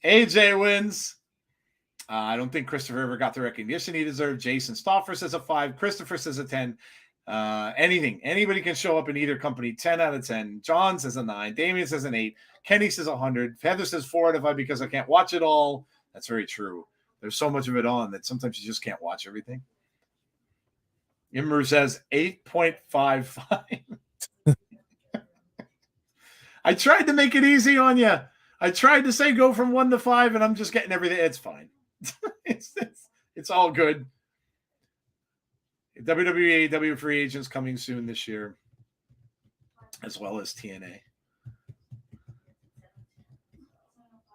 AJ wins. I don't think Christopher ever got the recognition he deserved. Jason Stoffer says a 5. Christopher says a 10. Anything. Anybody can show up in either company. 10 out of 10. John says a 9. Damien says an 8. Kenny says 100. Heather says 4 out of 5 because I can't watch it all. That's very true. There's so much of it on that sometimes you just can't watch everything. Imru says 8.55. I tried to make it easy on you. I tried to say go from 1 to 5, and I'm just getting everything. It's fine. it's all good. WWE AEW free agents coming soon this year, as well as TNA.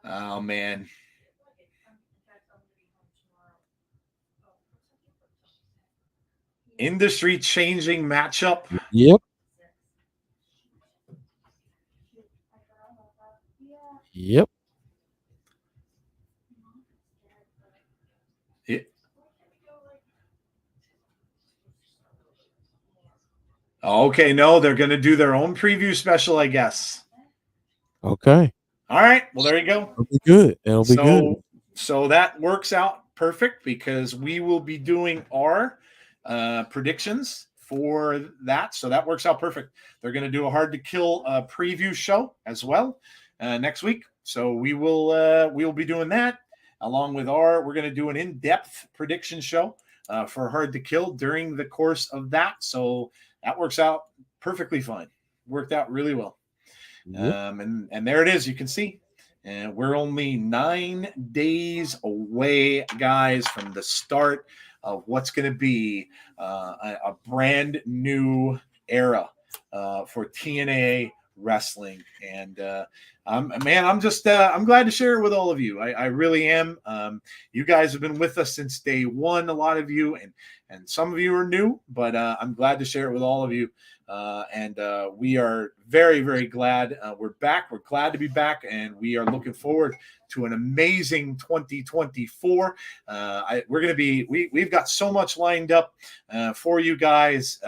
Oh, man. Industry-changing matchup. Yep. Yep. Okay, no, they're going to do their own preview special, I guess. Okay. All right. Well, there you go. It'll be good. It'll be good. So that works out perfect because we will be doing our predictions for that. So that works out perfect. They're going to do a Hard to Kill preview show as well next week. So we will be doing that along with we're going to do an in-depth prediction show for Hard to Kill during the course of that. So that works out perfectly fine. Worked out really well. Yep. And there it is. You can see. And we're only 9 days away, guys, from the start of what's going to be a brand new era for TNA Wrestling. And Man, I'm just I'm glad to share it with all of you. I really am. You guys have been with us since day one, a lot of you, and some of you are new, but I'm glad to share it with all of you. And we are very, very glad we're back. We're glad to be back, and we are looking forward to an amazing 2024. We're going to be, we've got so much lined up for you guys.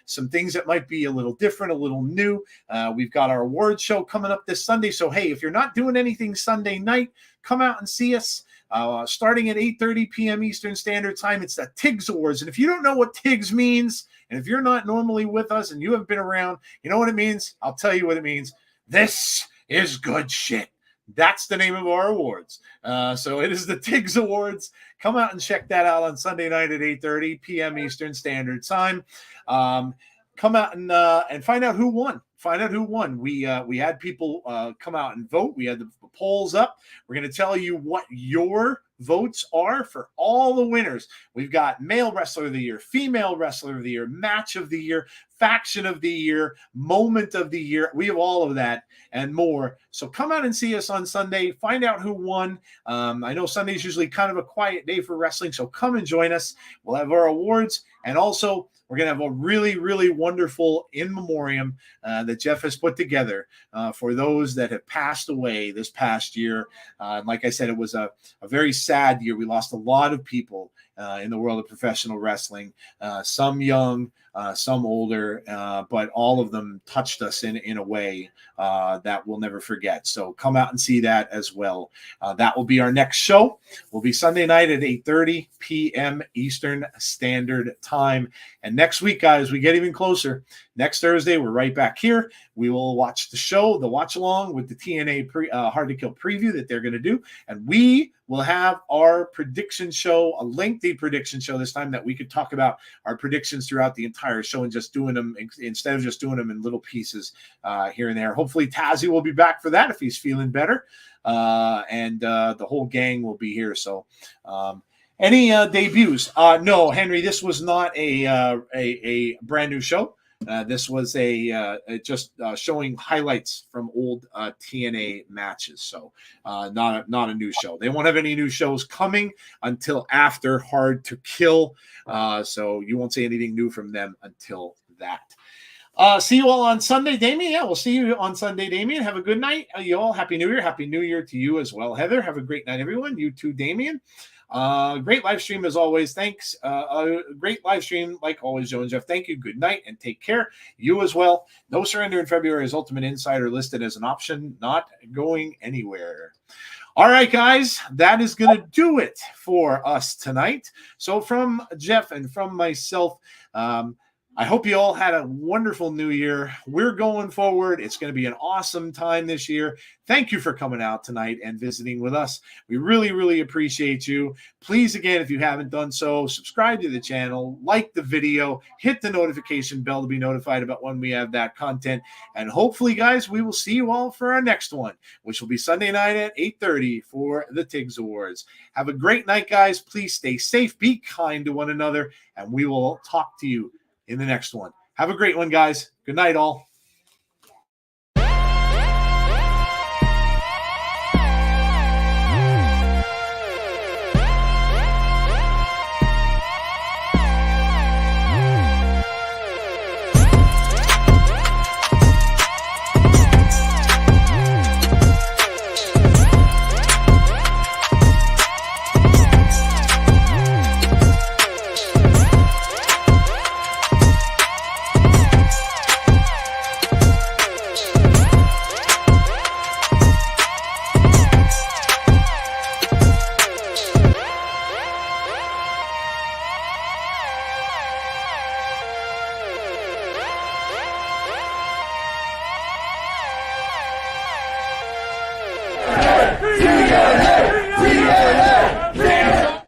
Some things that might be a little different, a little new. We've got our award show coming up this Sunday. So, hey, if you're not doing anything Sunday night, come out and see us. Starting at 8:30 p.m. Eastern Standard Time, it's the TIGS Awards. And if you don't know what TIGS means, and if you're not normally with us and you haven't been around, you know what it means? I'll tell you what it means. This is good shit. That's the name of our awards. So it is the TIGS Awards. Come out and check that out on Sunday night at 8:30 p.m. Eastern Standard Time. Come out and find out who won. Find out who won. We had people come out and vote. We had the polls up. We're going to tell you what your votes are for all the winners. We've got male wrestler of the year, female wrestler of the year, match of the year, faction of the year, moment of the year. We have all of that and more. So come out and see us on Sunday. Find out who won. I know Sunday is usually kind of a quiet day for wrestling, so come and join us. We'll have our awards, and also we're going to have a really, really wonderful in memoriam that Jeff has put together for those that have passed away this past year. Like I said, it was a very sad year. We lost a lot of people in the world of professional wrestling, some young, some older, but all of them touched us in a way that we'll never forget. So come out and see that as well. That will be our next show. Will be Sunday night at 8:30 p.m. Eastern Standard Time. And next week, guys, we get even closer. Next Thursday, we're right back here. We will watch the show, the watch along with the TNA Hard to Kill preview that they're going to do. And we will have our prediction show, a lengthy prediction show this time that we could talk about our predictions throughout the entire show and just doing them instead of just doing them in little pieces here and there. Hopefully Tazzy will be back for that if he's feeling better. And the whole gang will be here. So any debuts? No, Henry, this was not a brand new show. This was just showing highlights from old TNA matches. So not a new show. They won't have any new shows coming until after Hard to Kill. So you won't see anything new from them until that. See you all on Sunday, Damien. Yeah, we'll see you on Sunday, Damien. Have a good night. You all. Happy New Year. Happy New Year to you as well, Heather. Have a great night, everyone. You too, Damien. Great live stream as always. Thanks. Great live stream like always, Joe and Jeff. Thank you. Good night and take care. You as well. No Surrender in February is Ultimate Insider listed as an option, not going anywhere. All right, guys, that is going to do it for us tonight. So from Jeff and from myself, I hope you all had a wonderful new year. We're going forward. It's going to be an awesome time this year. Thank you for coming out tonight and visiting with us. We really, really appreciate you. Please, again, if you haven't done so, subscribe to the channel, like the video, hit the notification bell to be notified about when we have that content. And hopefully, guys, we will see you all for our next one, which will be Sunday night at 8:30 for the TIGS Awards. Have a great night, guys. Please stay safe, be kind to one another, and we will talk to you in the next one. Have a great one, guys. Good night, all.